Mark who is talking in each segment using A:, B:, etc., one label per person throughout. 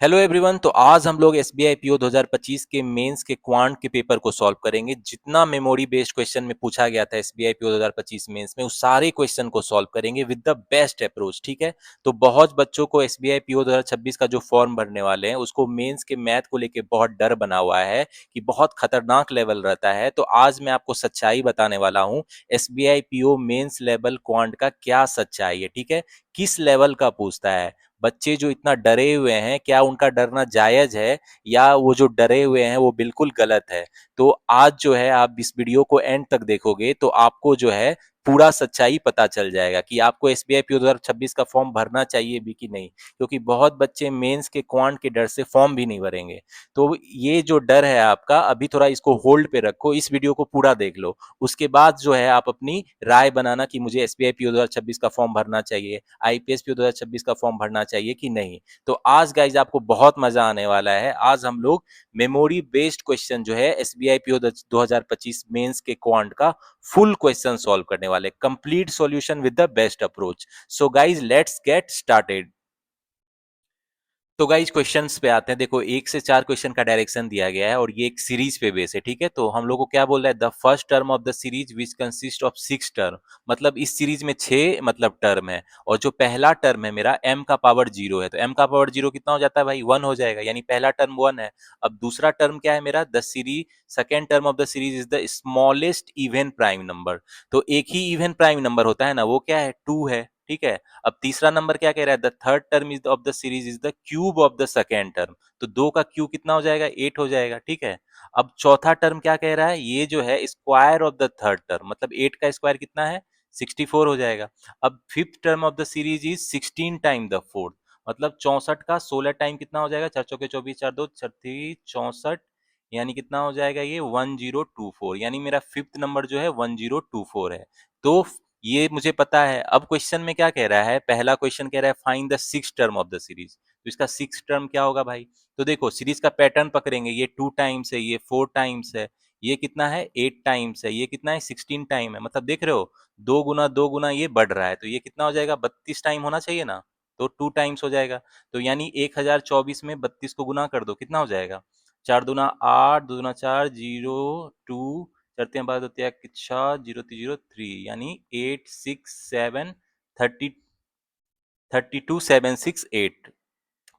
A: Hello everyone. तो आज हम लोग एसबीआई पीओ 2025 के मेंस के क्वांट के पेपर को सॉल्व करेंगे। जितना मेमोरी बेस्ड क्वेश्चन में पूछा गया था एसबीआई पीओ 2025 मेंस में, उस सारे क्वेश्चन को सॉल्व करेंगे विद द बेस्ट अप्रोच। ठीक है, तो बहुत बच्चों को एसबीआई पीओ 2026 का जो फॉर्म भरने वाले हैं उसको मेंस के मैथ को लेके बहुत डर बना हुआ है कि बहुत खतरनाक लेवल रहता है। तो आज मैं आपको सच्चाई बताने वाला हूँ SBI PO mains level quant का क्या सच्चाई है। ठीक है, किस लेवल का पूछता है। बच्चे जो इतना डरे हुए हैं, क्या उनका डरना जायज है या वो जो डरे हुए हैं वो बिल्कुल गलत है। तो आज जो है आप इस वीडियो को एंड तक देखोगे तो आपको जो है पूरा सच्चाई पता चल जाएगा कि आपको एसबीआई पीओ 2026 का फॉर्म भरना चाहिए भी कि नहीं, क्योंकि बहुत बच्चे मेंस के क्वांट के डर से फॉर्म भी नहीं भरेंगे। तो ये जो डर है आपका, अभी थोड़ा इसको होल्ड पे रखो, इस वीडियो को पूरा देख लो। उसके बाद जो है आप अपनी राय बनाना कि मुझे एसबीआई पीओ 2026 का फॉर्म भरना चाहिए, आईपीएस पीओ 2026 का फॉर्म भरना चाहिए कि नहीं। तो आज गाइज आपको बहुत मजा आने वाला है। आज हम लोग मेमोरी बेस्ड क्वेश्चन जो है एसबीआई पीओ 2025 मेंस के क्वांट का फुल क्वेश्चन सॉल्व करने वाले, complete solution with the best approach. So guys let's get started. तो गाइज क्वेश्चंस पे आते हैं। देखो, 1 से 4 क्वेश्चन का डायरेक्शन दिया गया है और ये एक सीरीज पे बेस है। ठीक है, तो हम लोग को क्या बोल रहा है, the first term of the series which consist of 6 term. मतलब इस सीरीज में 6 मतलब टर्म है, और जो पहला टर्म है मेरा m का पावर 0 है, तो m का पावर 0 कितना हो जाता है भाई, 1 हो जाएगा, यानी पहला टर्म 1 है। अब दूसरा टर्म क्या है मेरा, the series second term of the series is the smallest even prime number. तो एक ही इवन प्राइम नंबर होता है ना, वो क्या है, 2 है। ठीक है, अब तीसरा नंबर क्या कह रहा है, the third term is of the series is the cube of the second term. तो 2 का क्यूब कितना हो जाएगा, 8 हो जाएगा। ठीक है, अब चौथा टर्म क्या कह रहा है, ये जो है square of the third term, मतलब 8 का स्क्वायर कितना है, 64 हो जाएगा। अब fifth term of the series is 16 time the fourth, मतलब 64 का 16 टाइम कितना हो जाएगा, 4 चौके 24, 4 2 36, 64, यानी कितना हो जाएगा ये 1024, यानी मेरा फिफ्थ नंबर जो है 1024 है। तो ये मुझे पता है। अब क्वेश्चन में क्या कह रहा है, पहला क्वेश्चन कह रहा है find the six term of the series. तो इसका सिक्स टर्म क्या होगा भाई, तो देखो सीरीज का पैटर्न पकड़ेंगे, ये 2 टाइम्स है, ये 4 टाइम्स है, ये कितना है 8 टाइम्स है, ये कितना है 16 टाइम है। मतलब देख रहे हो, 2 गुना ये बढ़ रहा है, तो ये कितना हो जाएगा, 32 टाइम होना चाहिए ना, तो 2 टाइम्स हो जाएगा। तो यानी 1024 में 32 को गुना कर दो, कितना हो जाएगा, 4 दूना 8, 2 दूना 4, 0 2, करते हैं बात, होती है छः, 0 3 यानी 8 6 7 32 7 6 8।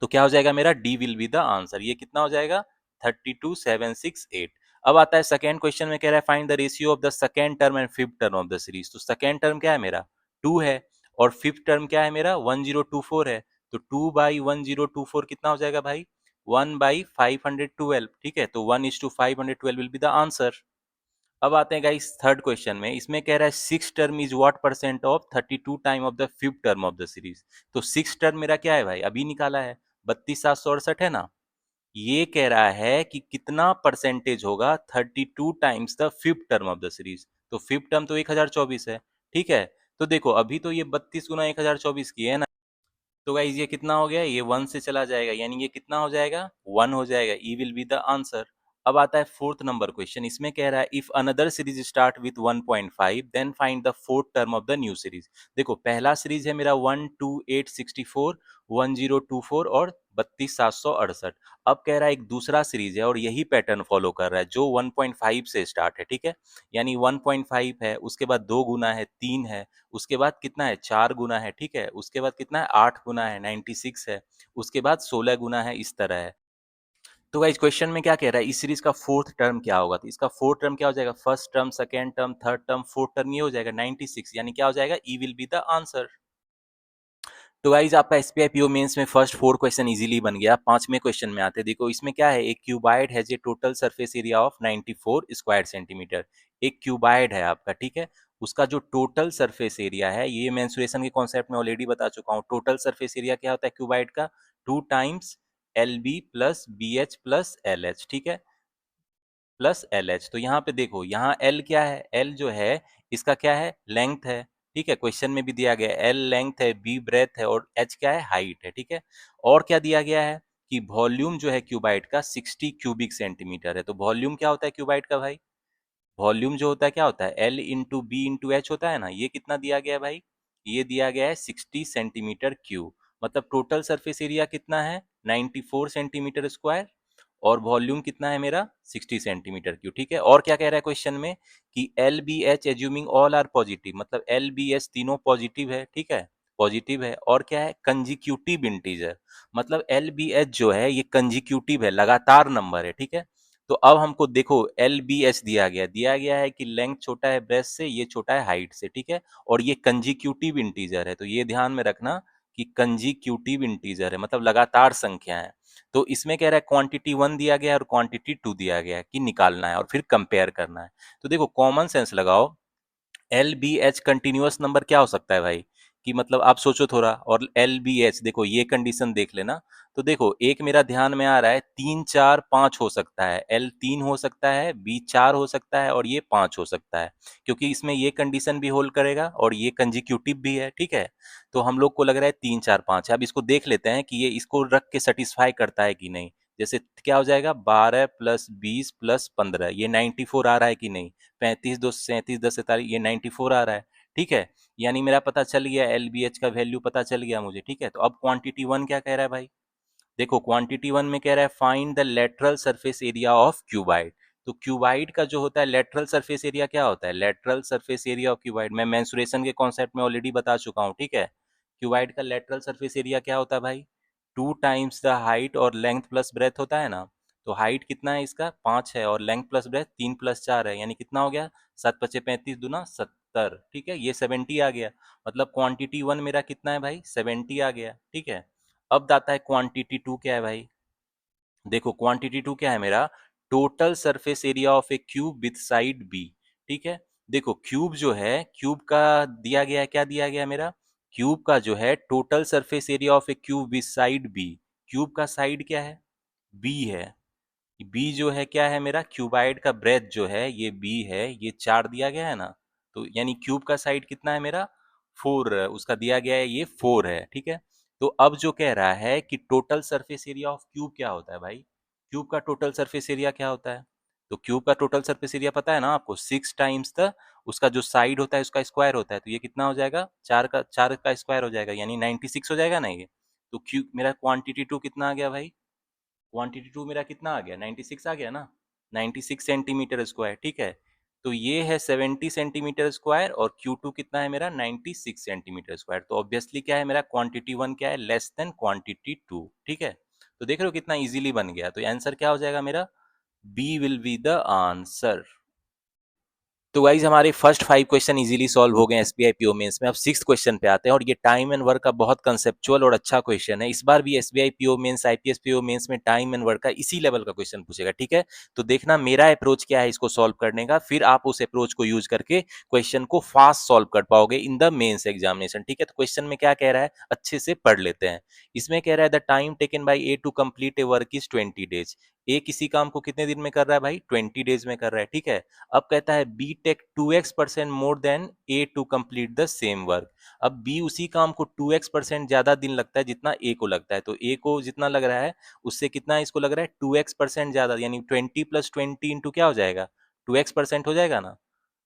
A: तो क्या हो जाएगा मेरा, D will be the answer. ये कितना हो जाएगा, 32 7 6 8। अब आता है सेकेंड क्वेश्चन में, कह रहा है find the ratio of the second term and fifth term of the series. तो सेकेंड टर्म क्या है मेरा, 2 है, और फिफ्थ टर्म क्या है मेरा, 1024 है। तो 2/1024 कितना हो जाएगा भाई, 1/512। ठीक है, तो 1:512 विल बी द आंसर। अब आते हैं गाइस थर्ड क्वेश्चन में, इसमें कह रहा है six term is what percent of 32 time of the fifth term of the series. तो सिक्स टर्म मेरा क्या है भाई, अभी निकाला है, 32,768 है ना। ये कह रहा है कि कितना परसेंटेज होगा 32 times the fifth term of the series. तो फिफ्थ टर्म तो 1024 है। ठीक है, तो देखो अभी तो ये 32 गुना 1024 की है ना, तो गाइज ये कितना हो गया, ये 1 से चला जाएगा, यानी ये कितना हो जाएगा, 1 हो जाएगा। ई विल बी द आंसर। अब आता है फोर्थ नंबर क्वेश्चन, इसमें कह रहा है if another series start with 1.5 then find the fourth term of the new series. देखो पहला सीरीज है मेरा 12864, 1024 और 32,768। अब कह रहा है एक दूसरा सीरीज है और यही पैटर्न फॉलो कर रहा है जो 1.5 से स्टार्ट है। ठीक है, यानी 1.5 है, उसके बाद 2 गुना है, 3 है, उसके बाद कितना है, 4 गुना है। ठीक है, उसके बाद कितना है, 8 गुना है, 96 है, उसके बाद 16 गुना है, इस तरह है। तो गाइस क्वेश्चन में क्या कह रहा है, इस सीरीज का फोर्थ टर्म क्या होगा, तो इसका फोर्थ टर्म क्या हो जाएगा, first term, second term, third term, fourth term, ये हो जाएगा 96, यानी क्या हो जाएगा, ई विल बी द आंसर। तो गाइज आपका एसबीआई पीओ मेंस में फर्स्ट 4 क्वेश्चन इजीली बन गया। पांचवें क्वेश्चन में आते हैं। देखो इसमें क्या है, एक cuboid has a total surface area of 94 square centimetre. एक क्यूबाइड है आपका, ठीक है, उसका जो टोटल सरफेस एरिया है, ये मेंसुरेशन के कॉन्सेप्ट में ऑलरेडी बता चुका हूँ। टोटल सरफेस एरिया क्या होता है क्यूबाइड का, 2 times L B plus B H plus L H. ठीक है, प्लस एल एच। तो यहाँ पे देखो, यहाँ एल क्या है, एल जो है इसका क्या है, लेंथ है। ठीक है, क्वेश्चन में भी दिया गया है एल लेंथ है, बी ब्रेथ है और एच क्या है, हाइट है। ठीक है, और क्या दिया गया है कि वॉल्यूम जो है क्यूबाइट का 60 क्यूबिक सेंटीमीटर है। तो वॉल्यूम क्या होता है क्यूबाइट का भाई, वॉल्यूम जो होता है क्या होता है, L into B into H होता है ना। ये कितना दिया गया है भाई, ये दिया गया है 60 सेंटीमीटर क्यूब। मतलब टोटल सरफेस एरिया कितना है, 94 सेंटीमीटर स्क्वायर, और वॉल्यूम कितना है मेरा 60 सेंटीमीटर क्यूब। ठीक है, और क्या कह रहा है क्वेश्चन में कि L B H assuming all are positive, मतलब एल बी एच तीनों पॉजिटिव है। ठीक है, पॉजिटिव है, और क्या है कंजिक्यूटिव इंटीजर, मतलब एल बी एच जो है ये कंजिक्यूटिव है, लगातार नंबर है। ठीक है, तो अब हमको देखो एल बी एच दिया गया है कि लेंथ छोटा है ब्रेस्ट से, ये छोटा है हाइट से। ठीक है, और ये कंजिक्यूटिव इंटीजर है, तो ये ध्यान में रखना कि कंजिक्यूटिव इंटीजर है, मतलब लगातार संख्या है। तो इसमें कह रहा है क्वांटिटी 1 दिया गया है और क्वांटिटी 2 दिया गया है कि निकालना है और फिर कंपेयर करना है। तो देखो कॉमन सेंस लगाओ, L B H continuous number क्या हो सकता है भाई, कि मतलब आप सोचो थोड़ा, और एल बी एच देखो ये कंडीशन देख लेना। तो देखो एक मेरा ध्यान में आ रहा है 3 4 5 हो सकता है, एल 3 हो सकता है, बी 4 हो सकता है, और ये 5 हो सकता है, क्योंकि इसमें ये कंडीशन भी होल्ड करेगा और ये कंजिक्यूटिव भी है। ठीक है, तो हम लोग को लग रहा है 3 4 5 है। अब इसको देख लेते हैं कि ये इसको रख के सेटिस्फाई करता है कि नहीं। जैसे क्या हो जाएगा 12 + 20 + 15, ये 94 आ रहा है कि नहीं। 35 2 37 10 47, ये 94 आ रहा है। ठीक है, यानी मेरा पता चल गया, एल बी एच का वैल्यू पता चल गया मुझे। ठीक है, तो अब क्वांटिटी 1 क्या कह रहा है भाई, देखो क्वांटिटी 1 में कह रहा है find the lateral surface area of cuboid. तो क्यूबाइड का जो होता है लेटरल सरफेस एरिया क्या होता है, lateral surface area of cuboid मैं मेंसुरेशन के कॉन्सेप्ट में ऑलरेडी बता चुका हूँ। ठीक है, क्यूबाइड का लेटरल सरफेस एरिया क्या होता है भाई, 2 टाइम्स द हाइट और लेंथ प्लस ब्रेथ होता है ना। तो हाइट कितना है इसका 5 है, और लेंथ प्लस ब्रेथ 3 + 4 है, यानी कितना हो गया 7 × 5 = 35 दूना 70। ठीक है, ये 70 आ गया, मतलब क्वांटिटी 1 मेरा कितना है भाई 70 आ गया। ठीक है, अब आता है क्वांटिटी 2 क्या है भाई, देखो क्वांटिटी 2 क्या है मेरा, total surface area of a cube with side B. ठीक है, देखो क्यूब जो है, क्यूब का दिया गया है, क्या दिया गया है मेरा, क्यूब का जो है total surface area of a cube with side B, cube का साइड क्या है बी है, बी जो है क्या है मेरा, क्यूबाइड का ब्रेथ जो है ये बी है, ये 4 दिया गया है ना। तो यानी क्यूब का साइड कितना है मेरा 4, उसका दिया गया है ये 4 है। ठीक है, तो अब जो कह रहा है कि total surface area of cube क्या होता है भाई, क्यूब का टोटल सरफेस एरिया क्या होता है, तो क्यूब का टोटल सरफेस एरिया पता है ना आपको, 6 टाइम्स द उसका जो साइड होता है उसका स्क्वायर होता है। तो ये कितना हो जाएगा 4 का स्क्वायर हो जाएगा, यानी 96 हो जाएगा ना ये। तो क्यूब मेरा क्वांटिटी 2 कितना आ गया भाई, क्वांटिटी 2 मेरा कितना आ गया 96 आ गया ना, 96 सेंटीमीटर स्क्वायर। ठीक है, तो ये है 70 सेंटीमीटर स्क्वायर, और Q2 कितना है मेरा 96 सेंटीमीटर स्क्वायर। तो ऑब्वियसली क्या है मेरा क्वांटिटी 1 क्या है लेस देन क्वांटिटी 2। ठीक है, तो देख रहे हो कितना इजीली बन गया। तो आंसर क्या हो जाएगा मेरा, B will be the answer. तो गाइज हमारे फर्स्ट 5 क्वेश्चन इजीली सॉल्व हो गए एसबीआई पीओ मेंस में। अब 6th क्वेश्चन पे आते हैं, और ये टाइम एंड वर्क का बहुत कंसेप्चुअल और अच्छा क्वेश्चन है। इस बार भी SBI PO mains IPS PO mains में टाइम एंड वर्क का इसी लेवल का क्वेश्चन पूछेगा। ठीक है, तो देखना मेरा अप्रोच क्या है इसको सॉल्व करने का, फिर आप उस अप्रोच को यूज करके क्वेश्चन को फास्ट सॉल्व कर पाओगे इन द मेंस एग्जामिनेशन। ठीक है, तो क्वेश्चन में क्या कह रहा है अच्छे से पढ़ लेते हैं। इसमें कह रहा है the time taken by A to complete a work is 20 days. A किसी काम को कितने दिन में कर रहा है भाई 20 डेज में कर रहा है। ठीक है, अब कहता है B take 2x% more than A to complete the same work. अब बी उसी काम को 2x% ज्यादा दिन लगता है जितना ए को लगता है, तो ए को जितना लग रहा है उससे कितना इसको लग रहा है 2x% ज्यादा, यानी 20 + 20 इंटू क्या हो जाएगा 2x% हो जाएगा ना।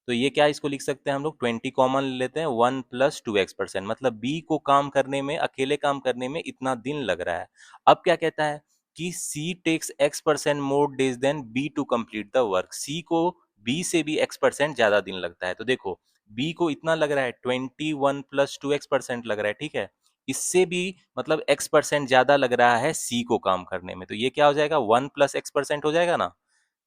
A: तो ये क्या इसको लिख सकते हैं हम लोग 20 कॉमन ले लेते हैं, 1 + 2x%, मतलब बी को काम करने में, अकेले काम करने में इतना दिन लग रहा है। अब क्या कहता है कि C takes x% more days than B to complete the work, C को बी से भी x% ज्यादा दिन लगता है। तो देखो बी को इतना लग रहा है 21 + 2x% लग रहा है। ठीक है, इससे भी मतलब x% ज्यादा लग रहा है सी को काम करने में, तो ये क्या हो जाएगा 1 + x% हो जाएगा ना।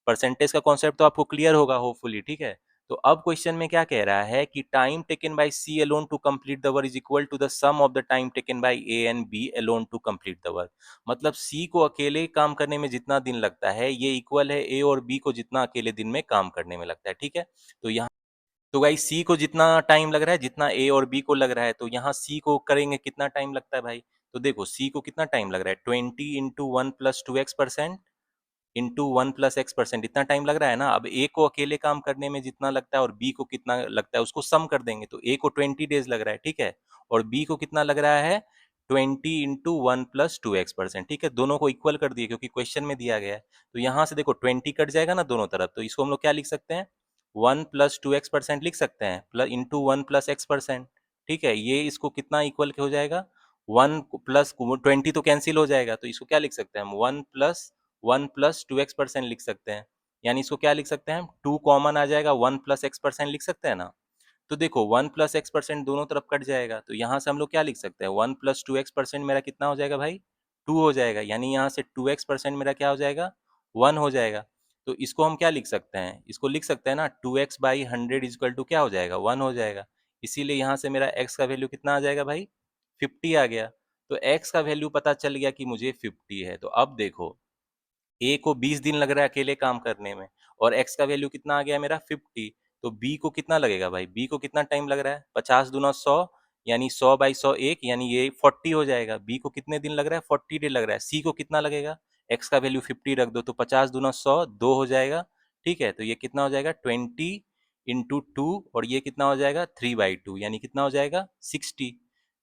A: परसेंटेज का कॉन्सेप्ट तो आपको क्लियर होगा होपफुली। ठीक है, तो अब क्वेश्चन में क्या कह रहा है कि time taken by C alone to complete the work is equal to the sum of the time taken by A and B alone to complete the work. मतलब सी को अकेले काम करने में जितना दिन लगता है ये इक्वल है ए और बी को जितना अकेले दिन में काम करने में लगता है। ठीक है, तो यहाँ तो गाइस सी को जितना टाइम लग रहा है जितना ए और बी को लग रहा है, तो यहाँ सी को करेंगे कितना टाइम लगता है भाई, तो देखो सी को कितना टाइम लग रहा है 20 × 1 + 2x% इंटू 1 + x%, इतना टाइम लग रहा है ना। अब ए को अकेले काम करने में जितना लगता है और बी को कितना लगता है उसको सम कर देंगे, तो ए को 20 डेज लग रहा है। ठीक है, और बी को कितना लग रहा है 20 × 1 + 2x%। ठीक है, दोनों को इक्वल कर दिए क्योंकि क्वेश्चन में दिया गया है। तो यहाँ से देखो 20 कट जाएगा ना दोनों तरफ, तो इसको हम लोग क्या लिख सकते हैं 1 + 2x% लिख सकते हैं, प्लस इंटू 1 + x%। ठीक है, ये इसको कितना इक्वल हो जाएगा 1 प्लस 20 तो कैंसिल हो जाएगा, तो इसको क्या लिख सकते हैं हम, 1 प्लस 2x% लिख सकते हैं। यानी इसको क्या लिख सकते हैं हम, 2 कॉमन आ जाएगा, 1 प्लस x% लिख सकते हैं ना। तो देखो 1 प्लस x% दोनों तरफ कट जाएगा, तो यहाँ से हम लोग क्या लिख सकते हैं, 1 प्लस 2x% मेरा कितना हो जाएगा भाई, 2 हो जाएगा। यानी यहाँ से 2x% मेरा क्या हो जाएगा, 1 हो जाएगा। तो इसको हम क्या लिख सकते हैं, इसको लिख सकते हैं ना, 2x/100 इक्वल टू क्या हो जाएगा, 1 हो जाएगा। इसीलिए यहाँ से मेरा x का वैल्यू कितना आ जाएगा भाई, 50 आ गया। तो x का वैल्यू पता चल गया कि मुझे 50 है। तो अब देखो, ए को 20 दिन लग रहा है अकेले काम करने में, और एक्स का वैल्यू कितना आ गया मेरा 50। तो बी को कितना लगेगा भाई, बी को कितना टाइम लग रहा है, 50 दूना 100, यानी 100/100 1, यानी ये 40 हो जाएगा। बी को कितने दिन लग रहा है, 40 डे लग रहा है। सी को कितना लगेगा, एक्स का वैल्यू 50 रख दो, तो 50 दूना 100 2 हो जाएगा। ठीक है, तो ये कितना हो जाएगा 20 × 2, और ये कितना हो जाएगा 3/2, यानी कितना हो जाएगा 60।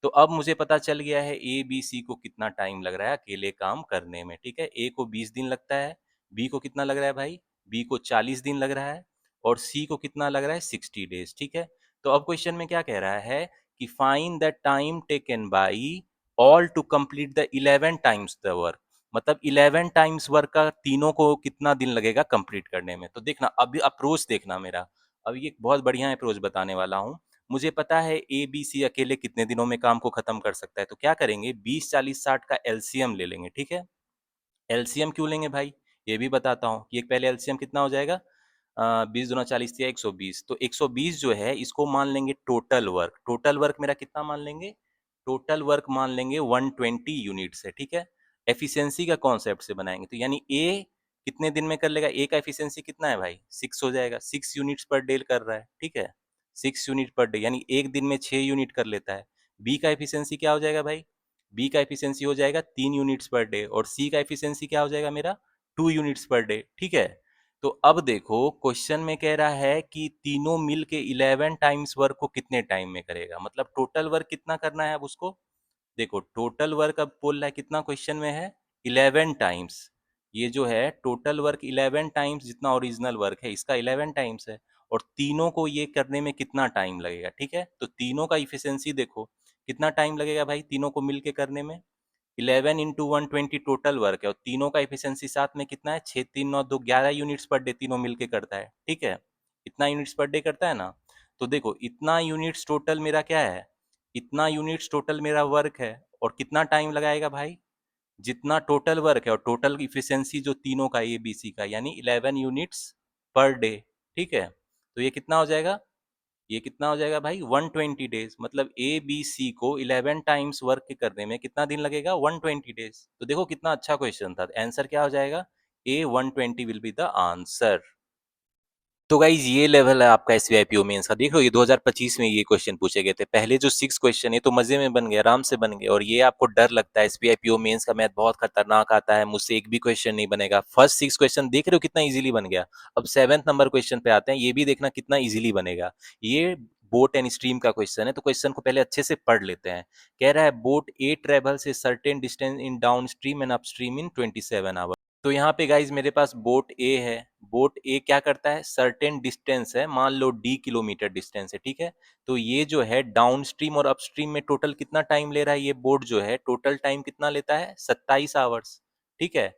A: तो अब मुझे पता चल गया है ए बी सी को कितना टाइम लग रहा है अकेले काम करने में। ठीक है, ए को 20 दिन लगता है, बी को कितना लग रहा है भाई, बी को 40 दिन लग रहा है, और सी को कितना लग रहा है 60 डेज। ठीक है, तो अब क्वेश्चन में क्या कह रहा है कि find the time taken by all to complete the 11 times the work. मतलब 11 टाइम्स वर्क का तीनों को कितना दिन लगेगा कंप्लीट करने में। तो देखना अभी अप्रोच देखना मेरा, अभी एक बहुत बढ़िया अप्रोच बताने वाला हूँ। मुझे पता है ए बी सी अकेले कितने दिनों में काम को खत्म कर सकता है, तो क्या करेंगे 20 40 60 का एलसीएम ले लेंगे। ठीक है, एलसीएम क्यों लेंगे भाई, ये भी बताता हूँ कि एक पहले एलसीएम कितना हो जाएगा, 20 दूना 40 या 120। तो 120 जो है इसको मान लेंगे टोटल वर्क, टोटल वर्क मेरा कितना मान लेंगे, टोटल वर्क मान लेंगे 120 यूनिट से। ठीक है, एफिशिएंसी का कॉन्सेप्ट से बनाएंगे, तो यानी ए कितने दिन में कर लेगा, ए का एफिशिएंसी कितना है भाई 6 हो जाएगा, 6 यूनिट्स पर डे कर रहा है। ठीक है, 6 यूनिट पर डे, यानी एक दिन में 6 यूनिट कर लेता है। बी का एफिशिएंसी क्या हो जाएगा भाई, बी का एफिशिएंसी हो जाएगा 3 यूनिट्स पर डे, और सी का एफिशिएंसी क्या हो जाएगा मेरा 2 यूनिट्स पर डे। ठीक है, तो अब देखो क्वेश्चन में कह रहा है कि तीनों मिल के 11 टाइम्स वर्क को कितने टाइम में करेगा, मतलब टोटल वर्क कितना करना है अब उसको। देखो टोटल वर्क अब बोल रहा है कितना, क्वेश्चन में है 11 टाइम्स। ये जो है टोटल वर्क 11 टाइम्स, जितना ओरिजिनल वर्क है इसका 11 टाइम्स है, और तीनों को ये करने में कितना टाइम लगेगा। ठीक है, तो तीनों का इफिशियंसी देखो कितना टाइम लगेगा भाई, तीनों को मिलके करने में 11 × 120 टोटल वर्क है, और तीनों का इफिशियंसी साथ में कितना है, 6 3 9 2 11 यूनिट्स पर डे तीनों मिलके करता है। ठीक है, इतना यूनिट्स पर डे करता है ना। तो देखो इतना यूनिट्स टोटल मेरा क्या है, इतना यूनिट्स टोटल मेरा वर्क है, और कितना टाइम लगाएगा भाई, जितना टोटल वर्क है और टोटल इफिशियंसी जो तीनों का ए बी सी का, यानी 11 यूनिट्स पर डे। ठीक है, तो ये कितना हो जाएगा, ये कितना हो जाएगा भाई 120 डेज, मतलब ए बी सी को 11 टाइम्स वर्क करने में कितना दिन लगेगा 120 डेज। तो देखो कितना अच्छा क्वेश्चन था, आंसर क्या हो जाएगा, ए 120 विल बी द आंसर। तो गाइज ये लेवल है आपका एसवीआईपीओ मेंस का। देख लो ये 2025 में ये क्वेश्चन पूछे गए थे, पहले जो 6 क्वेश्चन है तो मजे में बन गए, आराम से बन गए। और ये आपको डर लगता है एसवीआईपीओ मेंस का मैथ बहुत खतरनाक आता है, मुझसे एक भी क्वेश्चन नहीं बनेगा। फर्स्ट 6 क्वेश्चन देख रहे हो कितना इजीली बन गया। अब 7th नंबर क्वेश्चन पे आते हैं, ये भी देखना कितना इजीली बनेगा। ये बोट एंड स्ट्रीम का क्वेश्चन है, तो क्वेश्चन को पहले अच्छे से पढ़ लेते हैं। कह रहा है boat A travels a certain distance in down stream and upstream in 27 hours. तो यहाँ पे गाइज मेरे पास बोट ए है, बोट ए क्या करता है, सर्टेन डिस्टेंस है, मान लो डी किलोमीटर डिस्टेंस है। ठीक है, तो ये जो है डाउन स्ट्रीम और अपस्ट्रीम में टोटल कितना टाइम ले रहा है, ये बोट जो है टोटल टाइम कितना लेता है 27 आवर्स। ठीक है,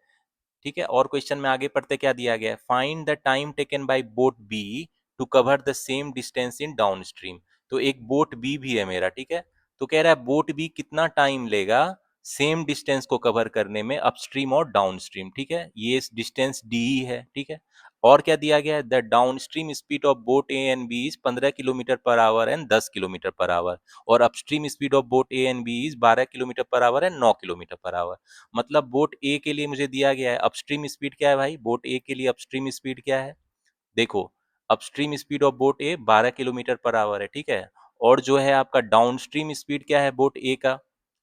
A: ठीक है, और क्वेश्चन में आगे पढ़ते क्या दिया गया है, find the time taken by boat B to cover the same distance in downstream. तो एक बोट बी भी है मेरा। ठीक है, तो कह रहा है बोट बी कितना टाइम लेगा सेम डिस्टेंस को कवर करने में अपस्ट्रीम और डाउन स्ट्रीम। ठीक है, ये डिस्टेंस डी है। ठीक है, और क्या दिया गया है, the downstream speed of boat A and B is 15 kilometre per hour and 10 kilometre per hour, और upstream speed of boat A and B is 12 kilometre per hour and 9 kilometre per hour. मतलब boat A के लिए मुझे दिया गया है upstream speed क्या है भाई, बोट ए के लिए अपस्ट्रीम स्पीड क्या है, देखो upstream speed of boat A 12 kilometre per our है। ठीक है, और जो है आपका डाउन स्ट्रीम स्पीड क्या है बोट ए का,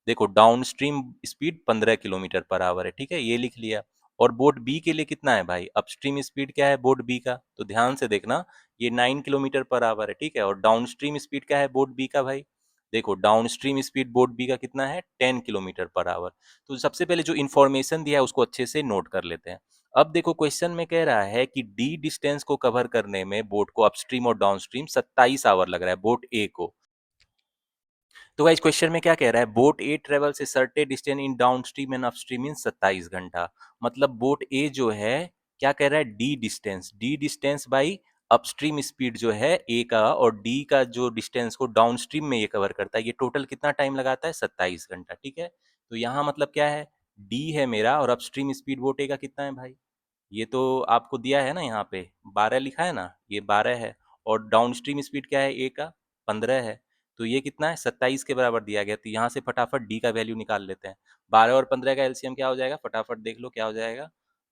A: देखो downstream speed 15 kilometre per our है। ठीक है, ये लिख लिया। और बोट बी के लिए कितना है भाई, अपस्ट्रीम स्पीड क्या है बोट बी का, तो ध्यान से देखना ये 9 किलोमीटर पर आवर है। ठीक है, और डाउन स्ट्रीम स्पीड क्या है बोट बी का भाई, देखो downstream speed boat B का कितना है 10 किलोमीटर पर आवर। तो सबसे पहले जो इन्फॉर्मेशन दिया है उसको अच्छे से नोट कर लेते हैं। अब देखो क्वेश्चन में कह रहा है कि डी डिस्टेंस को कवर करने में बोट को अपस्ट्रीम और डाउनस्ट्रीम 27 आवर लग रहा है बोट ए को। तो गाइस क्वेश्चन में क्या कह रहा है, boat A travels a certain distance in downstream and upstream in 27 घंटा। मतलब बोट ए जो है क्या कह रहा है, D distance by upstream speed जो है ए का, और डी का जो डिस्टेंस को डाउनस्ट्रीम में ये कवर करता है, ये टोटल कितना टाइम लगाता है, 27 घंटा। ठीक है, तो यहाँ मतलब क्या है, डी है मेरा और अपस्ट्रीम स्पीड बोट ए का कितना है भाई, ये तो आपको दिया है ना, यहाँ पे 12 लिखा है ना, ये 12 है। और डाउनस्ट्रीम स्पीड क्या है ए का, 15 है। तो ये कितना है, 27 के बराबर दिया गया। तो यहाँ से फटाफट डी का वैल्यू निकाल लेते हैं। 12 और 15 का एलसीएम क्या हो जाएगा, फटाफट देख लो क्या हो जाएगा।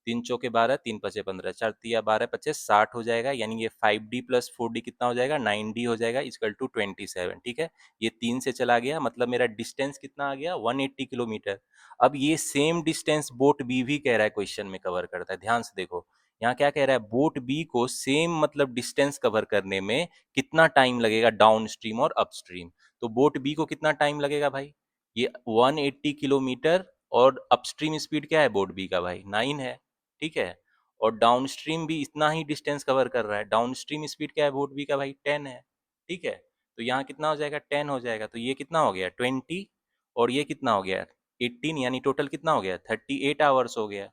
A: 3 चौके 12, 3 5 15, 4 तिया 12 25 60 हो जाएगा। यानी ये 5D प्लस 4D कितना हो जाएगा, 9D हो जाएगा, इक्वल टू 27। ठीक है, ये 3 से चला गया, मतलब मेरा डिस्टेंस कितना आ गया, 180 किलोमीटर। अब ये सेम डिस्टेंस बोट बी भी कह रहा है क्वेश्चन में कवर करता है। ध्यान से देखो, यहाँ क्या कह रहा है, बोट बी को सेम मतलब डिस्टेंस कवर करने में कितना टाइम लगेगा डाउन स्ट्रीम और अपस्ट्रीम। तो बोट बी को कितना टाइम लगेगा भाई, ये 180 किलोमीटर, और अपस्ट्रीम स्पीड क्या है बोट बी का भाई, 9 है। ठीक है, और डाउन स्ट्रीम भी इतना ही डिस्टेंस कवर कर रहा है, डाउन स्ट्रीम स्पीड क्या है बोट बी का भाई, 10 है। ठीक है, तो यहाँ कितना हो जाएगा, 10 हो जाएगा। तो ये कितना हो गया, 20, और ये कितना हो गया, 18, यानी टोटल कितना हो गया, 38 आवर्स हो गया।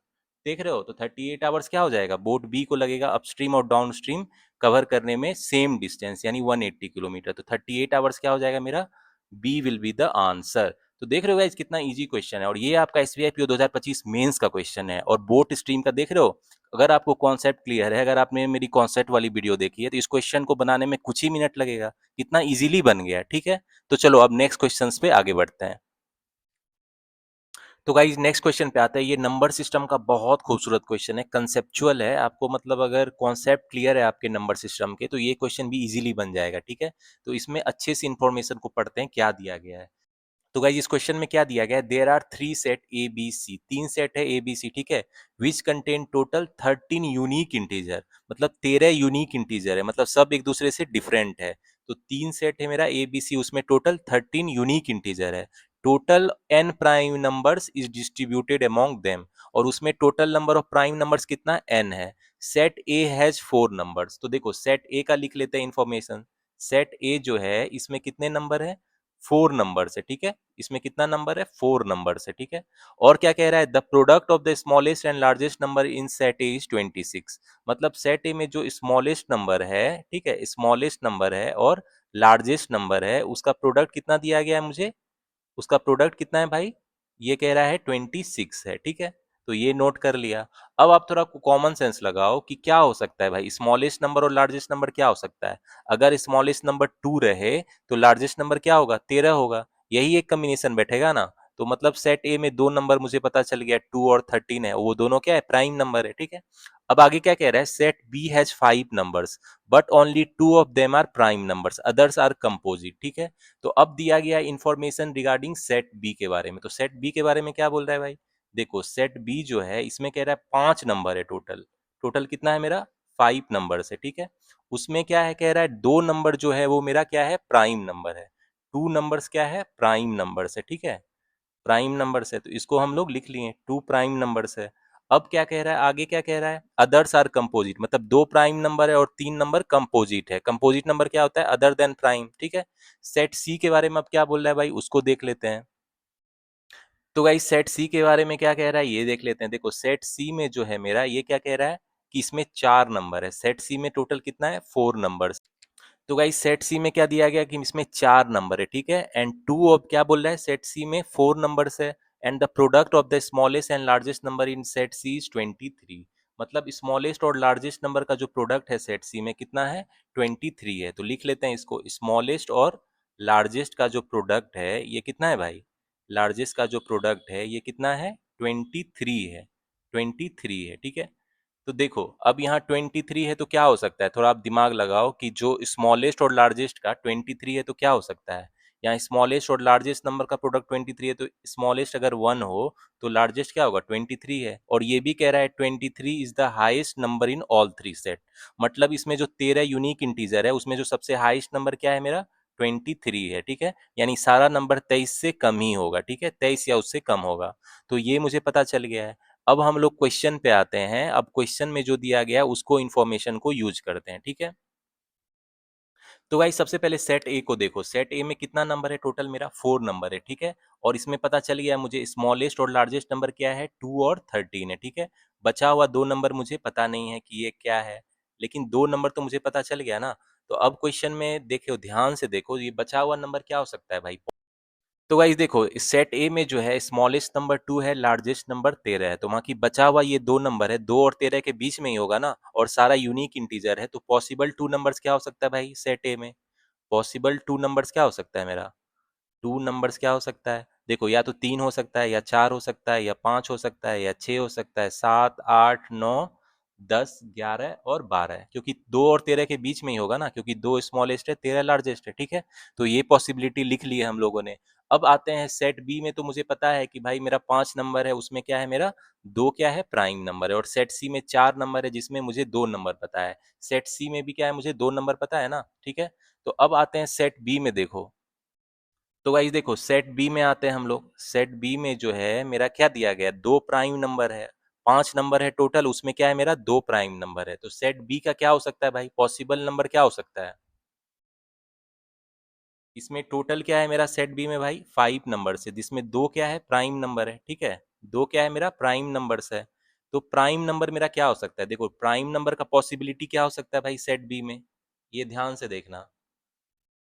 A: देख रहे हो, तो 38 आवर्स क्या हो जाएगा, बोट बी को लगेगा अपस्ट्रीम और डाउन स्ट्रीम कवर करने में सेम डिस्टेंस, यानी 180 किलोमीटर। तो 38 आवर्स क्या हो जाएगा मेरा, B will be the answer. तो देख रहे हो गाइस कितना इजी क्वेश्चन है, और ये आपका एसबीआई पीओ 2025 मेंस का क्वेश्चन है, और बोट स्ट्रीम का देख रहे हो। अगर आपको कॉन्सेप्ट क्लियर है, अगर आपने मेरी कॉन्सेप्ट वाली वीडियो देखी है, तो इस क्वेश्चन को बनाने में कुछ ही मिनट लगेगा, कितना इजीली बन गया। ठीक है, तो चलो अब नेक्स्ट क्वेश्चन पे आगे बढ़ते हैं। तो गाइज नेक्स्ट क्वेश्चन पे आता है, ये नंबर सिस्टम का बहुत खूबसूरत क्वेश्चन है, कंसेप्चुअल है। आपको मतलब अगर कॉन्सेप्ट क्लियर है आपके नंबर सिस्टम के, तो ये क्वेश्चन भी इजीली बन जाएगा। ठीक है, तो इसमें अच्छे से इंफॉर्मेशन को पढ़ते हैं क्या दिया गया है। तो गाइज इस क्वेश्चन में क्या दिया गया है, there are 3 set A B C, 3 set है ए बी सी। ठीक है, which contain total 13 unique integer, मतलब 13 यूनिक इंटीजर है, मतलब सब एक दूसरे से डिफरेंट है। तो 3 सेट है मेरा ए बी सी, उसमें टोटल 13 यूनिक इंटीजर है। Total N prime numbers is distributed among them, और उसमें total number of prime numbers कितना, एन है। Set A has 4 numbers. तो देखो सेट ए का लिख लेते हैं इंफॉर्मेशन। सेट ए जो है इसमें कितने नंबर है, 4 नंबर्स है। ठीक है, इसमें कितना नंबर है, 4 नंबर्स है। ठीक है, और क्या कह रहा है, the product of the smallest and largest number in set A is 26। मतलब सेट ए में जो स्मॉलेस्ट नंबर है, ठीक है, स्मॉलेस्ट नंबर है और लार्जेस्ट नंबर है, उसका प्रोडक्ट कितना दिया गया है मुझे, उसका प्रोडक्ट कितना है भाई, ये कह रहा है 26 है। ठीक है, तो ये नोट कर लिया। अब आप थोड़ा कॉमन सेंस लगाओ कि क्या हो सकता है भाई, स्मॉलेस्ट नंबर और लार्जेस्ट नंबर क्या हो सकता है। अगर स्मॉलेस्ट नंबर 2 रहे तो लार्जेस्ट नंबर क्या होगा, 13 होगा। यही एक कॉम्बिनेशन बैठेगा ना। तो मतलब सेट ए में 2 नंबर मुझे पता चल गया, 2 और 13 है, वो दोनों क्या है, प्राइम नंबर है। ठीक है, अब आगे क्या कह रहा है, set B has 5 numbers but only 2 of them are prime numbers, others are composite. ठीक है, तो अब दिया गया इंफॉर्मेशन रिगार्डिंग सेट बी के बारे में। तो सेट बी के बारे में क्या बोल रहा है भाई, देखो सेट बी जो है इसमें कह रहा है 5 नंबर है टोटल। टोटल कितना है मेरा, 5 नंबर है। ठीक है, उसमें क्या है, कह रहा है 2 नंबर जो है वो मेरा क्या है, प्राइम नंबर है। 2 नंबर्स क्या है, प्राइम नंबर्स है। ठीक है, प्राइम नंबर्स है, तो इसको हम लोग लिख लिए 2 प्राइम नंबर्स है। अब क्या कह रहा है, आगे क्या कह रहा है, अदर्स आर कंपोजिट, मतलब 2 प्राइम नंबर है और 3 नंबर कंपोजिट है। कंपोजिट नंबर क्या होता है, अदर देन प्राइम। ठीक है, सेट सी के बारे में अब क्या बोल रहा है भाई, उसको देख लेते हैं। तो भाई सेट सी के बारे में क्या कह रहा है, ये देख लेते हैं। देखो सेट सी में जो है मेरा, ये क्या कह रहा है कि इसमें 4 नंबर है। सेट सी में टोटल कितना है, 4 नंबर। तो गाइस सेट सी में क्या दिया गया कि इसमें 4 नंबर है। ठीक है, एंड टू ऑफ क्या बोल रहा है, सेट सी में 4 नंबर्स है, and the product of the smallest and largest number in set C is 23। मतलब स्मॉलेस्ट और लार्जेस्ट नंबर का जो प्रोडक्ट है सेट सी में कितना है, 23 है। तो लिख लेते हैं इसको, स्मॉलेस्ट और लार्जेस्ट का जो प्रोडक्ट है ये कितना है भाई, लार्जेस्ट का जो प्रोडक्ट है ये कितना है, 23 है। 23 है। ठीक है, तो देखो अब यहाँ 23 है तो क्या हो सकता है, थोड़ा आप दिमाग लगाओ कि जो स्मॉलेस्ट और लार्जेस्ट का 23 है तो क्या हो सकता है। यहाँ स्मॉलेस्ट और लार्जेस्ट नंबर का प्रोडक्ट 23 है, तो स्मॉलेस्ट अगर 1 हो तो लार्जेस्ट क्या होगा, 23 है। और ये भी कह रहा है 23 is the highest number in all 3 set. मतलब इसमें जो 13 यूनिक इंटीजर है उसमें जो सबसे हाईएस्ट नंबर क्या है मेरा, 23 है। ठीक है, यानी सारा नंबर 23 से कम ही होगा। ठीक है, 23 या उससे कम होगा। तो ये मुझे पता चल गया है। अब हम लोग क्वेश्चन पे आते हैं। अब क्वेश्चन में जो दिया गया है उसको इन्फॉर्मेशन को यूज करते हैं। ठीक है, तो गाइस सबसे पहले सेट ए को देखो, सेट ए में कितना नंबर है टोटल, मेरा 4 नंबर है, ठीक है। और इसमें पता चल गया मुझे स्मॉलेस्ट और लार्जेस्ट नंबर क्या है, 2 और 13 है, ठीक है। बचा हुआ 2 नंबर मुझे पता नहीं है कि ये क्या है, लेकिन 2 नंबर तो मुझे पता चल गया ना। तो अब क्वेश्चन में देखो, ध्यान से देखो, ये बचा हुआ नंबर क्या हो सकता है भाई। तो गाइस देखो, सेट ए में जो है स्मॉलेस्ट नंबर 2 है, लार्जेस्ट नंबर 13 है, तो वहाँ की बचा हुआ ये 2 नंबर है, 2 और 13 के बीच में ही होगा ना, और सारा यूनिक इंटीजर है, तो पॉसिबल 2 नंबर्स क्या हो सकता है भाई सेट ए में। पॉसिबल 2 नंबर्स क्या हो सकता है मेरा, 2 नंबर्स क्या हो सकता है, देखो या तो 3 हो सकता है, या 4 हो सकता है, या 5 हो सकता है, या 6 हो सकता है, 7 8 9 10 11 और 12 है, क्योंकि 2 और 13 के बीच में ही होगा ना, क्योंकि 2 स्मॉलेस्ट है, 13 लार्जेस्ट है, ठीक है। तो ये पॉसिबिलिटी लिख ली है हम लोगों ने। अब आते हैं सेट बी में, तो मुझे पता है कि भाई मेरा 5 नंबर है, उसमें क्या है मेरा 2 क्या है प्राइम नंबर है, और सेट सी में 4 नंबर है जिसमें मुझे 2 नंबर पता है। सेट सी में भी क्या है, मुझे 2 नंबर पता है ना, ठीक है। तो अब आते हैं सेट बी में, देखो तो गाइस देखो, सेट बी में आते हैं हम लोग। सेट बी में जो है मेरा क्या दिया गया है, 2 प्राइम नंबर है, 5 नंबर है टोटल, उसमें क्या है मेरा 2 प्राइम नंबर है। तो सेट बी का क्या हो सकता है भाई, पॉसिबल नंबर क्या हो सकता है, इसमें टोटल क्या है मेरा सेट बी में भाई 5 नंबर्स है, जिसमें 2 क्या है प्राइम नंबर है, ठीक है। 2 क्या है मेरा प्राइम नंबर्स है। तो प्राइम नंबर मेरा क्या हो सकता है, देखो प्राइम नंबर का पॉसिबिलिटी क्या हो सकता है भाई सेट बी में, ये ध्यान से देखना।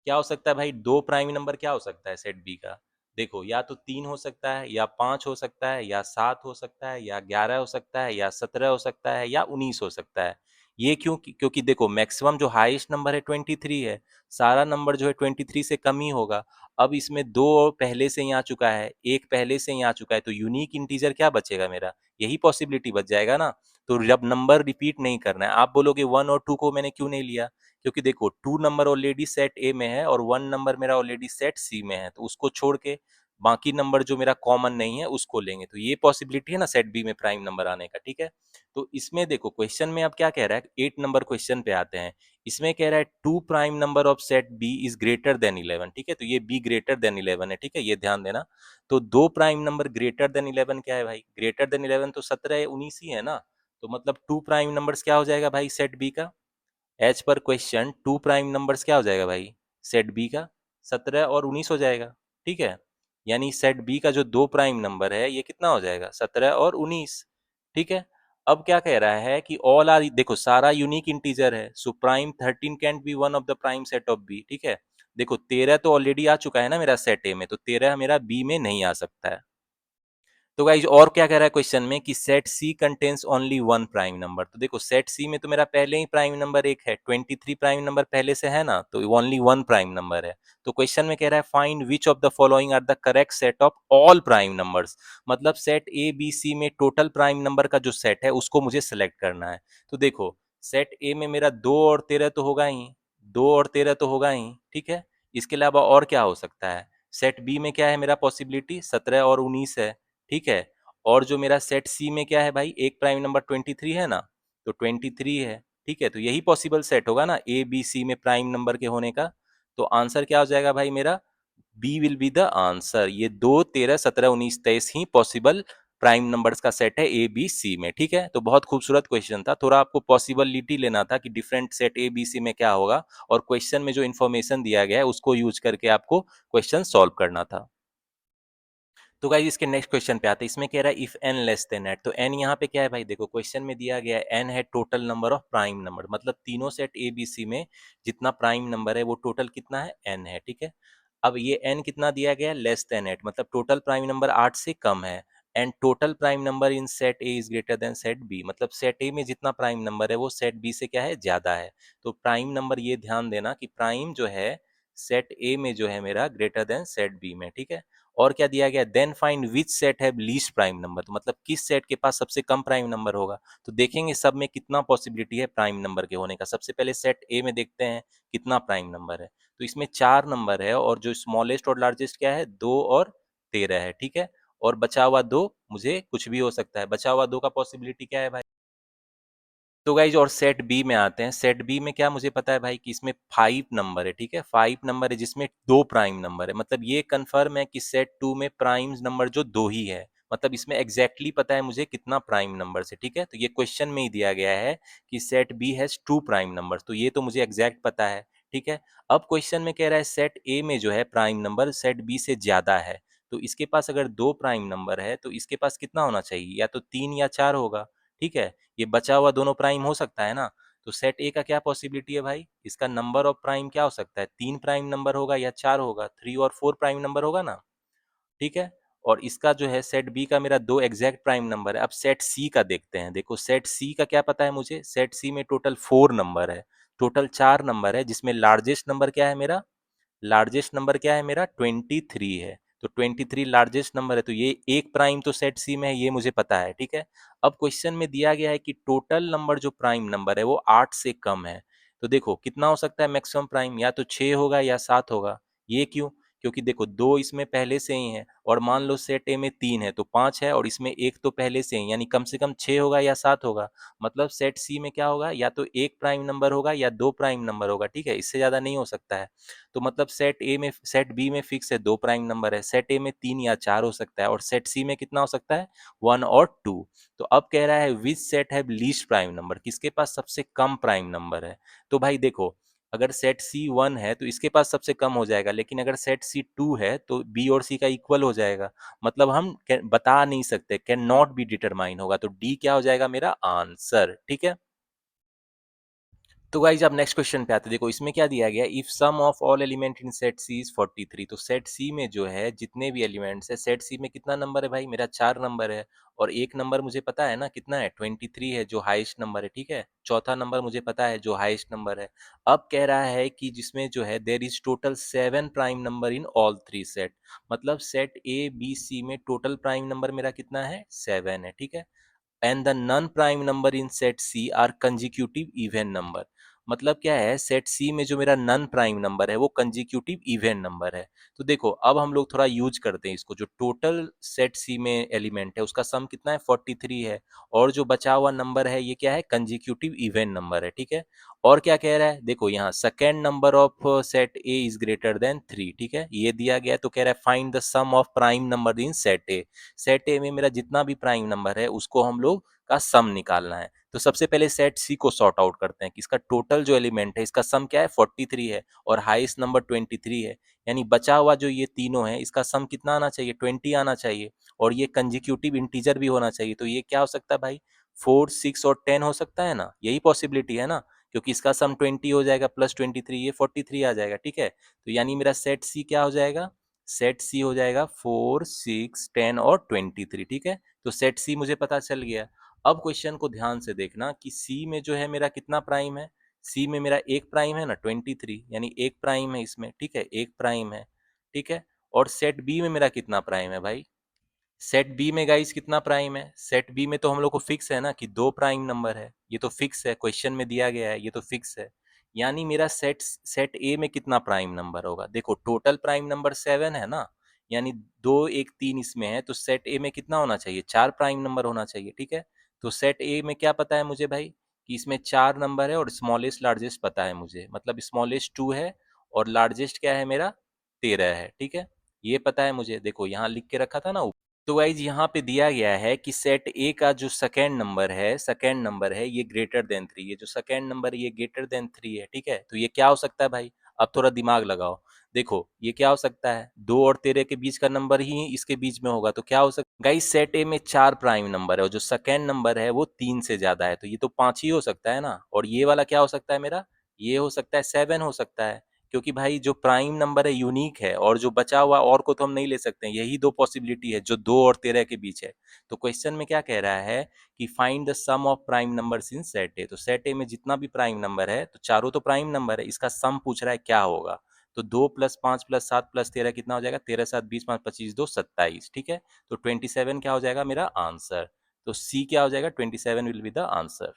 A: क्या हो सकता है भाई, 2 प्राइम नंबर क्या हो सकता है सेट बी का, देखो या तो 3 हो सकता है, या 5 हो सकता है, या 7 हो सकता है, या 11 हो सकता है, या 17 हो सकता है, या 19 हो सकता है। ये क्यों, क्योंकि देखो मैक्सिमम जो हाईएस्ट नंबर है 23 है, सारा नंबर जो है 23 से कम ही होगा। अब इसमें 2 पहले से ही आ चुका है, 1 पहले से ही आ चुका है, तो यूनिक इंटीजर क्या बचेगा मेरा, यही पॉसिबिलिटी बच जाएगा ना। तो जब नंबर रिपीट नहीं करना है, आप बोलोगे 1 और 2 को मैंने क्यों नहीं लिया, क्योंकि देखो 2 नंबर ऑलरेडी सेट ए में है, और 1 नंबर मेरा ऑलरेडी सेट सी में है, तो उसको छोड़ के बाकी नंबर जो मेरा कॉमन नहीं है उसको लेंगे, तो ये पॉसिबिलिटी है ना सेट बी में प्राइम नंबर आने का, ठीक है। तो इसमें देखो क्वेश्चन में अब क्या कह रहा है, 8 नंबर क्वेश्चन पे आते हैं। इसमें कह रहा है 2 prime number of set B is greater than 11, ठीक है। तो ये बी ग्रेटर देन 11 है, ठीक है, ये ध्यान देना। तो 2 प्राइम नंबर ग्रेटर देन 11 क्या है भाई, ग्रेटर देन 11 तो 17 19 ही है ना। तो मतलब 2 प्राइम नंबर्स क्या हो जाएगा भाई सेट बी का, एज पर क्वेश्चन 2 प्राइम नंबर्स क्या हो जाएगा भाई सेट बी का, 17 और 19 हो जाएगा, ठीक है। यानी सेट बी का जो 2 प्राइम नंबर है ये कितना हो जाएगा, 17 और 19, ठीक है। अब क्या कह रहा है कि ऑल आर, देखो सारा यूनिक इंटीजर है, so prime 13 can't be one of the prime set of B, ठीक है। देखो 13 तो ऑलरेडी आ चुका है ना मेरा सेट ए में, तो 13 मेरा बी में नहीं आ सकता है। तो गाइज और क्या कह रहा है क्वेश्चन में कि set C contains only one prime number, तो देखो सेट सी में तो मेरा पहले ही प्राइम नंबर एक है, 23 प्राइम नंबर पहले से है ना, तो ओनली वन प्राइम नंबर है। तो क्वेश्चन में कह रहा है find which of the following are the correct set of all prime numbers, मतलब सेट ए बी सी में टोटल प्राइम नंबर का जो सेट है उसको मुझे सेलेक्ट करना है। तो देखो सेट ए में मेरा 2 और 13 तो होगा ही, 2 और 13 तो होगा ही, ठीक है। इसके अलावा और क्या हो सकता है, सेट बी में क्या है मेरा पॉसिबिलिटी 17 और 19 है, ठीक है। और जो मेरा सेट सी में क्या है भाई, एक प्राइम नंबर 23 है ना, तो 23 है, ठीक है। तो यही पॉसिबल सेट होगा ना ए बी सी में प्राइम नंबर के होने का। तो आंसर क्या हो जाएगा भाई मेरा, B will be the answer. ये 2 13 17 19 23 ही पॉसिबल प्राइम नंबर्स का सेट है ए बी सी में, ठीक है। तो बहुत खूबसूरत क्वेश्चन था, थोड़ा आपको पॉसिबिलिटी लेना था कि different set A B C में क्या होगा, और क्वेश्चन में जो इन्फॉर्मेशन दिया गया है उसको यूज करके आपको क्वेश्चन सॉल्व करना था। तो गाइस इसके नेक्स्ट क्वेश्चन पे आते हैं। इसमें कह रहा है if n less than eight, तो एन यहाँ पे क्या है भाई, देखो क्वेश्चन में दिया गया है एन है total number of prime number, मतलब तीनों सेट ए बी सी में जितना प्राइम नंबर है वो टोटल कितना है, एन है, ठीक है। अब ये एन कितना दिया गया है, लेस देन एट, मतलब टोटल प्राइम नंबर 8 से कम है। And total prime number in set A is greater than set B, मतलब सेट ए में जितना प्राइम नंबर है वो सेट बी से क्या है, ज्यादा है। तो प्राइम नंबर ये ध्यान देना कि प्राइम जो है सेट ए में जो है मेरा ग्रेटर देन सेट बी में, ठीक है। और क्या दिया गया, देन फाइंड विच सेट है लीस्ट प्राइम नंबर, तो मतलब किस सेट के पास सबसे कम प्राइम नंबर होगा। तो देखेंगे सब में कितना पॉसिबिलिटी है प्राइम नंबर के होने का। सबसे पहले सेट ए में देखते हैं कितना प्राइम नंबर है, तो इसमें 4 नंबर है, और जो स्मॉलेस्ट और लार्जेस्ट क्या है, 2 और 13 है, ठीक है। और बचा हुआ 2 मुझे कुछ भी हो सकता है, बचा हुआ 2 का पॉसिबिलिटी क्या है भाई। तो गाइज और सेट बी में आते हैं। सेट बी में क्या मुझे पता है भाई कि इसमें 5 नंबर है, ठीक है, 5 नंबर है जिसमें 2 प्राइम नंबर है, मतलब ये कंफर्म है कि सेट 2 में प्राइम नंबर जो 2 ही है, मतलब इसमें एग्जैक्टली पता है मुझे कितना प्राइम नंबर है, ठीक है। तो ये क्वेश्चन में ही दिया गया है कि set B has 2 prime number, तो ये तो मुझे एग्जैक्ट पता है, ठीक है। अब क्वेश्चन में कह रहा है सेट ए में जो है प्राइम नंबर सेट बी से ज्यादा है, तो इसके पास अगर दो प्राइम नंबर है तो इसके पास कितना होना चाहिए, या तो 3 या 4 होगा। ठीक है, ये बचा हुआ दोनों प्राइम हो सकता है ना। तो सेट ए का क्या पॉसिबिलिटी है भाई, इसका नंबर ऑफ प्राइम क्या हो सकता है, 3 प्राइम नंबर होगा या 4 होगा, 3 और 4 प्राइम नंबर होगा ना। ठीक है। और इसका जो है सेट बी का मेरा दो एग्जैक्ट प्राइम नंबर है। अब सेट सी का देखते हैं। देखो सेट सी का क्या पता है मुझे, सेट सी में टोटल 4 नंबर है, टोटल 4 नंबर है, जिसमें लार्जेस्ट नंबर क्या है मेरा, लार्जेस्ट नंबर क्या है मेरा 23 है। तो 23 लार्जेस्ट नंबर है, तो ये एक प्राइम तो सेट सी में है, ये मुझे पता है। ठीक है। अब क्वेश्चन में दिया गया है कि टोटल नंबर जो प्राइम नंबर है वो 8 से कम है। तो देखो कितना हो सकता है मैक्सिमम प्राइम, या तो 6 होगा या 7 होगा। ये क्यों, क्योंकि देखो दो इसमें पहले से ही है, और मान लो सेट ए में 3 है तो 5 है, और इसमें एक तो पहले से ही, यानी कम से कम 6 होगा या 7 होगा। मतलब सेट सी में क्या होगा, या तो एक प्राइम नंबर होगा या दो प्राइम नंबर होगा। ठीक है, इससे ज्यादा नहीं हो सकता है। तो मतलब सेट बी में फिक्स है दो प्राइम नंबर है, सेट ए में 3 या 4 हो सकता है, और सेट सी में कितना हो सकता है 1 और 2। तो अब कह रहा है विच सेट है लीस्ट प्राइम नंबर, किसके पास सबसे कम प्राइम नंबर है। तो भाई देखो, अगर सेट सी 1 है तो इसके पास सबसे कम हो जाएगा, लेकिन अगर सेट सी 2 है तो बी और सी का इक्वल हो जाएगा। मतलब हम बता नहीं सकते, कैन नॉट बी डिटरमाइन होगा, तो डी क्या हो जाएगा मेरा आंसर। ठीक है। तो गाइज अब नेक्स्ट क्वेश्चन पे आते हैं। देखो इसमें क्या दिया गया है, if sum of all element in set C is 43। तो सेट सी में जो है जितने भी एलिमेंट्स है, सेट सी में कितना नंबर है भाई, मेरा 4 नंबर है, और एक नंबर मुझे पता है ना कितना है 23 है, जो हाईएस्ट नंबर है। ठीक है, चौथा नंबर मुझे पता है जो हाईएस्ट नंबर है। अब कह रहा है कि जिसमें जो है there is total 7 prime number in all three set. मतलब सेट ए बी सी में टोटल प्राइम नंबर मेरा कितना है 7 है। ठीक है, and the non prime number in set C are consecutive even number. मतलब क्या है, सेट सी में जो मेरा नॉन प्राइम नंबर है वो कंजिक्यूटिव इवन नंबर है। तो देखो अब हम लोग थोड़ा यूज करते हैं इसको, जो टोटल सेट सी में एलिमेंट है उसका सम कितना है 43 है, और जो बचा हुआ नंबर है ये क्या है कंजिक्यूटिव इवन नंबर है। ठीक है। और क्या कह रहा है, देखो यहाँ second number of set A is greater then 3। ठीक है, ये दिया गया है, तो कह रहा है find the sum of prime number in set A. Set A में मेरा जितना भी प्राइम नंबर है उसको हम लोग का सम निकालना है। तो सबसे पहले सेट सी को सॉर्ट आउट करते हैं कि इसका टोटल जो एलिमेंट है इसका सम क्या है 43 है, और हाईएस्ट नंबर 23 है, यानी बचा हुआ जो ये तीनों है इसका सम कितना आना चाहिए 20 आना चाहिए, और ये कंजिक्यूटिव इंटीजर भी होना चाहिए। तो ये क्या हो सकता है भाई 4 6 और 10 हो सकता है ना, यही पॉसिबिलिटी है ना, क्योंकि इसका सम 20 हो जाएगा प्लस 23 ये 43 आ जाएगा। ठीक है, तो यानी मेरा सेट सी क्या हो जाएगा, सेट सी हो जाएगा 4 6 10 और 23। ठीक है, तो सेट सी मुझे पता चल गया। अब क्वेश्चन को ध्यान से देखना कि सी में जो है मेरा कितना प्राइम है, सी में मेरा एक प्राइम है ना 23, यानी एक प्राइम है इसमें। ठीक है, एक प्राइम है। ठीक है, और सेट बी में मेरा कितना प्राइम है भाई, सेट बी में गाइस कितना प्राइम है, सेट बी में तो हम लोग को फिक्स है ना कि दो प्राइम नंबर है, ये तो फिक्स है, क्वेश्चन में दिया गया है, ये तो फिक्स है। यानी मेरा सेट सेट ए में कितना प्राइम नंबर होगा, देखो टोटल प्राइम नंबर 7 है ना, यानी दो एक तीन इसमें है, तो सेट ए में कितना होना चाहिए 4 प्राइम नंबर होना चाहिए। ठीक है, तो सेट ए में क्या पता है मुझे भाई कि इसमें 4 नंबर है, और स्मॉलेस्ट लार्जेस्ट पता है मुझे, मतलब स्मॉलेस्ट 2 है और लार्जेस्ट क्या है मेरा 13 है। ठीक है, ये पता है मुझे, देखो यहाँ लिख के रखा था ना। तो गाइज यहाँ पे दिया गया है कि सेट ए का जो सेकेंड नंबर है ये ग्रेटर देन 3, ये जो सेकेंड नंबर है ये ग्रेटर देन 3 है। ठीक है, तो ये क्या हो सकता है भाई, अब थोड़ा दिमाग लगाओ। देखो ये क्या हो सकता है, 2 और 13 के बीच का नंबर ही इसके बीच में होगा, तो क्या हो सकता है गाइज, सेट ए में 4 प्राइम नंबर है, और जो सेकेंड नंबर है वो 3 से ज्यादा है, तो ये तो 5 ही हो सकता है ना। और ये वाला क्या हो सकता है मेरा, ये हो सकता है 7 हो सकता है, क्योंकि भाई जो प्राइम नंबर है यूनिक है, और जो बचा हुआ और को तो हम नहीं ले सकते हैं, यही दो पॉसिबिलिटी है जो 2 और 13 के बीच है। तो क्वेश्चन में क्या कह रहा है कि find the sum of prime numbers in set A. तो सेट ए में जितना भी प्राइम नंबर है, तो चारों तो प्राइम नंबर है, इसका सम पूछ रहा है क्या होगा। तो 2 + 5 + 7 + 13 कितना हो जाएगा, 13 7 20 5 25 2 27। ठीक है, तो 27 क्या हो जाएगा मेरा आंसर। तो सी क्या हो जाएगा 27 विल बी द आंसर।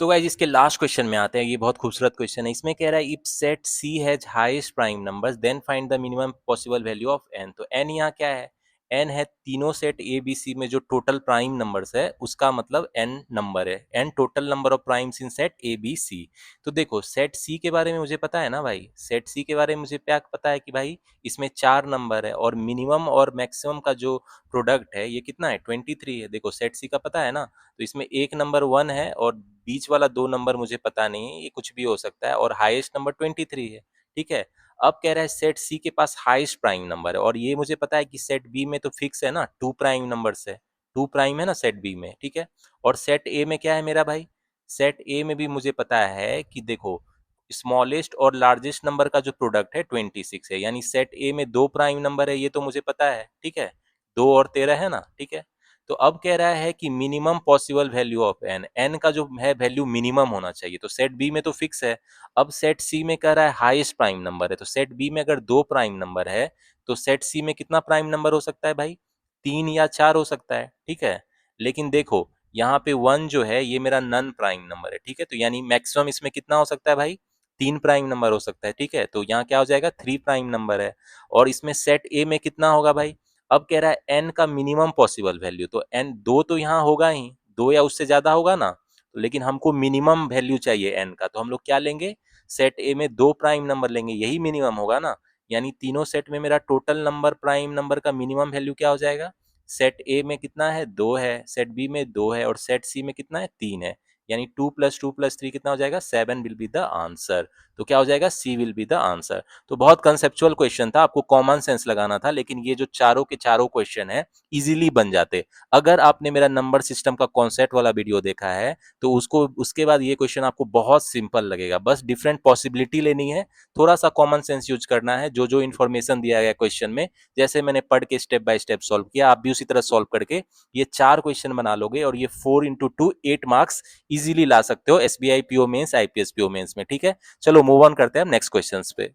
A: तो गाइज इसके लास्ट क्वेश्चन में आते हैं, ये बहुत खूबसूरत क्वेश्चन है। इसमें कह रहा है if set C has highest prime numbers then find the minimum possible value of n. तो एन यहाँ क्या है, एन है तीनों सेट ए बी सी में जो टोटल प्राइम नंबर्स है उसका मतलब एन नंबर है, n total number of primes in set A B C. तो देखो सेट सी के बारे में मुझे पता है ना भाई, सेट सी के बारे में मुझे क्या पता है कि भाई इसमें 4 नंबर है और मिनिमम और मैक्सिमम का जो प्रोडक्ट है ये कितना है 23 है। देखो सेट सी का पता है ना, तो इसमें एक नंबर 1 है और बीच वाला 2 नंबर मुझे पता नहीं है, ये कुछ भी हो सकता है और हाईएस्ट नंबर 23 है। ठीक है, अब कह रहा है सेट सी के पास हाईएस्ट प्राइम नंबर है और ये मुझे पता है कि सेट बी में तो फिक्स है ना, 2 प्राइम नंबर्स है, 2 प्राइम है ना सेट बी में। ठीक है, और सेट ए में क्या है मेरा भाई, सेट ए में भी मुझे पता है कि देखो स्मॉलेस्ट और लार्जेस्ट नंबर का जो प्रोडक्ट है 26 है, यानी सेट ए में 2 प्राइम नंबर है, ये तो मुझे पता है। ठीक है, 2 और 13 है ना। ठीक है, तो अब कह रहा है कि minimum possible value of n, n का जो है वैल्यू मिनिमम होना चाहिए, तो सेट बी में तो फिक्स है। अब सेट सी में कह रहा है हाईएस्ट प्राइम नंबर है, तो सेट बी में अगर 2 प्राइम नंबर है तो सेट सी में कितना प्राइम नंबर हो सकता है भाई, 3 या 4 हो सकता है। ठीक है, लेकिन देखो यहाँ पे 1 जो है ये मेरा नन प्राइम नंबर है। ठीक है, तो यानी मैक्सिमम इसमें कितना हो सकता है भाई, 3 प्राइम नंबर हो सकता है। ठीक है, तो यहाँ क्या हो जाएगा 3 प्राइम नंबर है। और इसमें सेट ए में कितना होगा भाई, अब कह रहा है एन का मिनिमम पॉसिबल वैल्यू, तो एन 2 तो यहाँ होगा ही, 2 या उससे ज्यादा होगा ना, तो लेकिन हमको मिनिमम वैल्यू चाहिए एन का, तो हम लोग क्या लेंगे, सेट ए में 2 प्राइम नंबर लेंगे, यही मिनिमम होगा ना। यानी तीनों सेट में मेरा टोटल नंबर प्राइम नंबर का मिनिमम वैल्यू क्या हो जाएगा, सेट ए में कितना है 2 है, सेट बी में 2 है और सेट सी में कितना है 3 है, यानी 2 + 2 + 3 कितना हो जाएगा 7 विल बी द आंसर। तो क्या हो जाएगा C will be the answer. तो बहुत कंसेप्चुअल क्वेश्चन था, आपको कॉमन सेंस लगाना था, लेकिन ये जो चारों के चारों क्वेश्चन है इजीली बन जाते। अगर आपने मेरा नंबर सिस्टम का कॉन्सेप्ट वाला वीडियो देखा है तो उसको उसके बाद ये क्वेश्चन आपको बहुत सिंपल लगेगा, बस डिफरेंट पॉसिबिलिटी लेनी है, थोड़ा सा कॉमन सेंस यूज करना है, जो जो इन्फॉर्मेशन दिया गया क्वेश्चन में जैसे मैंने पढ़ के स्टेप बाय स्टेप सॉल्व किया, आप भी उसी तरह सॉल्व करके ये 4 क्वेश्चन बना लोगे और ये 4 × 2 8 मार्क्स इजीली ला सकते हो SBI PO mains IPS PO mains में। ठीक है, चलो मूव ऑन करते हैं हम नेक्स्ट क्वेश्चंस पे।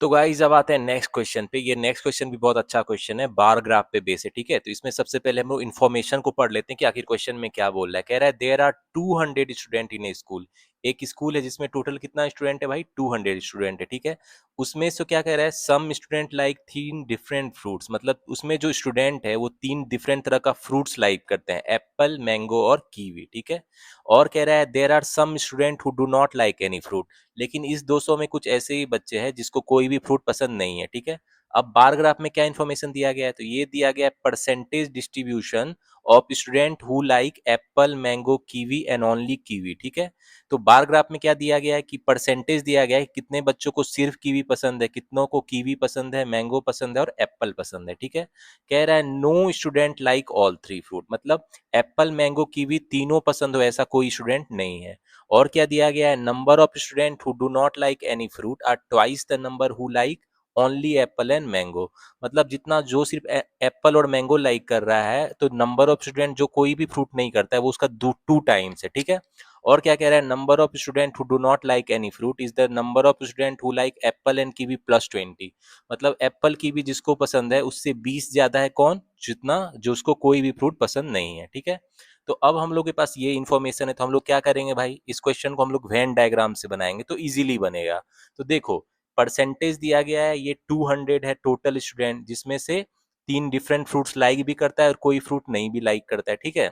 A: तो गाइस अब आते हैं नेक्स्ट क्वेश्चन पे। ये नेक्स्ट क्वेश्चन भी बहुत अच्छा क्वेश्चन है, बार ग्राफ पे बेस है। ठीक है, तो इसमें सबसे पहले हम लोग इन्फॉर्मेशन को पढ़ लेते हैं कि आखिर क्वेश्चन में क्या बोल रहा है। कह रहा है there are 200 student in a school, एक स्कूल है जिसमें टोटल कितना स्टूडेंट है भाई 200 स्टूडेंट है। ठीक है, उसमें से क्या कह रहा है some student like 3 different fruits, मतलब उसमें जो स्टूडेंट है वो 3 डिफरेंट तरह का फ्रूट्स लाइक करते हैं, एप्पल मैंगो और कीवी। ठीक है, और कह रहा है there are some student who do not like any fruit, लेकिन इस 200 में कुछ ऐसे ही बच्चे हैं जिसको कोई भी फ्रूट पसंद नहीं है। ठीक है, अब बार ग्राफ में क्या इन्फॉर्मेशन दिया गया है, तो ये दिया गया है percentage distribution of student who like Apple mango kiwi and only kiwi. ठीक है, तो बार ग्राफ में क्या दिया गया है कि परसेंटेज दिया गया है कितने बच्चों को सिर्फ कीवी पसंद है, कितनों को कीवी पसंद है, मैंगो पसंद है और एप्पल पसंद है। ठीक है, कह रहा है no student like all 3 fruit, मतलब एप्पल मैंगो कीवी तीनों पसंद हो ऐसा कोई स्टूडेंट नहीं है। और क्या दिया गया है number of student who do not like any fruit are twice the number who like only apple and mango, मतलब जितना जो सिर्फ एप्पल और मैंगो लाइक कर रहा है तो नंबर ऑफ स्टूडेंट जो कोई भी फ्रूट नहीं करता है वो उसका 2 टाइम्स है। ठीक है, और क्या कह रहा है number of student who do not like any fruit is the number of student who like Apple and kiwi +20, मतलब एप्पल कीवी जिसको पसंद है उससे 20 ज्यादा है कौन, जितना जो उसको कोई भी फ्रूट पसंद नहीं है। ठीक है, तो अब हम लोग के पास ये इन्फॉर्मेशन है तो हम लोग क्या करेंगे भाई, इस क्वेश्चन को हम लोग वेन डायग्राम से बनाएंगे तो इजीली बनेगा। तो देखो परसेंटेज दिया गया है, ये 200 है टोटल स्टूडेंट जिसमें से 3 डिफरेंट फ्रूट्स लाइक भी करता है और कोई फ्रूट नहीं भी लाइक करता है। ठीक है,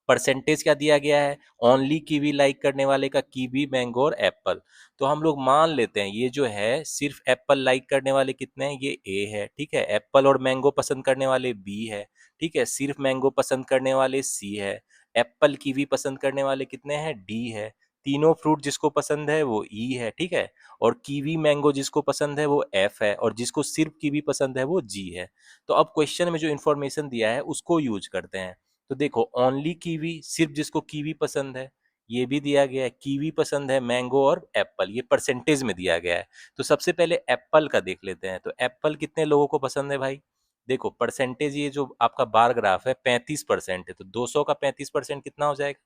A: परसेंटेज क्या दिया गया है, ओनली कीवी लाइक करने वाले का कीवी मैंगो और एप्पल, तो हम लोग मान लेते हैं ये जो है सिर्फ एप्पल लाइक करने वाले कितने हैं, ये ए है। ठीक है, एप्पल और मैंगो पसंद करने वाले बी है। ठीक है, सिर्फ मैंगो पसंद करने वाले सी है, एप्पल कीवी पसंद करने वाले कितने हैं डी है, तीनों फ्रूट जिसको पसंद है वो ई है। ठीक है, और कीवी मैंगो जिसको पसंद है वो एफ है और जिसको सिर्फ कीवी पसंद है वो जी है। तो अब क्वेश्चन में जो इन्फॉर्मेशन दिया है उसको यूज करते हैं। तो देखो ओनली कीवी सिर्फ जिसको कीवी पसंद है, ये भी दिया गया है, कीवी पसंद है मैंगो और एप्पल, ये परसेंटेज में दिया गया है। तो सबसे पहले एप्पल का देख लेते हैं, तो एप्पल कितने लोगों को पसंद है भाई, देखो परसेंटेज ये जो आपका बार ग्राफ है 35% है, तो 200 का 35% कितना हो जाएगा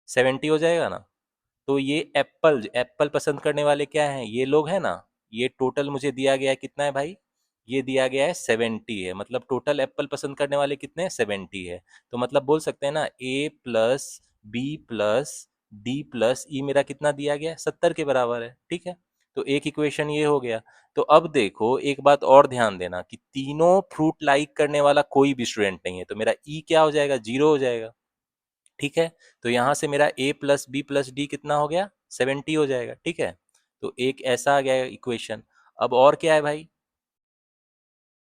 A: 70 हो जाएगा ना। तो ये एप्पल एप्पल पसंद करने वाले क्या हैं, ये लोग हैं ना, ये टोटल मुझे दिया गया है कितना है भाई, ये दिया गया है 70 है, मतलब टोटल एप्पल पसंद करने वाले कितने हैं 70 है। तो मतलब बोल सकते हैं ना A+B+D+E मेरा कितना दिया गया है 70 के बराबर है। ठीक है, तो एक इक्वेशन ये हो गया। तो अब देखो एक बात और ध्यान देना कि तीनों फ्रूट लाइक करने वाला कोई भी स्टूडेंट नहीं है, तो मेरा ई क्या हो जाएगा, 0 हो जाएगा। ठीक है, तो यहाँ से मेरा a plus B plus d कितना हो गया, 70 हो जाएगा। ठीक है, तो एक ऐसा आ गया इक्वेशन। अब और क्या है भाई,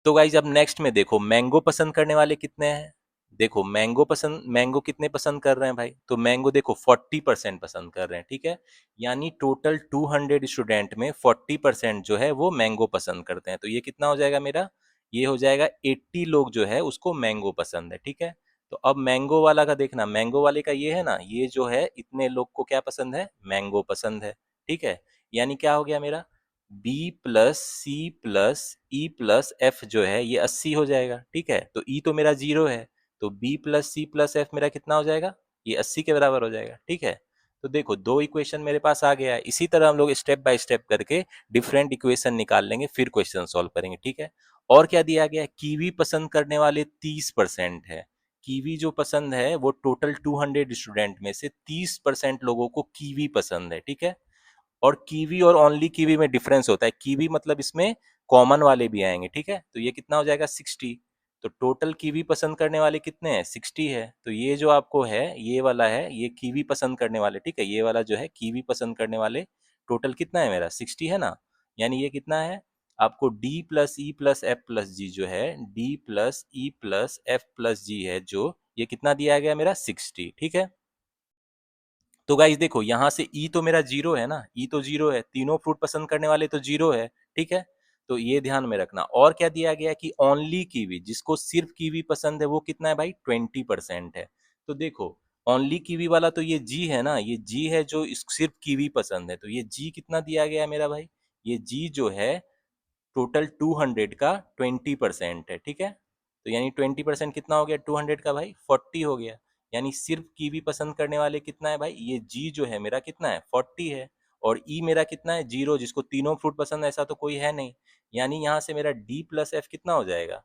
A: तो गाइज अब नेक्स्ट में देखो मैंगो पसंद करने वाले कितने हैं। देखो मैंगो कितने पसंद कर रहे हैं भाई, तो मैंगो देखो 40% पसंद कर रहे हैं। ठीक है, यानी टोटल 200 स्टूडेंट में 40% जो है वो मैंगो पसंद करते हैं। तो ये कितना हो जाएगा मेरा, ये हो जाएगा 80 लोग जो है उसको मैंगो पसंद है। ठीक है, तो अब मैंगो वाला का देखना, मैंगो वाले का ये है ना, ये जो है इतने लोग को क्या पसंद है, मैंगो पसंद है। ठीक है, यानी क्या हो गया मेरा, बी प्लस सी प्लस ई प्लस एफ जो है ये 80 हो जाएगा। ठीक है, तो ई तो मेरा 0 है, तो बी प्लस सी प्लस एफ मेरा कितना हो जाएगा, ये 80 के बराबर हो जाएगा। ठीक है, तो देखो दो इक्वेशन मेरे पास आ गया है। इसी तरह हम लोग स्टेप बाय स्टेप करके डिफरेंट इक्वेशन निकाल लेंगे, फिर क्वेश्चन सॉल्व करेंगे। ठीक है, और क्या दिया गया है, कीवी पसंद करने वाले 30% है। कीवी जो पसंद है वो टोटल 200 स्टूडेंट में से 30% लोगों को कीवी पसंद है। ठीक है, और कीवी और ओनली कीवी में डिफरेंस होता है, कीवी मतलब इसमें कॉमन वाले भी आएंगे। ठीक है, तो ये कितना हो जाएगा, 60। तो टोटल कीवी पसंद करने वाले कितने हैं, 60 है। तो ये जो आपको है ये वाला है, ये कीवी पसंद करने वाले। ठीक है, ये वाला जो है कीवी पसंद करने वाले टोटल कितना है मेरा, 60 है ना। यानी ये कितना है आपको, डी प्लस ई प्लस एफ प्लस जी जो है, डी प्लस ई प्लस एफ प्लस जी है जो, ये कितना दिया गया मेरा, 60। ठीक है, तो गाइस देखो यहाँ से ई तो मेरा 0 है ना, ई तो 0 है, तीनों फ्रूट पसंद करने वाले तो 0 है। ठीक है, तो ये ध्यान में रखना। और क्या दिया गया है कि ओनली कीवी, जिसको सिर्फ कीवी पसंद है वो कितना है भाई, 20% है। तो देखो ओनली कीवी वाला तो ये जी है ना, ये जी है जो सिर्फ कीवी पसंद है, तो ये जी कितना दिया गया है मेरा भाई, ये जी जो है टोटल 200 का 20% है। ठीक है, तो यानी 20% कितना हो गया 200 का भाई, 40 हो गया। यानी सिर्फ कीवी पसंद करने वाले कितना है भाई, ये जी जो है मेरा कितना है, 40 है। और ई मेरा कितना है, 0, जिसको तीनों फ्रूट पसंद है ऐसा तो कोई है नहीं। यानी यहाँ से मेरा डी प्लस एफ कितना हो जाएगा,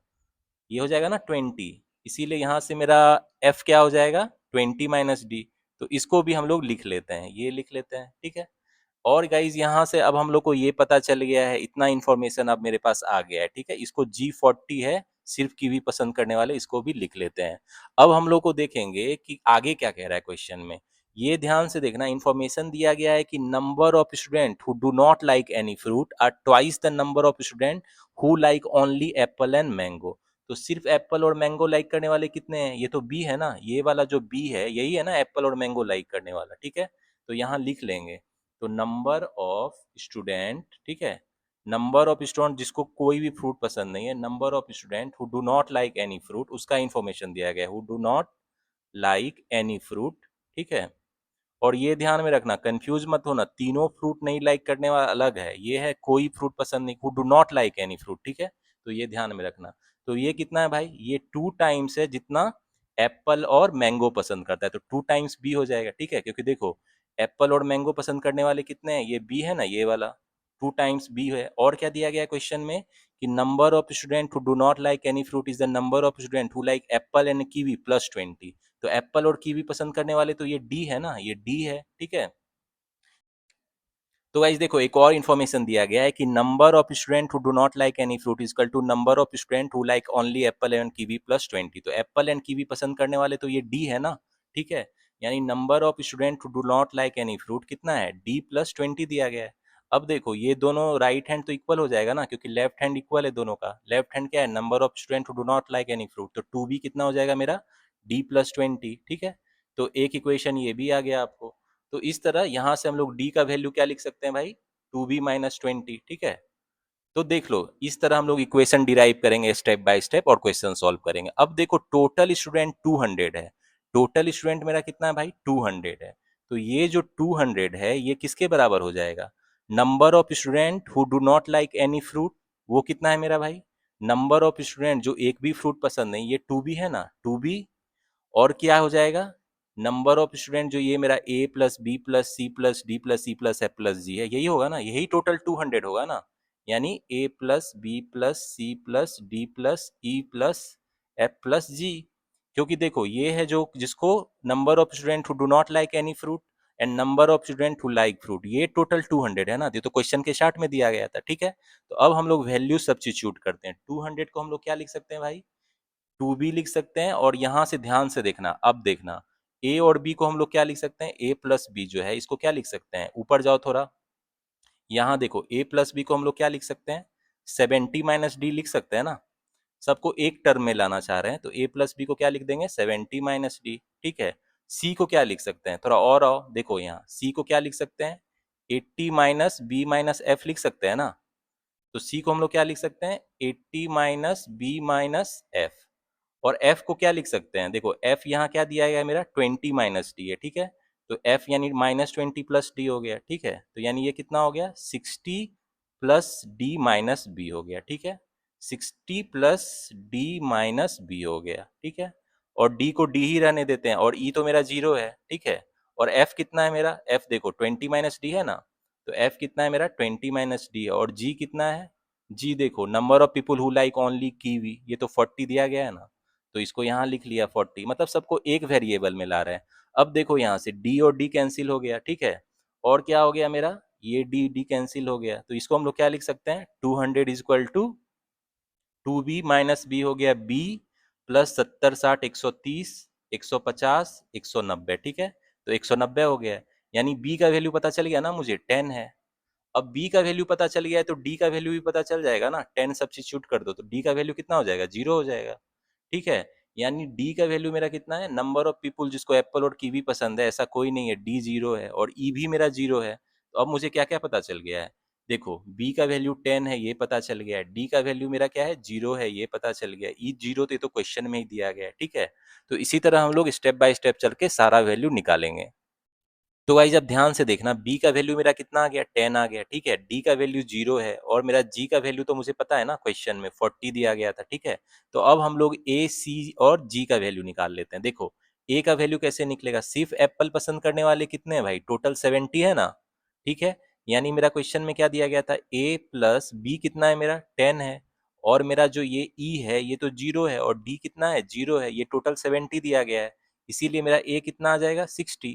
A: ये हो जाएगा ना 20। इसीलिए यहाँ से मेरा एफ क्या हो जाएगा, 20 माइनस डी। तो इसको भी हम लोग लिख लेते हैं, ये लिख लेते हैं। ठीक है, और गाइज यहाँ से अब हम लोग को ये पता चल गया है, इतना इन्फॉर्मेशन अब मेरे पास आ गया है। ठीक है, इसको G40 है, सिर्फ कीवी पसंद करने वाले, इसको भी लिख लेते हैं। अब हम लोग को देखेंगे कि आगे क्या कह रहा है क्वेश्चन में। ये ध्यान से देखना, इन्फॉर्मेशन दिया गया है कि number of student who do not like any fruit are twice the number of student who like only apple and mango. तो सिर्फ एप्पल और मैंगो लाइक करने वाले कितने हैं, ये तो बी है ना, ये वाला जो बी है यही है ना एप्पल और मैंगो लाइक करने वाला। ठीक है, तो यहाँ लिख लेंगे। तो नंबर ऑफ स्टूडेंट, ठीक है, नंबर ऑफ स्टूडेंट जिसको कोई भी फ्रूट पसंद नहीं है, number of student who do not like any fruit, उसका इंफॉर्मेशन दिया गया है, who do not like any fruit. ठीक है, और ये ध्यान में रखना, कंफ्यूज मत होना, तीनों फ्रूट नहीं लाइक करने वाला अलग है, ये है कोई फ्रूट पसंद नहीं, who do not like any fruit. ठीक है, तो ये ध्यान में रखना। तो ये कितना है भाई, ये 2 टाइम्स है जितना एप्पल और मैंगो पसंद करता है, तो 2 टाइम्स बी हो जाएगा। ठीक है, क्योंकि देखो एप्पल और मैंगो पसंद करने वाले कितने हैं, ये बी है ना, ये वाला 2 टाइम्स बी है। और क्या दिया गया क्वेश्चन में कि number of student who do not like any fruit is the number of student who like Apple and kiwi plus 20। तो एप्पल और कीवी पसंद करने वाले तो ये डी है ना, ये डी है। ठीक है, तो गाइस देखो एक और इन्फॉर्मेशन दिया गया है कि number of student who do not like any fruit is equal to number of student who like only apple and kiwi plus 20। तो एप्पल एंड कीवी पसंद करने वाले तो ये डी है ना। ठीक है, यानी number of student who do not like any fruit कितना है, डी प्लस 20 दिया गया है। अब देखो ये दोनों राइट हैंड तो इक्वल हो जाएगा ना, क्योंकि लेफ्ट हैंड इक्वल है दोनों का। लेफ्ट हैंड क्या है, number of student who do not like any fruit, तो टू बी कितना हो जाएगा मेरा, डी प्लस 20। ठीक है, तो एक इक्वेशन ये भी आ गया आपको। तो इस तरह यहाँ से हम लोग डी का वैल्यू क्या लिख सकते हैं भाई, 2b-20। ठीक है, तो देख लो इस तरह हम लोग इक्वेशन डिराइव करेंगे स्टेप बाय स्टेप और क्वेश्चन सॉल्व करेंगे। अब देखो टोटल स्टूडेंट 200 है, टोटल स्टूडेंट मेरा कितना है भाई, 200 है। तो ये जो 200 है ये किसके बराबर हो जाएगा, number of student who do not like any fruit, वो कितना है मेरा भाई, नंबर ऑफ स्टूडेंट जो एक भी फ्रूट पसंद नहीं, ये 2b है ना, 2b। और क्या हो जाएगा, नंबर ऑफ स्टूडेंट जो ये मेरा A plus B plus C plus D plus C plus F plus G है, यही होगा ना, यही टोटल 200 होगा ना। यानी A plus B plus C plus D plus E plus F plus G. क्योंकि देखो ये है जो जिसको number of student who do not like any fruit and number of student who like fruit, ये टोटल 200 है ना, ये तो क्वेश्चन के स्टार्ट में दिया गया था, ठीक है। तो अब हम लोग वैल्यू सब्स्टिट्यूट करते हैं। 200 को हम लोग क्या लिख सकते हैं भाई, 2b लिख सकते हैं। और यहाँ से ध्यान से देखना, अब देखना a और b को हम लोग क्या लिख सकते हैं, a प्लस बी जो है इसको क्या लिख सकते हैं, ऊपर जाओ थोड़ा, यहाँ देखो a प्लस बी को हम लोग क्या लिख सकते हैं, 70 माइनस डी लिख सकते हैं ना। सबको एक टर्म में लाना चाह रहे हैं तो a प्लस बी को क्या लिख देंगे, 70 माइनस डी, ठीक है। c को क्या लिख सकते हैं, थोड़ा और आओ, देखो यहाँ c को क्या लिख सकते हैं, 80 माइनस बी माइनस एफ लिख सकते हैं ना। तो c को हम लोग क्या लिख सकते हैं, 80 माइनस बी माइनस एफ। और f को क्या लिख सकते हैं, देखो f यहाँ क्या दिया गया है मेरा, 20 माइनस डी है, ठीक है। तो f यानी -20 प्लस डी हो गया, ठीक है। तो यानी ये कितना हो गया, 60 प्लस डी माइनस बी हो गया, ठीक है। 60 प्लस डी माइनस बी हो गया, ठीक है। और d को d ही रहने देते हैं, और e तो मेरा 0 है, ठीक है। और f कितना है मेरा, f देखो 20 माइनस डी है ना, तो f कितना है मेरा, 20 माइनस डी है। और g कितना है, g देखो number of people who like only kiwi, ये तो 40 दिया गया है ना, तो इसको यहाँ लिख लिया 40, मतलब सबको एक वेरिएबल में ला रहे हैं। अब देखो यहाँ से d और d कैंसिल हो गया, ठीक है। और क्या हो गया मेरा, ये d कैंसिल हो गया, तो इसको हम लोग क्या लिख सकते हैं, 200 is equal to 2b minus b हो गया b प्लस 70 60 130 150 190, ठीक है। तो 190 हो गया, यानी b का वैल्यू पता चल गया ना मुझे, 10 है। अब b का वैल्यू पता चल गया है तो d का वैल्यू भी पता चल जाएगा ना, 10 सब्स्टिट्यूट कर दो तो d का वैल्यू कितना हो जाएगा, 0 हो जाएगा, ठीक है। यानी डी का वैल्यू मेरा कितना है, नंबर ऑफ पीपुल जिसको एप्पल और कीवी पसंद है, ऐसा कोई नहीं है, डी 0 है और ई भी मेरा 0 है। तो अब मुझे क्या क्या पता चल गया है, देखो बी का वैल्यू 10 है, ये पता चल गया है, डी का वैल्यू मेरा क्या है, 0 है, ये पता चल गया है, ई 0 तो ये तो क्वेश्चन में ही दिया गया है, ठीक है। तो इसी तरह हम लोग स्टेप बाय स्टेप चल के सारा वैल्यू निकालेंगे। तो गाइस अब ध्यान से देखना, b का वैल्यू मेरा कितना आ गया, 10 आ गया, ठीक है। d का वैल्यू 0 है और मेरा g का वैल्यू तो मुझे पता है ना, क्वेश्चन में 40 दिया गया था, ठीक है। तो अब हम लोग a c और g का वैल्यू निकाल लेते हैं। देखो a का वैल्यू कैसे निकलेगा, सिर्फ एप्पल पसंद करने वाले कितने हैं भाई, टोटल 70 है ना, ठीक है। यानी मेरा क्वेश्चन में क्या दिया गया था, a प्लस बी कितना है मेरा, 10 है। और मेरा जो ये e है ये तो 0 है और d कितना है, 0 है, ये टोटल 70 दिया गया है, इसीलिए मेरा a कितना आ जाएगा, 60,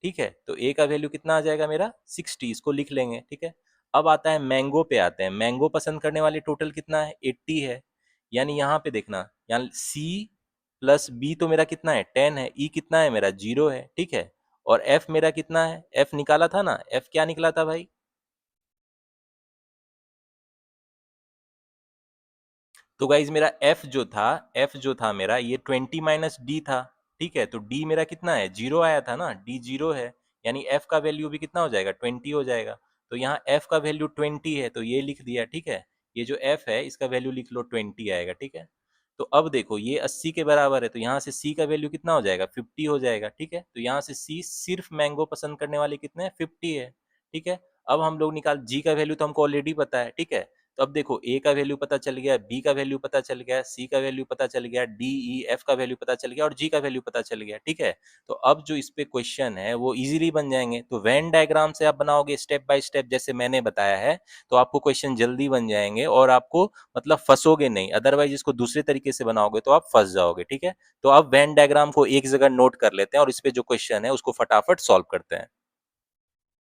A: ठीक है। तो ए का वैल्यू कितना आ जाएगा मेरा, 60, इसको लिख लेंगे, ठीक है। अब आता है मैंगो पे, आते हैं मैंगो पसंद करने वाले टोटल कितना है, 80 है। यानी यहाँ पे देखना, यहाँ सी प्लस बी तो मेरा कितना है, 10 है, ई कितना है मेरा, 0 है, ठीक है। और एफ मेरा कितना है, एफ निकाला था ना, एफ क्या निकला था भाई, तो गाइज मेरा एफ जो था मेरा, ये 20 माइनस डी था, ठीक है। तो डी मेरा कितना है, 0 आया था ना, डी 0 है, यानी एफ का वैल्यू भी कितना हो जाएगा, 20 हो जाएगा। तो यहाँ एफ का वैल्यू 20 है तो ये लिख दिया, ठीक है। ये जो एफ है इसका वैल्यू लिख लो, 20 आएगा, ठीक है। तो अब देखो ये 80 के बराबर है, तो यहाँ से सी का वैल्यू कितना हो जाएगा, 50 हो जाएगा, ठीक है। तो यहाँ से सी सिर्फ मैंगो पसंद करने वाले कितने हैं, 50 है, ठीक है। अब हम लोग निकाल, जी का वैल्यू तो हमको ऑलरेडी पता है, ठीक है। तो अब देखो ए का वैल्यू पता चल गया, बी का वैल्यू पता चल गया, सी का वैल्यू पता चल गया, डी ई एफ का वैल्यू पता चल गया और जी का वैल्यू पता चल गया, ठीक है। तो अब जो इस पे क्वेश्चन है वो इजीली बन जाएंगे। तो वेन डायग्राम से आप बनाओगे स्टेप बाय स्टेप जैसे मैंने बताया है, तो आपको क्वेश्चन जल्दी बन जाएंगे और आपको मतलब फंसोगे नहीं, अदरवाइज इसको दूसरे तरीके से बनाओगे तो आप फंस जाओगे, ठीक है। तो आप वेन डायग्राम को एक जगह नोट कर लेते हैं और इस पे जो क्वेश्चन है उसको फटाफट सॉल्व करते हैं।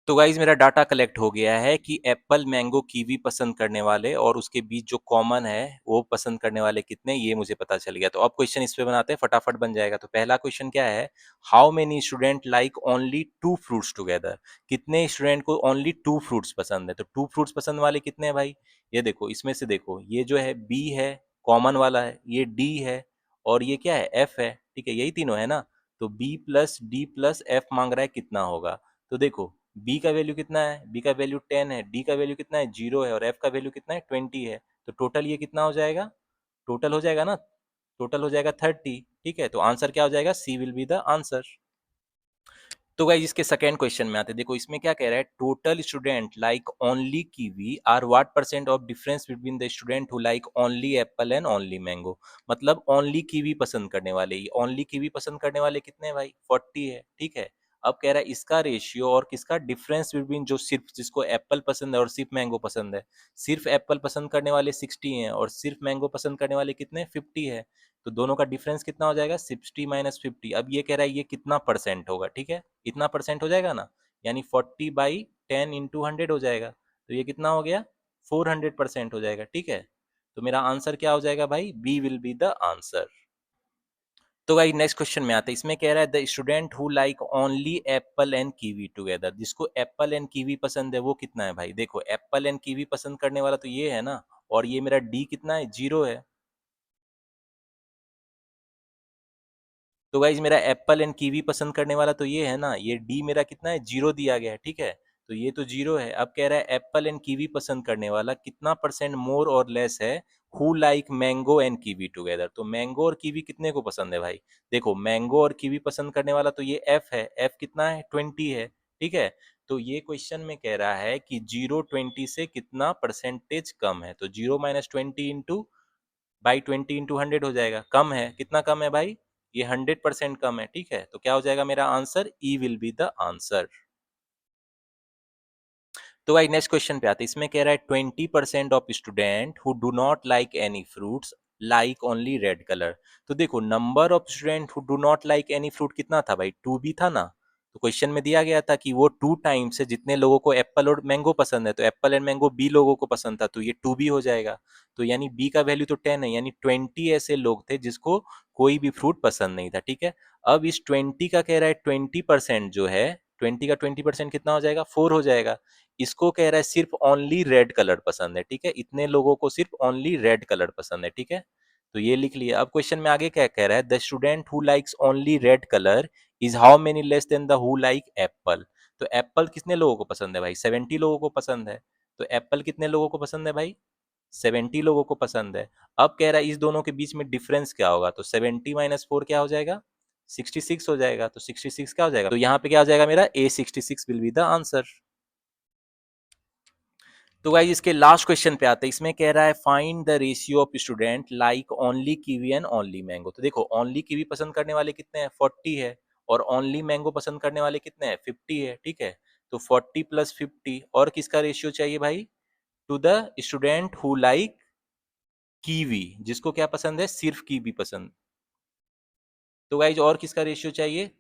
A: तो गाइज मेरा डाटा कलेक्ट हो गया है कि एप्पल मैंगो कीवी पसंद करने वाले और उसके बीच जो कॉमन है वो पसंद करने वाले कितने, ये मुझे पता चल गया। तो अब क्वेश्चन इस पे बनाते हैं, फटाफट बन जाएगा। तो पहला क्वेश्चन क्या है, how many student like only two fruits together, कितने स्टूडेंट को ओनली टू फ्रूट्स पसंद है। तो टू फ्रूट्स पसंद वाले कितने हैं भाई, ये देखो इसमें से देखो, ये जो है बी है, कॉमन वाला है, ये डी है और ये क्या है, एफ है, ठीक है, यही तीनों है ना। तो b plus D plus f मांग रहा है, कितना होगा। तो देखो बी का वैल्यू कितना है, बी का वैल्यू 10 है, डी का वैल्यू कितना है, 0 है और एफ का वैल्यू कितना है, 20 है। तो टोटल ये कितना हो जाएगा, टोटल हो जाएगा ना, टोटल हो जाएगा 30, ठीक है। तो आंसर क्या हो जाएगा, C will be the answer. तो गाइस इसके सेकंड क्वेश्चन में आते हैं, देखो इसमें क्या कह रहा है, total student like only kiwi are what percent of difference between the student who like only apple and only mango. मतलब ओनली कीवी पसंद करने वाले, ओनली कीवी पसंद करने वाले कितने हैं भाई, 40 है, ठीक है। अब कह रहा है इसका रेशियो और किसका डिफरेंस बिटवीन जो सिर्फ जिसको एप्पल पसंद है और सिर्फ मैंगो पसंद है। सिर्फ एप्पल पसंद करने वाले 60 हैं और सिर्फ मैंगो पसंद करने वाले कितने 50 है। तो दोनों का डिफरेंस कितना हो जाएगा 60 माइनस 50। अब ये कह रहा है ये कितना परसेंट होगा, ठीक है, इतना परसेंट हो जाएगा ना, यानी 40/10 इंटू 100 हो जाएगा। तो ये कितना हो गया 400% हो जाएगा, ठीक है। तो मेरा आंसर क्या हो जाएगा भाई, B will be the answer. तो भाई नेक्स्ट क्वेश्चन में आते हैं, इसमें कह रहा है the student who like only apple and kiwi together, जिसको एप्पल एंड कीवी पसंद है वो कितना है भाई। देखो एप्पल एंड कीवी पसंद करने वाला तो ये है ना, और ये मेरा डी कितना है 0 है। तो गाइज मेरा एप्पल एंड कीवी पसंद करने वाला तो ये है ना, ये डी मेरा कितना है 0 दिया गया है, ठीक है। तो ये तो 0 है। अब कह रहा है एप्पल एंड कीवी पसंद करने वाला कितना परसेंट मोर और लेस है who like mango and kiwi together. तो मैंगो और कीवी कितने को पसंद है भाई। देखो मैंगो और कीवी पसंद करने वाला तो ये एफ है, एफ कितना है 20 है, ठीक है। तो ये क्वेश्चन में कह रहा है कि 0 20 से कितना परसेंटेज कम है। तो 0 - 20 इंटू बाई 20 × 100 हो जाएगा, कम है, कितना कम है भाई, ये 100% कम है, ठीक है। तो क्या हो जाएगा मेरा answer, E will be the answer. तो भाई नेक्स्ट क्वेश्चन पे आते हैं, इसमें कह रहा है 20% of student who do not like any fruits like only red colour. तो देखो number of student who do not like any fruit कितना था भाई, 2 भी था ना। तो क्वेश्चन में दिया गया था कि वो 2 टाइम्स है जितने लोगों को एप्पल और मैंगो पसंद है, तो एप्पल एंड मैंगो बी लोगों को पसंद था, तो ये 2 भी हो जाएगा। तो यानी बी का वैल्यू तो 10 है, यानी 20 ऐसे लोग थे जिसको कोई भी फ्रूट पसंद नहीं था, ठीक है। अब इस 20 का कह रहा है 20% जो है, 20 का 20% कितना हो जाएगा 4 हो जाएगा। इसको कह रहा है सिर्फ ओनली रेड कलर पसंद है, ठीक है, इतने लोगों को सिर्फ ओनली रेड कलर पसंद है, ठीक है। तो ये लिख लिया। अब क्वेश्चन में आगे क्या कह रहा है, the student who likes only red colour is how many less than the who like Apple. तो एप्पल कितने लोगों को पसंद है भाई, 70 लोगों को पसंद है। तो एप्पल कितने लोगों को पसंद है भाई, 70 लोगों को पसंद है। अब कह रहा है इस दोनों के बीच में डिफरेंस क्या होगा, तो 70 - 4 क्या हो जाएगा 66 हो जाएगा। तो 66 क्या हो जाएगा, तो यहाँ पे क्या हो जाएगा मेरा ए 66 विल बी द आंसर। तो गाइस इसके लास्ट क्वेश्चन पे आते हैं, इसमें कह रहा है find the ratio of student like only kiwi and only mango. तो देखो ओनली कीवी पसंद करने वाले कितने हैं 40 है, और ओनली मैंगो पसंद करने वाले कितने हैं 50 है, ठीक है। तो 40 + 50 और किसका रेशियो चाहिए भाई, to the student who like kiwi, जिसको क्या पसंद है सिर्फ कीवी पसंद। तो गाइज और किसका रेशियो चाहिए,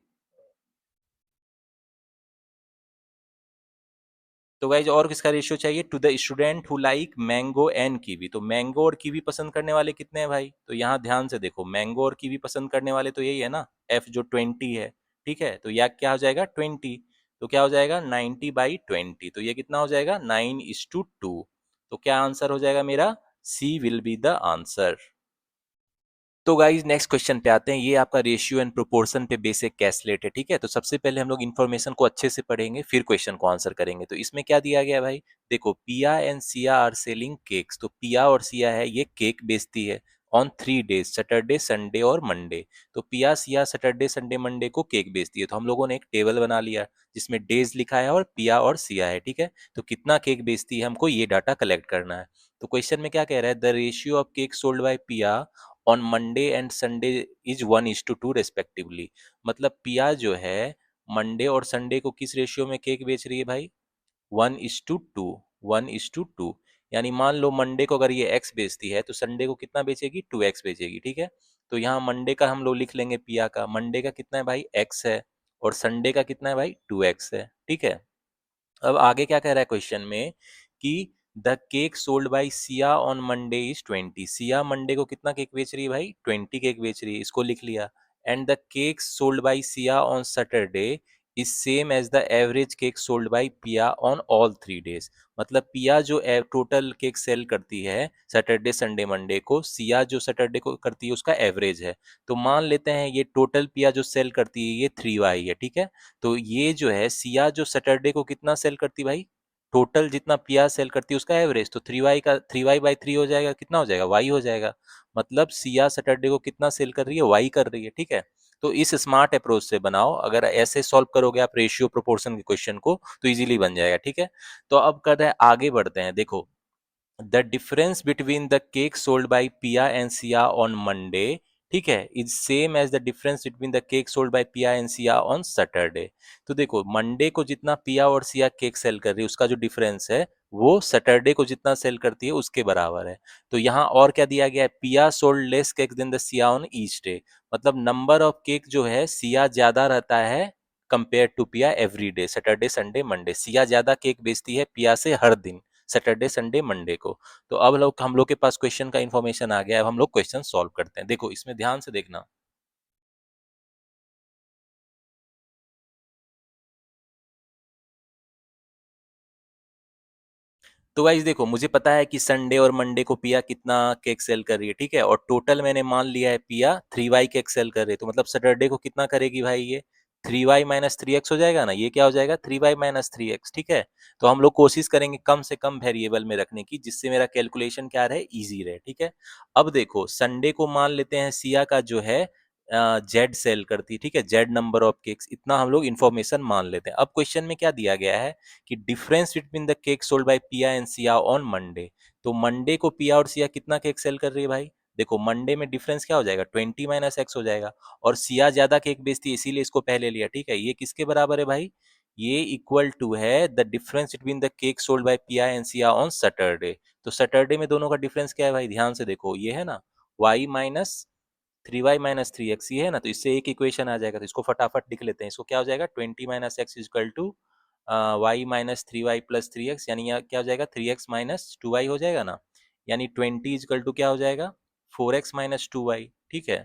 A: तो गाइज और किसका रेशियो चाहिए, to the student who like mango and kiwi. तो मैंगो और कीवी पसंद करने वाले कितने हैं भाई, तो यहाँ ध्यान से देखो मैंगो और कीवी पसंद करने वाले तो यही है ना, एफ जो 20 है, ठीक है। तो यह क्या हो जाएगा 20, तो क्या हो जाएगा 90/20। तो ये कितना हो जाएगा 9:2। तो क्या आंसर हो जाएगा मेरा, सी विल बी द आंसर। तो गाइज नेक्स्ट क्वेश्चन पे आते हैं, ये आपका रेशियो एंड प्रोपोर्शन पे बेसिक कैलकुलेट है, ठीक है। तो सबसे पहले हम लोग इन्फॉर्मेशन को अच्छे से पढ़ेंगे फिर क्वेश्चन को आंसर करेंगे। तो इसमें क्या दिया गया है भाई, देखो Pia and Siya are selling cakes. तो पिया और सिया है ये केक बेचती है ऑन 3 डेज, सैटरडे संडे और मंडे। तो Pia Siya Saturday Sunday Monday को केक बेचती है। तो हम लोगों ने एक टेबल बना लिया जिसमें डेज लिखा है और पिया और सिया है, ठीक है। तो कितना केक बेचती है हमको ये डाटा कलेक्ट करना है। तो क्वेश्चन में क्या कह रहा है, the ratio of cake sold by पिया on Monday and Sunday is 1:2 respectively. मतलब पिया जो है मंडे और संडे को किस रेशियो में केक बेच रही है भाई, 1:2, 1:2। यानी मान लो मंडे को अगर ये एक्स बेचती है तो संडे को कितना बेचेगी 2x बेचेगी, ठीक है। तो यहाँ मंडे का हम लोग लिख लेंगे, पिया का मंडे का कितना है भाई x है, और संडे का कितना है भाई 2x है, ठीक है। अब आगे क्या कह रहा है क्वेश्चन में कि the cake sold by Siya on Monday is 20। Siya Monday को कितना केक बेच रही है भाई 20 केक बेच रही है, इसको लिख लिया। And the cake sold by Siya on Saturday is same as the average cake sold by Pia on all 3 days. मतलब पिया जो टोटल केक सेल करती है सैटरडे संडे मंडे को, सिया जो सैटरडे को करती है उसका एवरेज है। तो मान लेते हैं ये टोटल पिया जो सेल करती है ये 3y है, ठीक है। तो ये जो है सिया जो सैटरडे को कितना सेल करती भाई, टोटल जितना पिया सेल करती है उसका एवरेज, तो 3y/3 हो जाएगा, कितना हो जाएगा y हो जाएगा। मतलब सिया सैटरडे को कितना सेल कर रही है y कर रही है, ठीक है। तो इस स्मार्ट अप्रोच से बनाओ, अगर ऐसे सॉल्व करोगे आप रेशियो प्रोपोर्शन के क्वेश्चन को तो इजीली बन जाएगा, ठीक है। तो अब कर रहे हैं आगे बढ़ते हैं, देखो the difference between the cake sold by Pia and Siya on Monday ठीक है, is same as the difference between the cake sold by Pia and Siya on Saturday. तो देखो मंडे को जितना पिया और सिया केक सेल कर रही है उसका जो डिफरेंस है वो सैटरडे को जितना सेल करती है उसके बराबर है। तो यहाँ और क्या दिया गया है, Pia sold less cake than the Siya on each day. मतलब नंबर ऑफ केक जो है सिया ज्यादा रहता है compare to Pia every day, Saturday Sunday Monday. Siya ज्यादा केक बेचती है पिया से हर दिन, सैटरडे संडे मंडे को। तो अब हम लोग के पास क्वेश्चन का इन्फॉर्मेशन आ गया। अब हम लोग क्वेश्चन सॉल्व करते हैं। देखो इसमें ध्यान से देखना। तो गाइस देखो मुझे पता है कि संडे और मंडे को पिया कितना केक सेल कर रही है, ठीक है, और टोटल मैंने मान लिया है पिया 3y केक सेल कर रही है। तो मतलब सैटरडे को कितना करेगी भाई, ये 3y माइनस 3x हो जाएगा ना, ये क्या हो जाएगा 3y माइनस 3x, ठीक है। तो हम लोग कोशिश करेंगे कम से कम वेरिएबल में रखने की, जिससे मेरा कैलकुलेशन क्या रहे, इजी रहे, ठीक है। अब देखो संडे को मान लेते हैं सिया का जो है जेड सेल करती है, ठीक है, जेड नंबर ऑफ केक्स, इतना हम लोग इन्फॉर्मेशन मान लेते हैं। अब क्वेश्चन में क्या दिया गया है कि difference between the cake sold by Pia and Siya on Monday. तो मंडे को पिया और सिया कितना केक सेल कर रही है भाई, देखो मंडे में डिफरेंस क्या हो जाएगा 20 माइनस एक्स हो जाएगा, और सिया ज्यादा केक बेचती है इसीलिए इसको पहले लिया, ठीक है। ये किसके बराबर है भाई, ये इक्वल टू है the difference between the cake sold by Pia and Siya on Saturday. तो सैटरडे में दोनों का डिफरेंस क्या है भाई, ध्यान से देखो, ये है ना y minus 3y minus 3x, ये है ना, तो इससे एक इक्वेशन आ जाएगा। तो इसको फटाफट लिख लेते हैं। इसको क्या हो जाएगा 20 minus x equal to y minus 3y plus 3x, यानी यहाँ क्या हो जाएगा 3x माइनस 2y हो जाएगा ना, यानी 20 इजकल टू क्या हो जाएगा 4x माइनस 2y, ठीक है।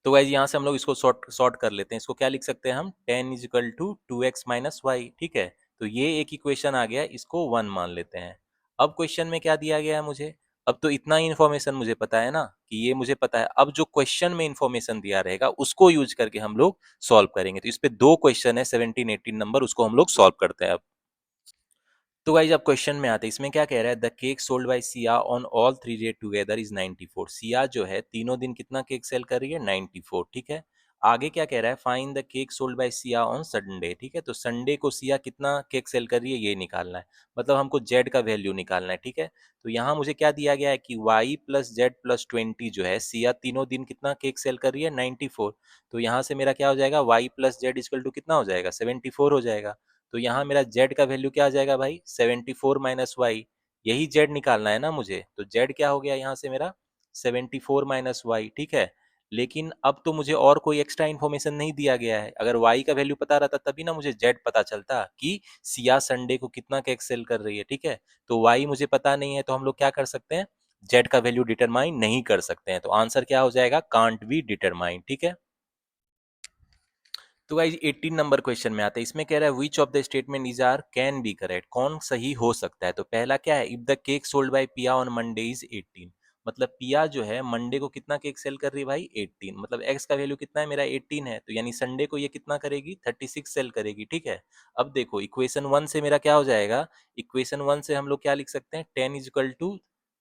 A: तो गाइज यहाँ से हम लोग इसको सॉर्ट सॉर्ट कर लेते हैं। इसको क्या लिख सकते हैं हम, 10 इजिकल टू 2x माइनस 1, ठीक है। तो ये एक इक्वेशन आ गया, इसको 1 मान लेते हैं। अब क्वेश्चन में क्या दिया गया है मुझे, अब तो इतना ही इन्फॉर्मेशन मुझे पता है ना, कि ये मुझे पता है। अब जो क्वेश्चन में इन्फॉर्मेशन दिया रहेगा उसको यूज करके हम लोग सॉल्व करेंगे। तो इस पे दो क्वेश्चन है 17 18 नंबर, उसको हम लोग सॉल्व करते हैं अब। तो गाइज अब क्वेश्चन में आते हैं। इसमें क्या कह रहा है, the cake sold by Siya on all 3 day together is 94। Siya जो है तीनों दिन कितना केक सेल कर रही है 94, ठीक है। आगे क्या कह रहा है, find the cake sold by Siya on Sunday, ठीक है। तो संडे को सिया कितना केक सेल कर रही है ये निकालना है, मतलब हमको जेड का वैल्यू निकालना है, ठीक है। तो यहाँ मुझे क्या दिया गया है कि वाई प्लस जेड प्लस 20 जो है, सिया तीनों दिन कितना केक सेल कर रही है 94। तो यहाँ से मेरा क्या हो जाएगा, y plus z equal to कितना हो जाएगा 74 हो जाएगा। तो यहाँ मेरा z का वैल्यू क्या आ जाएगा भाई 74 माइनस 1, यही z निकालना है ना मुझे। तो z क्या हो गया यहाँ से मेरा 74 माइनस 1, ठीक है। लेकिन अब तो मुझे और कोई एक्स्ट्रा इन्फॉर्मेशन नहीं दिया गया है। अगर y का वैल्यू पता रहता तभी ना मुझे z पता चलता कि सिया संडे को कितना केक सेल कर रही है, ठीक है। तो y मुझे पता नहीं है, तो हम लोग क्या कर सकते हैं, z का वैल्यू डिटरमाइन नहीं कर सकते हैं। तो आंसर क्या हो जाएगा, कांट बी डिटरमाइन, ठीक है। तो गाइज 18 नंबर क्वेश्चन में आते हैं। इसमें कह रहा है which of the statement is are can be correct, कौन सही हो सकता है। तो पहला क्या है, if the cake sold by पिया ऑन मंडे इज 18। मतलब पिया जो है मंडे को कितना केक सेल कर रही है भाई 18, मतलब एक्स का वैल्यू कितना है मेरा 18 है, तो यानी संडे को ये कितना करेगी 36 सेल करेगी, ठीक है। अब देखो इक्वेशन 1 से मेरा क्या हो जाएगा, इक्वेशन 1 से हम लोग क्या लिख सकते हैं, 10 इजकल टू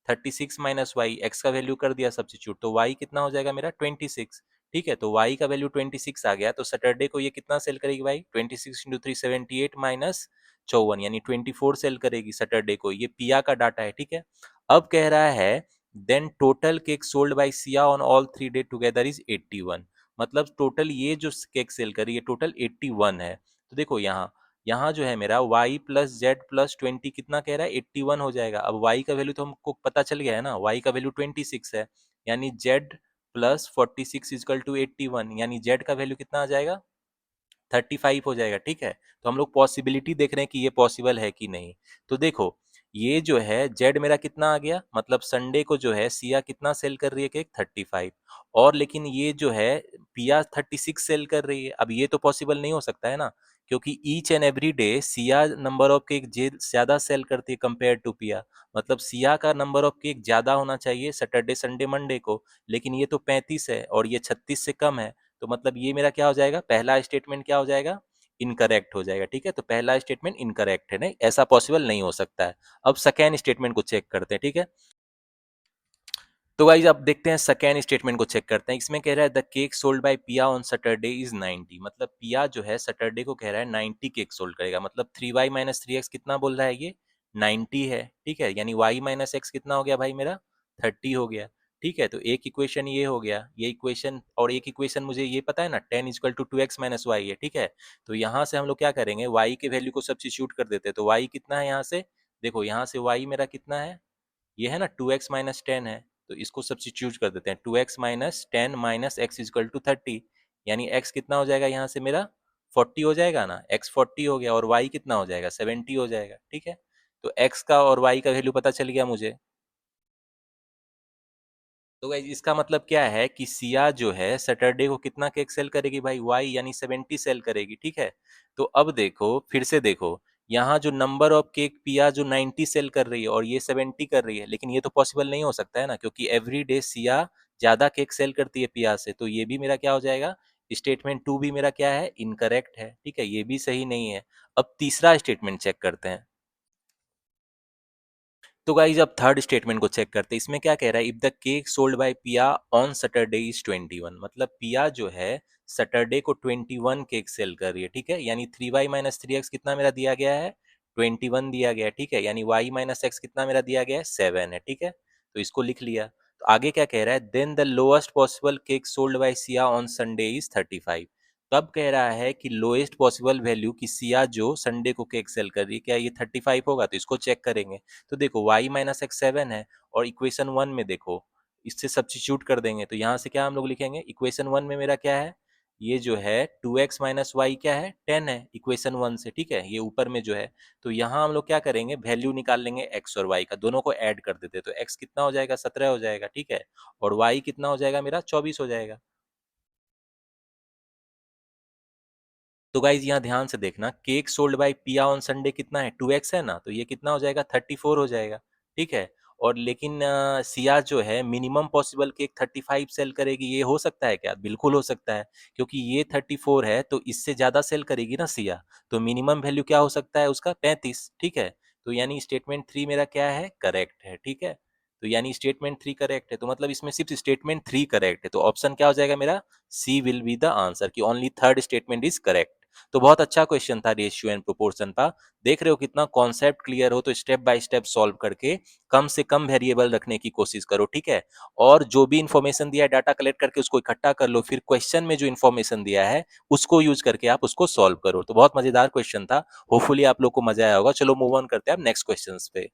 A: 36 माइनस 1, एक्स का वैल्यू कर दिया सब्सिट्यूट, तो वाई कितना हो जाएगा मेरा 26, ठीक है। तो y का वैल्यू 26 आ गया, तो सैटरडे को ये कितना सेल करेगी भाई 26 × 3 78 माइनस 54, यानी 24 सेल करेगी सैटरडे को। ये पिया का डाटा है, ठीक है। अब कह रहा है then total cake sold by Siya on all 3 day together is 81। मतलब टोटल ये जो केक सेल करी है टोटल 81 है। तो देखो यहाँ यहाँ जो है मेरा y प्लस जेड प्लस 20 कितना कह रहा है 81 हो जाएगा। अब y का वैल्यू तो हमको पता चल गया है ना, y का वैल्यू 26 है, यानी z प्लस 46 इजकल टू 81, यानी जेड का वैल्यू कितना आ जाएगा 35 हो जाएगा, ठीक है। तो हम लोग पॉसिबिलिटी देख रहे हैं कि ये पॉसिबल है कि नहीं। तो देखो ये जो है जेड मेरा कितना आ गया, मतलब संडे को जो है सिया कितना सेल कर रही है केक 35, और लेकिन ये जो है पिया 36 सेल कर रही है। अब ये तो पॉसिबल नहीं हो सकता है ना, क्योंकि each and every day Siya number of cake ज्यादा सेल करती है कंपेयर टू पिया। मतलब सिया का नंबर ऑफ केक ज्यादा होना चाहिए सैटरडे संडे मंडे को, लेकिन ये तो 35 है और ये 36 से कम है। तो मतलब ये मेरा क्या हो जाएगा, पहला स्टेटमेंट क्या हो जाएगा, इनकरेक्ट हो जाएगा, ठीक है। तो पहला स्टेटमेंट इनकरेक्ट है, नहीं ऐसा पॉसिबल नहीं हो सकता है। अब सेकेंड स्टेटमेंट को चेक करते हैं, ठीक है। तो गाइज अब देखते हैं सेकेंड स्टेटमेंट को चेक करते हैं। इसमें कह रहा है द केक सोल्ड बाय पिया ऑन सैटरडे इज 90। मतलब पिया जो है सैटरडे को कह रहा है 90 केक सोल्ड करेगा। मतलब 3y माइनस 3x कितना बोल रहा है ये 90 है, ठीक है। यानी y माइनस एक्स कितना हो गया भाई मेरा 30 हो गया, ठीक है, तो एक इक्वेशन ये हो गया, ये इक्वेशन, और एक इक्वेशन मुझे ये पता है ना 10 equal to 2x minus Y है, ठीक है। तो यहाँ से हम लोग क्या करेंगे, y की वैल्यू को सब्स्टिट्यूट कर देते हैं। तो y कितना है यहाँ से, देखो यहाँ से y मेरा कितना है, ये है ना 2x माइनस 10 है, तो इसको सब्स्टिट्यूट कर देते हैं। 2x minus 10 minus x equal to 30, यानी x कितना हो जाएगा यहाँ से मेरा 40 हो जाएगा ना, x 40 हो गया, और y कितना हो जाएगा 70 हो जाएगा, ठीक है। तो x का और y का वैल्यू पता चल गया मुझे। तो गाइस इसका मतलब क्या है कि सिया जो है सैटरडे को कितना केक सेल करेगी भाई, वाई यानी 70 सेल करेगी, ठीक है। तो अब देखो, फिर से देखो, यहाँ जो नंबर ऑफ केक पिया जो 90 सेल कर रही है और ये 70 कर रही है, लेकिन ये तो पॉसिबल नहीं हो सकता है ना, क्योंकि एवरी डे सिया ज्यादा केक सेल करती है पिया से। तो ये भी मेरा क्या हो जाएगा, स्टेटमेंट टू भी मेरा क्या है, इनकरेक्ट है, ठीक है, ये भी सही नहीं है। अब तीसरा स्टेटमेंट चेक करते हैं। तो गाइज अब थर्ड स्टेटमेंट को चेक करते हैं। इसमें क्या कह रहा है, if the cake sold by पिया ऑन सैटरडे इज 21, मतलब पिया जो है सैटरडे को 21 केक सेल कर रही है, ठीक है। यानी 3y माइनस 3x कितना मेरा दिया गया है, 21 दिया गया है, ठीक है। यानी y माइनस एक्स कितना मेरा दिया गया है, 7 है, ठीक है। तो इसको लिख लिया। तो आगे क्या कह रहा है, then the lowest possible cake sold by Siya on Sunday is 35। तब कह रहा है कि लोएस्ट पॉसिबल वैल्यू कि सिया जो संडे को केक सेल कर रही है, क्या ये 35 होगा, तो इसको चेक करेंगे। तो देखो y माइनस एक्स 7 है, और इक्वेशन 1 में देखो इससे सब्स्टिट्यूट कर देंगे। तो यहाँ से क्या हम लोग लिखेंगे, इक्वेशन 1 में मेरा क्या है, ये जो है 2x माइनस वाई क्या है, 10 है इक्वेशन 1 से, ठीक है, ये ऊपर में जो है। तो यहाँ हम लोग क्या करेंगे, वैल्यू निकाल लेंगे x और y का, दोनों को ऐड कर देते हैं। तो x कितना हो जाएगा, 17 हो जाएगा, ठीक है, और y कितना हो जाएगा मेरा, 24 हो जाएगा। तो गाइज यहाँ ध्यान से देखना, केक सोल्ड बाय पिया ऑन संडे कितना है, 2x है ना, तो ये कितना हो जाएगा, 34 हो जाएगा, ठीक है। और लेकिन सिया जो है मिनिमम पॉसिबल केक 35 सेल करेगी, ये हो सकता है क्या, बिल्कुल हो सकता है, क्योंकि ये 34 है तो इससे ज्यादा सेल करेगी ना सिया। तो मिनिमम वैल्यू क्या हो सकता है उसका, 35, ठीक है। तो यानी स्टेटमेंट 3 मेरा क्या है, करेक्ट है, ठीक है। तो यानी स्टेटमेंट 3 करेक्ट है, तो मतलब इसमें सिर्फ स्टेटमेंट 3 करेक्ट है, तो ऑप्शन क्या हो जाएगा मेरा, सी विल बी द आंसर, कि only third statement is correct. तो बहुत अच्छा क्वेश्चन था रेशियो एंड प्रोपोर्शन का। देख रहे हो कितना कॉन्सेप्ट क्लियर हो, तो स्टेप बाय स्टेप सॉल्व करके कम से कम वेरिएबल रखने की कोशिश करो, ठीक है। और जो भी इन्फॉर्मेशन दिया है डाटा कलेक्ट करके उसको इकट्ठा कर लो, फिर क्वेश्चन में जो इन्फॉर्मेशन दिया है उसको यूज करके आप उसको सॉल्व करो। तो बहुत मजेदार क्वेश्चन था, होपफुली आप लोग को मजा आया होगा। चलो मूव ऑन करते हैं अब नेक्स्ट क्वेश्चन पे।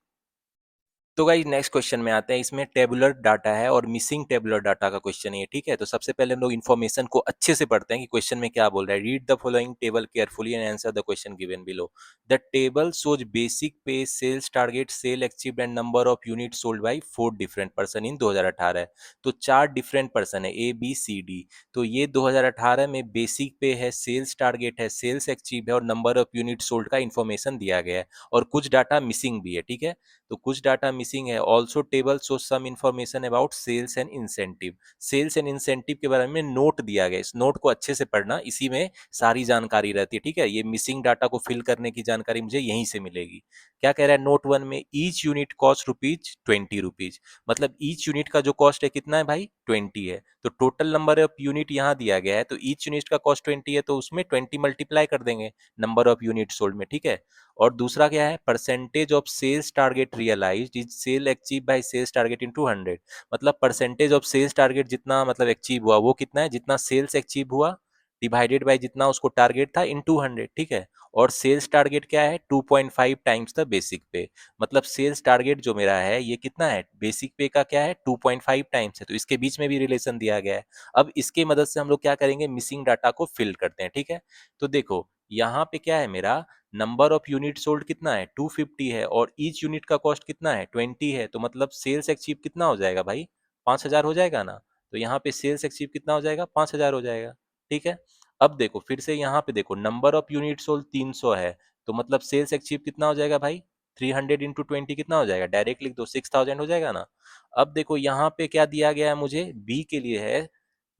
A: तो गाइस नेक्स्ट क्वेश्चन में आते हैं। इसमें टेबुलर डाटा है और मिसिंग टेबुलर डाटा का क्वेश्चन है, ठीक है। तो सबसे पहले हम लोग इन्फॉर्मेशन को अच्छे से पढ़ते हैं कि क्वेश्चन में क्या बोल रहा है। Read the following table carefully and answer the question given below. The table shows basic pay, sales target, sale achieved and number of unit sold by 4 different person in 2018। तो 4 डिफरेंट पर्सन है, A B C D. तो ये 2018 में basic पे है, sales target है, sales achieve है और नंबर ऑफ यूनिट सोल्ड का इन्फॉर्मेशन दिया गया है, और कुछ डाटा मिसिंग भी है, ठीक है। तो कुछ डाटा मिसिंग है। Also table show some information about sales and incentive. Sales and incentive के बारे में नोट दिया गया, इस नोट को अच्छे से पढ़ना, इसी में सारी जानकारी रहती है, ठीक है। ये मिसिंग डाटा को फिल करने की जानकारी मुझे यहीं से मिलेगी। क्या कह रहा है नोट 1 में, each unit cost rupees 20 rupees, मतलब ईच यूनिट का जो कॉस्ट है कितना है भाई, 20 है। तो टोटल नंबर ऑफ यूनिट यहाँ दिया गया है, तो ईच यूनिट का कॉस्ट 20 है, तो उसमें 20 मल्टीप्लाई कर देंगे नंबर ऑफ यूनिट सोल्ड में, ठीक है। और दूसरा क्या है, percentage of sales target realized is sale achieve by sales target into 100, मतलब परसेंटेज ऑफ सेल्स टारगेट जितना मतलब अचीव हुआ वो कितना है, जितना सेल्स अचीव हुआ डिवाइडेड बाय जितना उसको टारगेट था इन 200, ठीक है। और सेल्स टारगेट क्या है, 2.5 टाइम्स द बेसिक पे, मतलब सेल्स टारगेट जो मेरा है ये कितना है, बेसिक पे का क्या है, 2.5 टाइम्स है, तो इसके बीच में भी रिलेशन दिया गया है। अब इसके मदद से हम लोग क्या करेंगे, मिसिंग डाटा को फिल करते हैं, ठीक है। तो देखो यहाँ पे क्या है मेरा, नंबर ऑफ यूनिट सोल्ड कितना है, 250 है, और ईच यूनिट का कॉस्ट कितना है, 20 है, तो मतलब सेल्स अचीव कितना हो जाएगा भाई, 5000 हो जाएगा ना। तो यहाँ पे सेल्स अचीव कितना हो जाएगा, 5000 हो जाएगा, ठीक है। अब देखो फिर से यहाँ पे देखो, नंबर ऑफ यूनिट सोल्ड 300 है, तो मतलब सेल्स अचीव कितना हो जाएगा भाई, 300 इंटू 20 कितना हो जाएगा, डायरेक्ट लिख दो, 6000 हो जाएगा ना। अब देखो यहाँ पे क्या दिया गया है मुझे, बी के लिए है,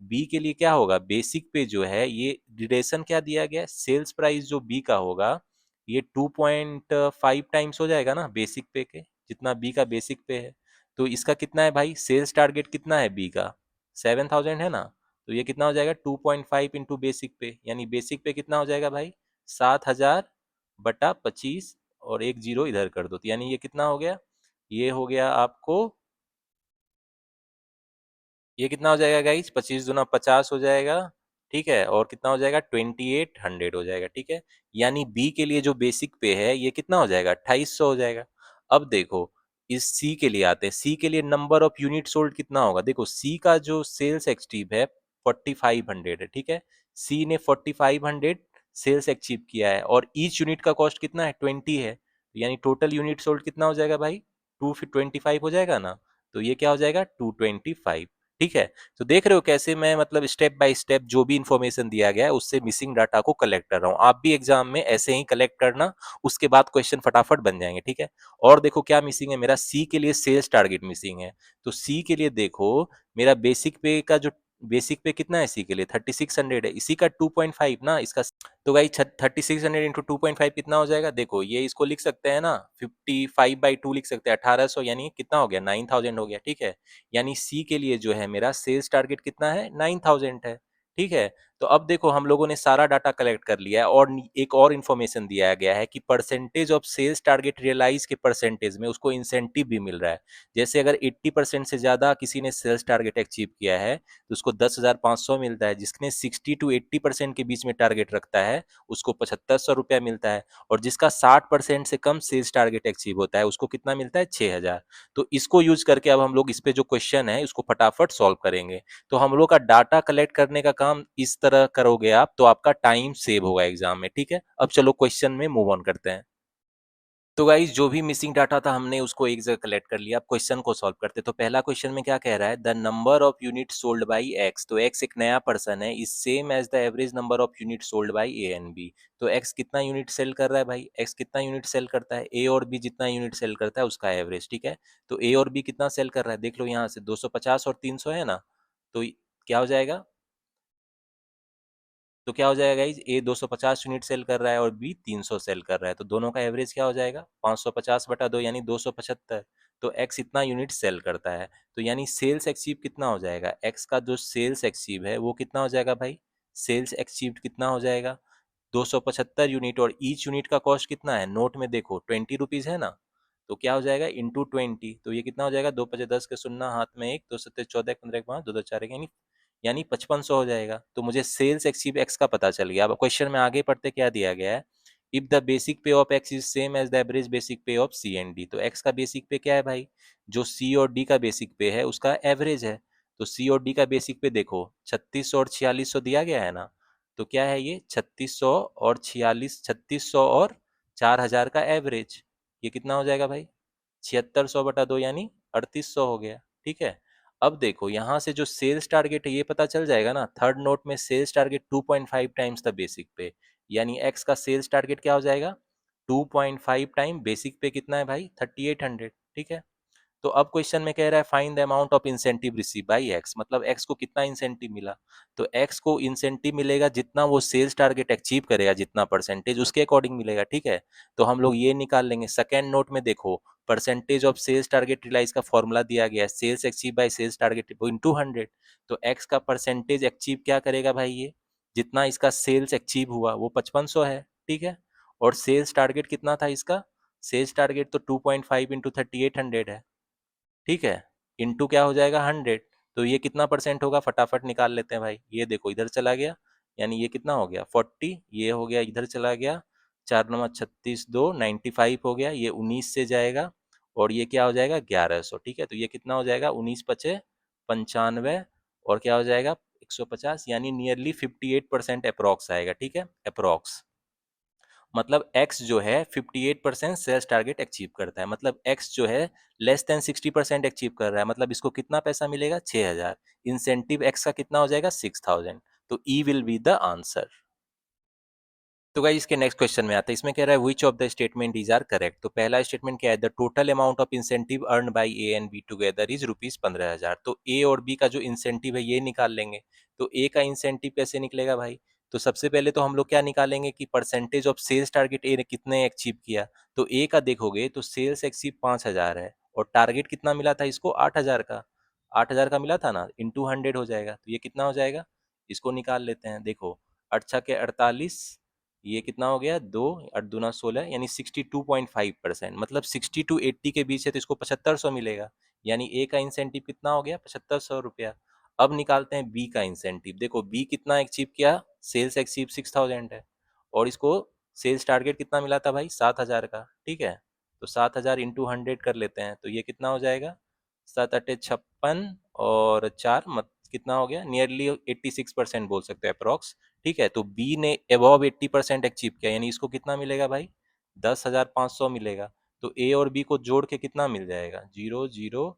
A: बी के लिए क्या होगा, बेसिक पे जो है ये डिरेशन क्या दिया गया है, सेल्स प्राइस जो बी का होगा ये 2.5 टाइम्स हो जाएगा ना बेसिक पे के, जितना बी का बेसिक पे है। तो इसका कितना है भाई, सेल्स टारगेट कितना है बी का, 7000 है ना। तो ये कितना हो जाएगा, 2.5 इंटू बेसिक पे, यानी बेसिक पे कितना हो जाएगा भाई, 7000 बटा 25, और एक जीरो इधर कर दो, तो यानी ये कितना हो गया, ये हो गया आपको ये कितना हो जाएगा गाइज, 25 दूना 50 हो जाएगा, ठीक है, और कितना हो जाएगा 2800 हो जाएगा, ठीक है। यानी बी के लिए जो बेसिक पे है ये कितना हो जाएगा 2800 हो जाएगा। अब देखो इस सी के लिए आते हैं, सी के लिए नंबर ऑफ यूनिट सोल्ड कितना होगा, देखो सी का जो सेल्स अचीव है 4500 है, ठीक है। सी ने 4500 सेल्स अचीव किया है और ईच यूनिट का कॉस्ट कितना है 20 है, यानी टोटल यूनिट सोल्ड कितना हो जाएगा भाई 225 हो जाएगा ना। तो ये क्या हो जाएगा 225, ठीक है। तो देख रहे हो कैसे मैं मतलब स्टेप बाय स्टेप जो भी इंफॉर्मेशन दिया गया है उससे मिसिंग डाटा को कलेक्ट कर रहा हूँ। आप भी एग्जाम में ऐसे ही कलेक्ट करना, उसके बाद क्वेश्चन फटाफट बन जाएंगे, ठीक है। और देखो क्या मिसिंग है, मेरा सी के लिए सेल्स टारगेट मिसिंग है। तो सी के लिए देखो मेरा बेसिक पे का जो बेसिक पे कितना है सी के लिए 3600 है, इसी का 2.5 ना इसका। तो भाई 3600 इंटू 2.5 कितना हो जाएगा, देखो ये इसको लिख सकते हैं ना 55/2 लिख सकते हैं 1800, यानी कितना हो गया 9000 हो गया, ठीक है। यानी सी के लिए जो है मेरा सेल्स टारगेट कितना है 9000 है, ठीक है। तो अब देखो हम लोगों ने सारा डाटा कलेक्ट कर लिया है और एक और इन्फॉर्मेशन दिया गया है कि percentage of sales target realize के परसेंटेज में उसको इंसेंटिव भी मिल रहा है। जैसे अगर 80% से ज्यादा किसी ने सेल्स टारगेट अचीव किया है तो उसको 10,500 मिलता है, जिसने 60 to 80% के बीच में टारगेट रखता है उसको 7500 रुपया मिलता है, और जिसका 60% से कम सेल्स टारगेट अचीव होता है उसको कितना मिलता है 6000। तो इसको यूज करके अब हम लोग इस पे जो क्वेश्चन है उसको फटाफट सॉल्व करेंगे। तो हम लोग का डाटा कलेक्ट करने का काम इस तरह करोगे आप तो आपका टाइम सेव होगा एग्जाम में, ठीक है। अब चलो क्वेश्चन में मूव ऑन करते हैं। तो गाइज जो भी मिसिंग डाटा था हमने उसको एक जगह कलेक्ट कर लिया। अब क्वेश्चन को सॉल्व करते। तो पहला क्वेश्चन में क्या कह रहा है, the number of unit sold by X. तो एक्स एक नया पर्सन है, is same as the average number of unit sold by A and B. तो एक्स कितना यूनिट सेल कर रहा है भाई, एक्स कितना यूनिट सेल करता है, ए और बी जितना यूनिट सेल करता है उसका एवरेज, ठीक है। तो ए और बी कितना सेल कर रहा है, देख लो यहाँ से 250 और 300 है ना। तो क्या हो जाएगा, तो क्या हो जाएगा गाइज, ए 250 यूनिट सेल कर रहा है और बी 300 सेल कर रहा है, तो दोनों का एवरेज क्या हो जाएगा 550/2 यानी 275। तो एक्स इतना यूनिट सेल करता है, तो यानी सेल्स एक्सीव कितना हो जाएगा, एक्स का जो सेल्स एक्सीव है वो कितना हो जाएगा भाई, सेल्स एक्सीव कितना हो जाएगा 275 यूनिट, और ईच यूनिट का कॉस्ट कितना है, नोट में देखो 20 रुपीज है ना। तो क्या हो जाएगा इंटू 20, तो ये कितना हो जाएगा 2×5 = 10 के शून्य हाथ में एक, 2×7 = 14, 15 × 5 2×2 = 4, यानी 5500 हो जाएगा। तो मुझे सेल्स एक्सीव एक्स का पता चल गया। अब क्वेश्चन में आगे पढ़ते क्या दिया गया है, if the basic pay of X is same as the average basic pay of C and D. तो एक्स का बेसिक पे क्या है भाई, जो सी और डी का बेसिक पे है उसका एवरेज है। तो सी और डी का बेसिक पे देखो 3600 और 4600 दिया गया है ना। तो क्या है ये 3600 और 46, 3600 और 4000 का एवरेज, ये कितना हो जाएगा भाई 7600/2 यानी 3800 हो गया, ठीक है। अब देखो यहाँ से जो सेल्स टारगेट है ये पता चल जाएगा ना, थर्ड नोट में sales target 2.5 times the basic pay, यानी एक्स का सेल्स टारगेट क्या हो जाएगा 2.5 टाइम बेसिक पे कितना है भाई 3800, ठीक है। तो अब क्वेश्चन में कह रहा है find the amount of incentive receive by x, मतलब एक्स को कितना इंसेंटिव मिला। तो एक्स को इंसेंटिव मिलेगा जितना वो सेल्स टारगेट अचीव करेगा, जितना परसेंटेज उसके अकॉर्डिंग मिलेगा, ठीक है। तो हम लोग ये निकाल लेंगे। सेकेंड नोट में देखो percentage of sales target realize का फॉर्मूला दिया गया है, sales achieve by sales target into 100। तो एक्स का परसेंटेज अचीव क्या करेगा भाई, ये जितना इसका सेल्स अचीव हुआ वो 5500 है, ठीक है। और सेल्स टारगेट कितना था इसका, सेल्स टारगेट तो 2.5 इंटू 3800 है, ठीक है। इंटू क्या हो जाएगा 100। तो ये कितना परसेंट होगा फटाफट निकाल लेते हैं भाई। ये देखो इधर चला गया, यानी ये कितना हो गया 40, ये हो गया इधर चला गया, 4×9 = 36, 2 95 हो गया, ये 19 से जाएगा और ये क्या हो जाएगा 1100, ठीक है। तो ये कितना हो जाएगा 19×5 = 95, और क्या हो जाएगा 150, यानी नियरली 58% अप्रॉक्स आएगा, ठीक है, अप्रॉक्स। मतलब x जो है 58% सेल्स टारगेट अचीव करता है, मतलब x जो है लेस देन 60% अचीव कर रहा है, मतलब इसको कितना पैसा मिलेगा 6000। इंसेंटिव x का कितना हो जाएगा 6000। तो E will be the answer. तो गाइस इसके नेक्स्ट क्वेश्चन में आता है, इसमें कह रहा है which of the statement is are correct. तो पहला स्टेटमेंट क्या है, the total amount of incentive earn by A and B together is ₹15,000। तो ए और बी का जो इंसेंटिव है ये निकाल लेंगे। तो ए का इंसेंटिव कैसे निकलेगा भाई, तो सबसे पहले तो हम लोग क्या निकालेंगे कि परसेंटेज ऑफ सेल्स टारगेट ए ने कितने अचीव किया। तो ए का देखोगे तो सेल्स अचीव 5000 है और टारगेट कितना मिला था इसको 8000 का, 8000 का मिला था ना, इंटू 100 हो जाएगा। तो ये कितना हो जाएगा, इसको निकाल लेते हैं। देखो 8×6 = 48, ये कितना हो गया 2, 8×2 = 16, यानी 62.5%, मतलब 60 to 80 के बीच है तो इसको 7500 मिलेगा, यानी ए का इंसेंटिव कितना हो गया 7500 रुपया। अब निकालते हैं बी का इंसेंटिव। देखो बी कितना अचीव किया, सेल्स अचीव 6000 है, और इसको सेल्स टारगेट कितना मिला था भाई, 7000 का। ठीक है, तो 7000 इंटू 100 कर लेते हैं, तो ये कितना हो जाएगा, 7 8 56 और 4 मत कितना हो गया, नियरली 86% बोल सकते हैं अप्रोक्स। ठीक है, तो बी ने अबव 80% अचीव किया, यानी इसको कितना मिलेगा भाई, 10,500 मिलेगा। तो ए और बी को जोड़ के कितना मिल जाएगा, 0 0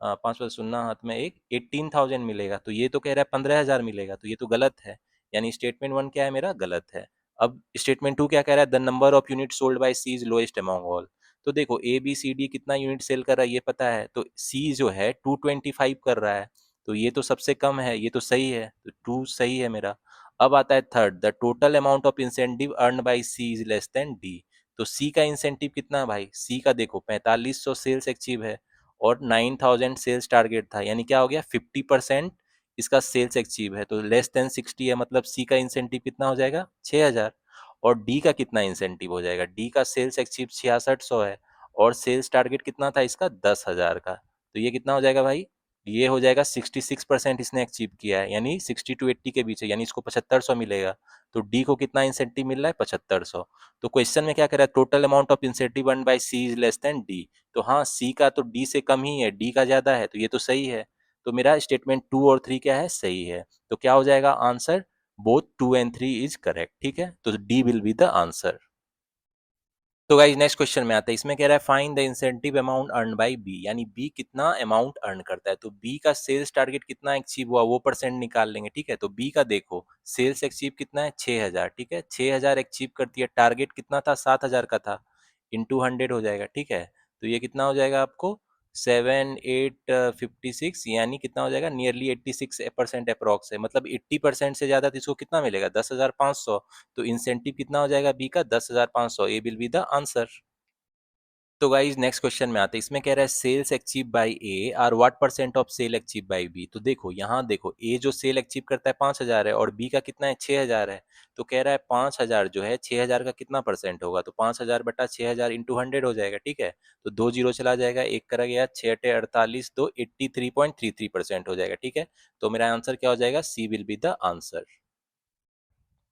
A: पाँच पाँच शून्य हाथ में एक, 18,000 मिलेगा। तो ये तो कह रहा है 15,000 मिलेगा, तो ये तो गलत है, यानी स्टेटमेंट 1 क्या है मेरा, गलत है। अब स्टेटमेंट 2 क्या कह रहा है, the number of unit sold by C is lowest among all. तो देखो ए बी सी डी कितना यूनिट सेल कर रहा है ये पता है, तो सी जो है 225 कर रहा है, तो ये तो सबसे कम है, ये तो सही है, तो 2 सही है मेरा। अब आता है third, the total amount of incentive earn by C is less than D. तो सी का इंसेंटिव कितना है भाई, सी का देखो 4500 सेल्स अचीव है और 9000 सेल्स टारगेट था, यानी क्या हो गया, 50% इसका सेल्स अचीव है, तो लेस देन 60 है, मतलब सी का इंसेंटिव कितना हो जाएगा, 6000। और डी का कितना इंसेंटिव हो जाएगा, डी का सेल्स अचीव 6600 है और सेल्स टारगेट कितना था इसका, 10,000 का। तो ये कितना हो जाएगा भाई, ये हो जाएगा 66% इसने अचीव किया है, यानी 60 to 80 के बीच है, यानी इसको 7500 मिलेगा। तो डी को कितना इंसेंटिव मिल रहा है, 7500। तो क्वेश्चन में क्या कर रहा है, total amount of incentive earn by C is less than D. तो हाँ, सी का तो डी से कम ही है, डी का ज्यादा है, तो ये तो सही है। तो मेरा स्टेटमेंट 2 और 3 क्या है, सही है। तो क्या हो जाएगा answer, both 2 and 3 is correct. ठीक है, तो D will be the answer. तो गाइस नेक्स्ट क्वेश्चन में आते हैं, इसमें कह रहा है find the incentive amount earn by B, यानी बी कितना अमाउंट अर्न करता है। तो बी का सेल्स टारगेट कितना अचीव हुआ वो परसेंट निकाल लेंगे। ठीक है, तो बी का देखो सेल्स अचीव कितना है, 6000। ठीक है, 6000 अचीव करती है, टारगेट कितना था, 7000 का था, इंटू 100 हो जाएगा। ठीक है, तो ये कितना हो जाएगा आपको, 7856, यानी कितना हो जाएगा, नियरली 86% अप्रॉक्स है, मतलब 80% से ज्यादा, तो इसको कितना मिलेगा, 10,500। तो इंसेंटिव कितना हो जाएगा बी का, 10,500। A will be the answer. तो गाइज नेक्स्ट क्वेश्चन में आते हैं, इसमें कह रहा है sales achieve by A are what percent of sale achieve by B. तो देखो यहाँ देखो ए जो सेल अचीव करता है 5000 है और बी का कितना है, 6000 है। तो कह रहा है 5000 जो है 6000 का कितना परसेंट होगा, तो 5000 बटा 6000 इंटू 100 हो जाएगा। ठीक है, तो 2 जीरो चला जाएगा, एक करा गया, 6 8 48, तो 83.33% हो जाएगा। ठीक है, तो मेरा आंसर क्या हो जाएगा, C will be the answer.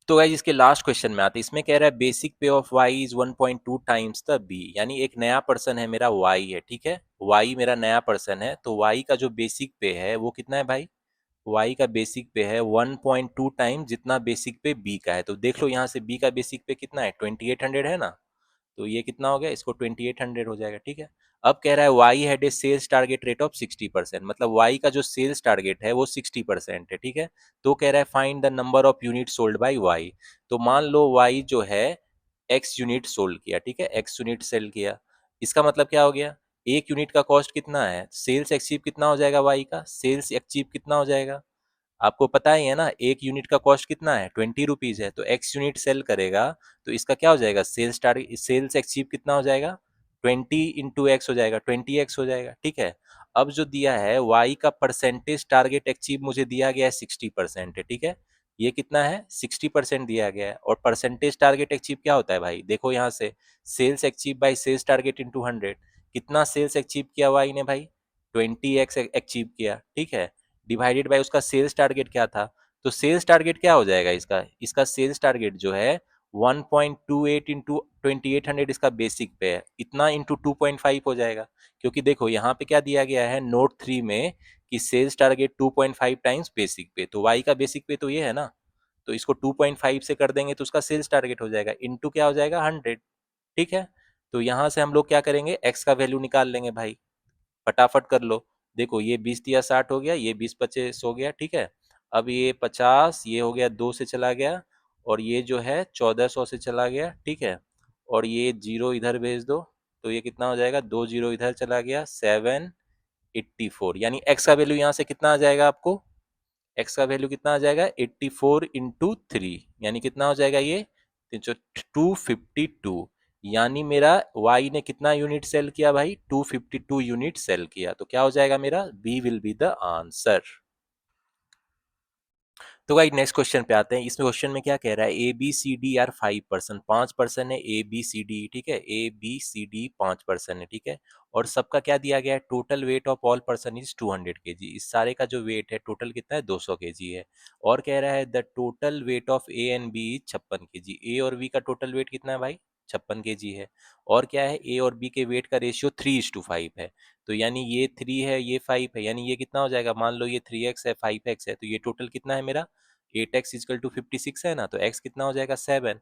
A: तो गाइज इसके लास्ट क्वेश्चन में आते हैं, इसमें कह रहा है basic pay of Y is 1.2 times the B, यानी एक नया पर्सन है मेरा वाई है। ठीक है, वाई मेरा नया पर्सन है, तो वाई का जो बेसिक पे है वो कितना है भाई, वाई का बेसिक पे है 1.2 टाइम जितना बेसिक पे बी का है। तो देख लो यहाँ से बी का बेसिक पे कितना है, 2800 है ना, तो ये कितना हो गया, इसको 2800 हो जाएगा। ठीक है, अब कह रहा है Y had a sales target rate of 60%, मतलब वाई का जो सेल्स टारगेट है वो 60% है। ठीक है, तो कह रहा है find the number of unit sold by Y. तो मान लो वाई जो है एक्स यूनिट सोल्ड किया, ठीक है, एक्स यूनिट सेल किया, इसका मतलब क्या हो गया, एक यूनिट का कॉस्ट कितना है, सेल्स एक्चीव कितना हो जाएगा, वाई का सेल्स एक्चीव कितना हो जाएगा, आपको पता ही है ना, एक यूनिट का कॉस्ट कितना है, 20 रुपीज है, तो एक्स यूनिट सेल करेगा, तो इसका क्या हो जाएगा, सेल्स टारगेट, सेल्स अचीव कितना हो जाएगा, 20 इंटू एक्स हो जाएगा, 20x हो जाएगा। ठीक है, अब जो दिया है वाई का परसेंटेज टारगेट अचीव मुझे दिया गया है 60% है। ठीक है, ये कितना है, 60% दिया गया है, और परसेंटेज टारगेट अचीव क्या होता है भाई, देखो यहाँ से sales achieve by sales target into 100, कितना सेल्स अचीव किया वाई ने भाई, 20x अचीव किया। ठीक है, डिवाइडेड बाय उसका सेल्स टारगेट क्या था, तो सेल्स टारगेट क्या हो जाएगा इसका, इसका सेल्स टारगेट जो है 1.28 इंटू 2800 इसका बेसिक पे है, इतना इंटू 2.5 हो जाएगा, क्योंकि देखो यहाँ पे क्या दिया गया है नोट 3 में कि सेल्स टारगेट 2.5 टाइम्स बेसिक पे, तो वाई का बेसिक पे तो ये है ना, तो इसको 2.5 से कर देंगे तो उसका सेल्स टारगेट हो जाएगा, इंटू क्या हो जाएगा 100। ठीक है, तो यहाँ से हम लोग क्या करेंगे, एक्स का वैल्यू निकाल लेंगे भाई, फटाफट कर लो। देखो ये 20 या 60 हो गया, ये 20 25 हो गया। ठीक है, अब ये 50, ये हो गया 2 से चला गया, और ये जो है 1400 से चला गया। ठीक है, और ये जीरो इधर भेज दो, तो ये कितना हो जाएगा, 2 जीरो इधर चला गया, 784, यानी एक्स का वैल्यू यहाँ से कितना आ जाएगा आपको, एक्स का वैल्यू कितना आ जाएगा, 84 इंटू 3, यानी कितना हो जाएगा ये, 252, यानी मेरा y ने कितना यूनिट सेल किया भाई, 252 यूनिट सेल किया, तो क्या हो जाएगा मेरा, B will be the answer. तो भाई नेक्स्ट क्वेश्चन पे आते हैं। इस क्वेश्चन में क्या कह रहा है, A B C D are 5 person, 5 person है ए बी सी डी, ठीक है, A B C D 5 person है, ठीक है, और सबका क्या दिया गया है, total weight of all person is 200 kg। इस सारे का जो वेट है टोटल कितना है, 200 kg है। और कह रहा है the total weight of A and B is 56 kg। A और बी का टोटल वेट कितना है भाई, 56 kg है। और क्या है, ए और बी के वेट का रेशियो 3:5 है। तो यानी ये 3 है, ये 5 है, यानी ये कितना हो जाएगा, मान लो ये 3x है, 5x है, तो ये टोटल कितना है मेरा, 8x इजकल टू 56 है ना, तो x कितना हो जाएगा, 7।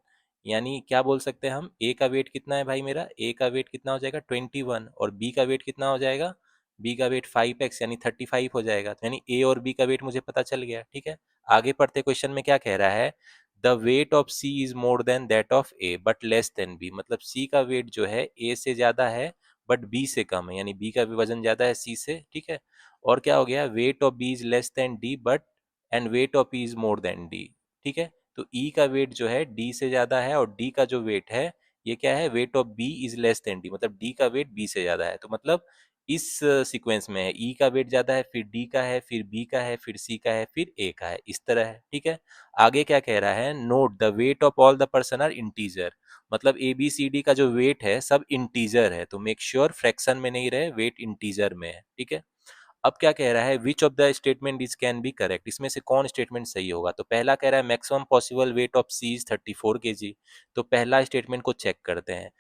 A: यानी क्या बोल सकते हैं हम, a का वेट कितना है भाई मेरा, a का वेट कितना हो जाएगा 21, और b का वेट कितना हो जाएगा, b का वेट 5x यानी 35 हो जाएगा। तो यानी a और b का वेट मुझे पता चल गया, ठीक है। आगे पढ़ते, क्वेश्चन में क्या कह रहा है, the weight of c is more than that of a but less than b। मतलब c का वेट जो है a से ज्यादा है बट b से कम है, यानी b का भी वजन ज्यादा है c से, ठीक है। और क्या हो गया, weight of b is less then d but and weight of E is more than D, ठीक है। तो ई का वेट जो है डी से ज्यादा है, और डी का जो वेट है ये क्या है, weight of B is less than D, मतलब डी का वेट बी से ज्यादा है। तो मतलब इस सीक्वेंस में है, ई का वेट ज्यादा है, फिर डी का है, फिर बी का है, फिर सी का है, फिर ए का है, इस तरह है, ठीक है। आगे क्या कह रहा है, note the weight of all the person are integer. मतलब ए बी सी डी का जो वेट है सब इंटीजर है, तो मेक श्योर फ्रैक्शन में नहीं रहे, वेट इंटीजर में है, ठीक है। अब क्या कह रहा है, which of the statement is can be correct, इसमें से कौन स्टेटमेंट सही होगा। तो पहला कह रहा है maximum possible weight of C is 34 kg। तो पहला स्टेटमेंट को चेक करते हैं।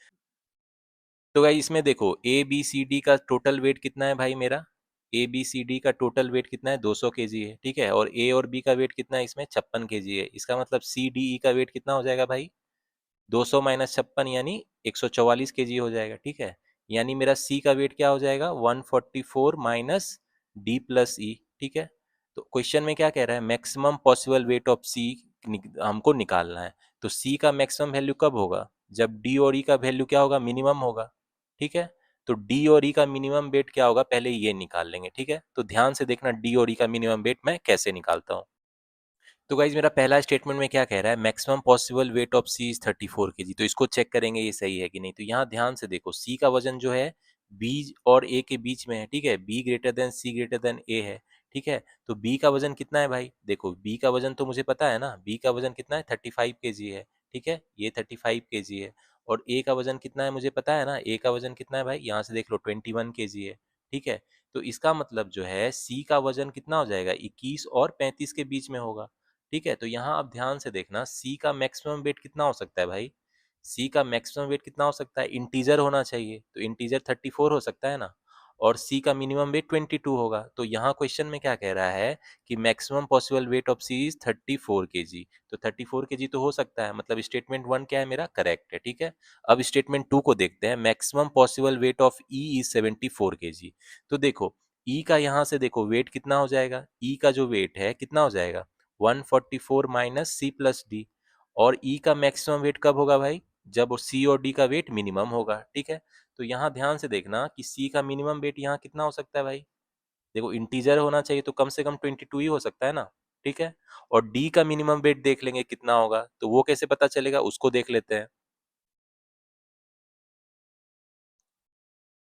A: तो भाई इसमें देखो ए बी सी डी का टोटल वेट कितना है भाई मेरा, ए बी सी डी का टोटल वेट कितना है, 200 kg है, ठीक है। और ए और बी का वेट कितना है इसमें, 56 kg है। इसका मतलब सी डी ई का वेट कितना हो जाएगा भाई, 200 माइनस 56 यानी 144 kg हो जाएगा, ठीक है। यानी मेरा सी का वेट क्या हो जाएगा, 144 माइनस डी प्लस ई, ठीक है। तो क्वेश्चन में क्या कह रहा है, मैक्सिमम पॉसिबल वेट ऑफ सी हमको निकालना है। तो सी का मैक्सिमम वैल्यू कब होगा, जब डी और ई का वैल्यू क्या होगा, मिनिमम होगा, ठीक है। तो डी और ई का मिनिमम वेट क्या होगा, पहले ये निकाल लेंगे, ठीक है। तो ध्यान से देखना डी और ई का मिनिमम वेट मैं कैसे निकालता हूँ। तो गाइज मेरा पहला स्टेटमेंट में क्या कह रहा है, maximum possible weight of C is 34 kg। तो इसको चेक करेंगे ये सही है कि नहीं। तो यहाँ ध्यान से देखो, सी का वजन जो है बी और ए के बीच में है, ठीक है, B greater than C greater than A है, ठीक है। तो बी का वजन कितना है भाई, देखो बी का वजन तो मुझे पता है ना, बी का वजन कितना है, 35 kg है, ठीक है, ये 35 kg है। और ए का वजन कितना है मुझे पता है ना, ए का वजन कितना है भाई, यहाँ से देख लो 21 kg है, ठीक है। तो इसका मतलब जो है सी का वजन कितना हो जाएगा, 21 और 35 के बीच में होगा, ठीक है। तो यहाँ आप ध्यान से देखना, सी का मैक्सिमम वेट कितना हो सकता है भाई, सी का मैक्सिमम वेट कितना हो सकता है, इंटीजर होना चाहिए, तो इंटीजर 34 हो सकता है ना। और सी का मिनिमम वेट 22 होगा। तो यहाँ क्वेश्चन में क्या कह रहा है कि maximum possible weight of C is 34 kg। तो 34 kg तो हो सकता है, मतलब स्टेटमेंट 1 क्या है मेरा, करेक्ट है, ठीक है। अब स्टेटमेंट 2 को देखते हैं, maximum possible weight of E is 74 kg। तो देखो ई का यहाँ से देखो वेट कितना हो जाएगा, ई का जो वेट है कितना हो जाएगा, 144 माइनस सी प्लस डी। और ई का मैक्सिमम वेट कब होगा भाई, जब सी और डी का वेट मिनिमम होगा, ठीक है। तो यहाँ ध्यान से देखना कि सी का मिनिमम वेट यहाँ कितना हो सकता है भाई, देखो इंटीजर होना चाहिए तो कम से कम 22 ही हो सकता है ना, ठीक है। और डी का मिनिमम वेट देख लेंगे कितना होगा, तो वो कैसे पता चलेगा, उसको देख लेते हैं।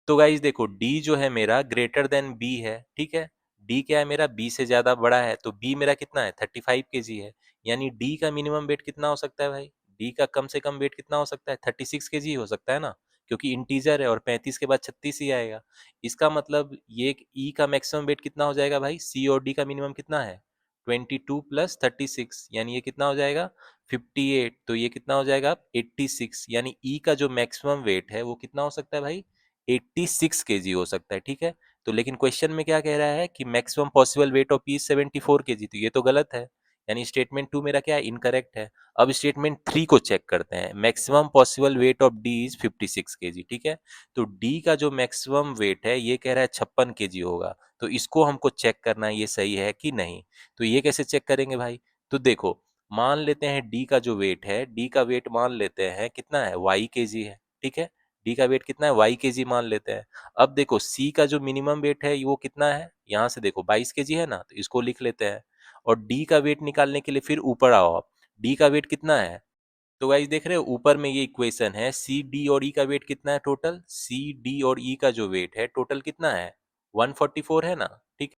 A: तो गाइज देखो डी जो है मेरा ग्रेटर देन बी है, ठीक है। डी क्या है मेरा, बी से ज्यादा बड़ा है, तो बी मेरा कितना है, 35 kg है। यानी डी का मिनिमम वेट कितना हो सकता है भाई, डी का कम से कम वेट कितना हो सकता है, 36 kg हो सकता है ना, क्योंकि इंटीजर है और 35 के बाद 36 ही आएगा। इसका मतलब ये ई का मैक्सिमम वेट कितना हो जाएगा भाई, सी और डी का मिनिमम कितना है, 22 प्लस 36, यानी ये कितना हो जाएगा 58। तो ये कितना हो जाएगा 86, यानी ई का जो मैक्सिमम वेट है वो कितना हो सकता है भाई, 86 kg हो सकता है, ठीक है। तो लेकिन क्वेश्चन में क्या कह रहा है कि maximum possible weight of P 74 kg, तो ये तो गलत है, यानी स्टेटमेंट 2 मेरा क्या है, इनकरेक्ट है। अब स्टेटमेंट 3 को चेक करते हैं, maximum possible weight of D is 56 kg, ठीक है। तो डी का जो मैक्सिमम वेट है ये कह रहा है 56 kg होगा। तो इसको हमको चेक करना है ये सही है कि नहीं। तो ये कैसे चेक करेंगे भाई, तो देखो मान लेते हैं डी का जो वेट है, डी का वेट मान लेते हैं कितना है, y kg है, ठीक है। डी का वेट कितना है, y kg मान लेते हैं। अब देखो सी का जो मिनिमम वेट है वो कितना है, यहाँ से देखो 22 kg है ना, तो इसको लिख लेते हैं। और डी का वेट निकालने के लिए फिर ऊपर आओ आप, डी का वेट कितना है। तो गाइस देख रहे हो ऊपर में ये इक्वेशन है, सी डी और ई का वेट कितना है, टोटल सी डी और ई का जो वेट है टोटल कितना है, 144 है ना, ठीक।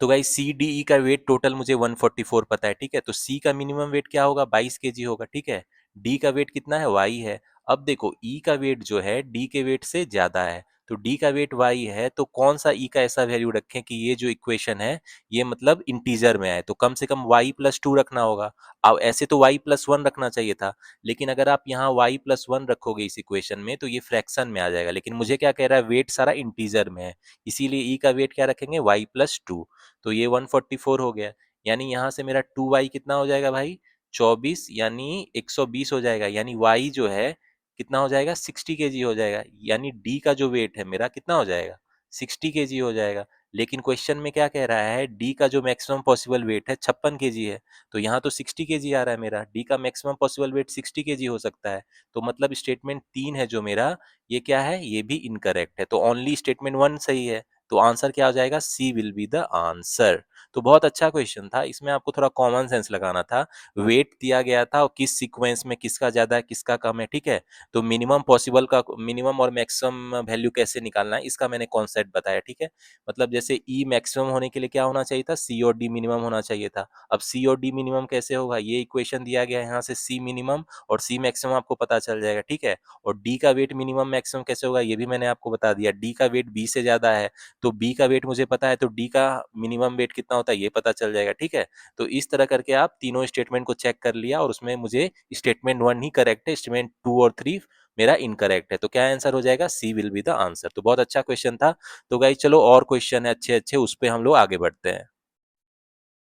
A: तो भाई सी डी ई का वेट टोटल मुझे 144 पता है, ठीक है। तो सी का मिनिमम वेट क्या होगा, 22 केजी होगा, ठीक है। डी का वेट कितना है, वाई है। अब देखो ई का वेट जो है डी के वेट से ज्यादा है, तो डी का वेट वाई है, तो कौन सा ई का ऐसा वैल्यू रखें कि ये जो इक्वेशन है ये मतलब इंटीजर में आए, तो कम से कम वाई प्लस टू रखना होगा। अब ऐसे तो वाई प्लस वन रखना चाहिए था, लेकिन अगर आप यहाँ वाई प्लस वन रखोगे इस इक्वेशन में तो ये फ्रैक्शन में आ जाएगा, लेकिन मुझे क्या कह रहा है, वेट सारा इंटीजर में है, इसीलिए ई का वेट क्या रखेंगे, वाई प्लस टू। तो ये 144 हो गया, यानी यहाँ से मेरा 2y कितना हो जाएगा भाई, 24, यानी 120 हो जाएगा, यानी y जो है कितना हो जाएगा, 60 केजी हो जाएगा, यानी d का जो वेट है मेरा कितना हो जाएगा, 60 केजी हो जाएगा। लेकिन क्वेश्चन में क्या कह रहा है, d का जो मैक्सिमम पॉसिबल वेट है 56 केजी है, तो यहाँ तो 60 केजी आ रहा है मेरा, d का मैक्सिमम पॉसिबल वेट 60 केजी हो सकता है। तो मतलब स्टेटमेंट 3 है जो मेरा, ये क्या है, ये भी इनकरेक्ट है, तो ओनली स्टेटमेंट 1 सही है। तो आंसर क्या हो जाएगा, C will be the answer. तो बहुत अच्छा क्वेश्चन था, इसमें आपको थोड़ा कॉमन सेंस लगाना था। वेट दिया गया था और किस सीक्वेंस में किसका ज्यादा है किसका कम है, ठीक है। तो मिनिमम पॉसिबल का मिनिमम और मैक्सिमम वैल्यू कैसे निकालना है इसका मैंने कॉन्सेप्ट बताया, ठीक है। मतलब जैसे ई मैक्सिमम होने के लिए क्या होना चाहिए था, सी और डी मिनिमम होना चाहिए था। अब सी और डी मिनिमम कैसे होगा, ये इक्वेशन दिया गया है, यहाँ से सी मिनिमम और सी मैक्सिमम आपको पता चल जाएगा, ठीक है। और डी का वेट मिनिमम मैक्सिमम कैसे होगा ये भी मैंने आपको बता दिया, डी का वेट बी से ज्यादा है, तो बी का वेट मुझे पता है, तो डी का मिनिमम वेट कितना होता है ये पता चल जाएगा, ठीक है। तो इस तरह करके आप तीनों स्टेटमेंट को चेक कर लिया और उसमें मुझे स्टेटमेंट 1 ही करेक्ट है, स्टेटमेंट 2 और 3 मेरा इनकरेक्ट है, तो क्या आंसर हो जाएगा, C will be the answer. तो बहुत अच्छा क्वेश्चन था। तो गाइस चलो और क्वेश्चन है अच्छे अच्छे, उस पे हम लोग आगे बढ़ते हैं।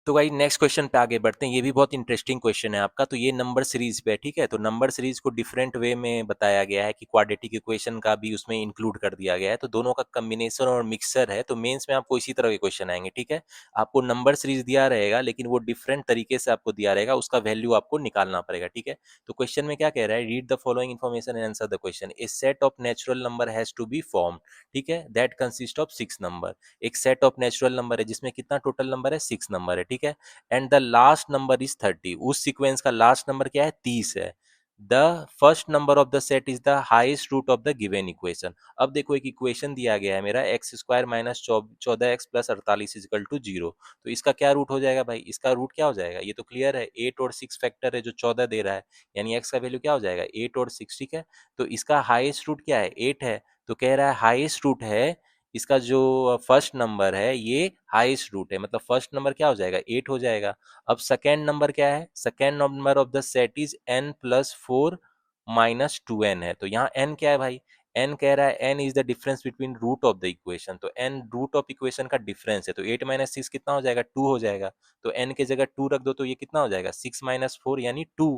A: तो भाई नेक्स्ट क्वेश्चन पे आगे बढ़ते हैं, ये भी बहुत इंटरेस्टिंग क्वेश्चन है आपका। तो ये नंबर सीरीज पे है, ठीक है। तो नंबर सीरीज को डिफरेंट वे में बताया गया है कि क्वाड्रेटिक इक्वेशन का भी उसमें इंक्लूड कर दिया गया है, तो दोनों का कम्बिनेशन और मिक्सर है। तो मेंस में आपको इसी तरह के क्वेश्चन आएंगे, ठीक है। आपको नंबर सीरीज दिया रहेगा लेकिन वो डिफरेंट तरीके से आपको दिया रहेगा, उसका वैल्यू आपको निकालना पड़ेगा, ठीक है। तो क्वेश्चन में क्या कह रहा है, read the following information and answer the question. A set of natural number has to be form, ठीक है, दैट कंसिस्ट ऑफ 6 नंबर। एक सेट ऑफ नेचुरल नंबर है जिसमें कितना टोटल नंबर है, 6 नंबर है, ठीक है। And the last number is 30, उस सीक्वेंस का लास्ट नंबर क्या है, 30 है। The first number of the set is the highest root of the given equation. अब देखो एक इक्वेशन दिया गया है मेरा, x square minus 14x plus 48 equal to 0। तो इसका क्या रूट हो जाएगा भाई, इसका रूट क्या हो जाएगा, ये तो क्लियर है, 8 और 6 फैक्टर है जो 14 दे रहा है, यानी x का वैल्यू क्या हो जाएगा, 8 और 6, ठीक है। तो इसका हाईएस्ट रूट क्या है, 8 है, तो कह रहा है हाईएस्ट रूट है इसका जो फर्स्ट नंबर है ये हाईएस्ट रूट है, मतलब फर्स्ट नंबर क्या हो जाएगा, 8 हो जाएगा। अब सेकेंड नंबर क्या है, second number of the set is n plus 4 minus 2n है, तो यहाँ n क्या है भाई, n कह रहा है n is the difference between root of the equation, तो n रूट ऑफ इक्वेशन का डिफरेंस है, तो 8 माइनस 6 कितना हो जाएगा, 2 हो जाएगा। तो n के जगह 2 रख दो तो ये कितना हो जाएगा, 6 माइनस 4 यानी 2।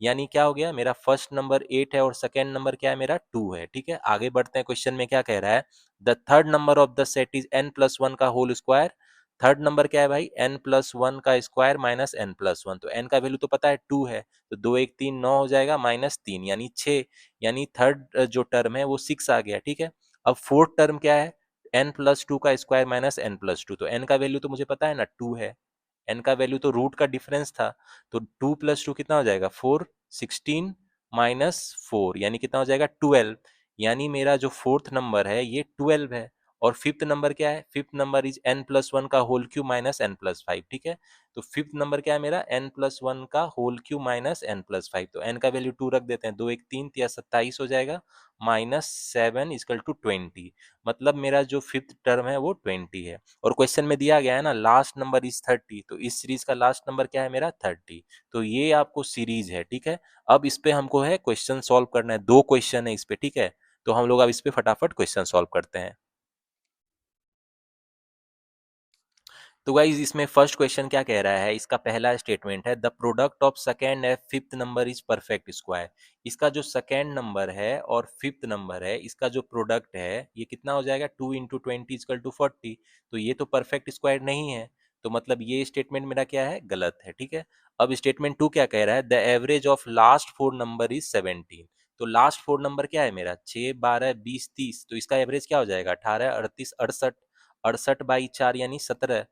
A: यानी क्या हो गया, मेरा फर्स्ट नंबर 8 है और सेकेंड नंबर क्या है मेरा 2 है, ठीक है। आगे बढ़ते हैं, क्वेश्चन में क्या कह रहा है, the third number of the set is n plus 1 का होल स्क्वायर। थर्ड नंबर क्या है भाई, n प्लस 1 का स्क्वायर माइनस n प्लस 1, तो n का वैल्यू तो पता है 2 है, तो 2 1 3 9 हो जाएगा, माइनस 3 यानी 6, यानी थर्ड जो टर्म है वो 6 आ गया, ठीक है। अब फोर्थ टर्म क्या है, n प्लस 2 का स्क्वायर माइनस n प्लस 2, तो n का वैल्यू तो मुझे पता है ना 2 है, n का वैल्यू तो रूट का डिफरेंस था, तो 2 प्लस 2 कितना हो जाएगा 4, 16 माइनस 4 यानी कितना हो जाएगा 12, यानी मेरा जो फोर्थ नंबर है ये 12 है। और फिफ्थ नंबर क्या है, fifth number is n plus 1 का whole cube minus n plus 5, ठीक है। तो फिफ्थ नंबर क्या है मेरा, n प्लस 1 का whole cube minus n plus 5, तो n का वैल्यू 2 रख देते हैं, 2 1 3 या 27 हो जाएगा, माइनस 7 इजकल टू 20, मतलब मेरा जो फिफ्थ टर्म है वो 20 है। और क्वेश्चन में दिया गया है ना लास्ट नंबर इज 30, तो इस सीरीज का लास्ट नंबर क्या है मेरा 30, तो ये आपको सीरीज है, ठीक है। अब इस पे हमको है क्वेश्चन सॉल्व करना है, दो क्वेश्चन है इस पे, ठीक है। तो हम लोग अब इस पे फटाफट क्वेश्चन सॉल्व करते हैं। तो गाइज इसमें फर्स्ट क्वेश्चन क्या कह रहा है, इसका पहला स्टेटमेंट है the product of second and fifth number is perfect square. इसका जो सेकेंड नंबर है और फिफ्थ नंबर है इसका जो प्रोडक्ट है ये कितना हो जाएगा, 2 इंटू 20 इजकल टू 40, तो ये तो परफेक्ट स्क्वायर नहीं है, तो मतलब ये स्टेटमेंट मेरा क्या है, गलत है, ठीक है। अब स्टेटमेंट 2 क्या कह रहा है, the average of last four number is 17। तो लास्ट फोर नंबर क्या है मेरा, 6 12 20 30, तो इसका एवरेज क्या हो जाएगा, 18 38 68, 68 बाई 4 यानी 17,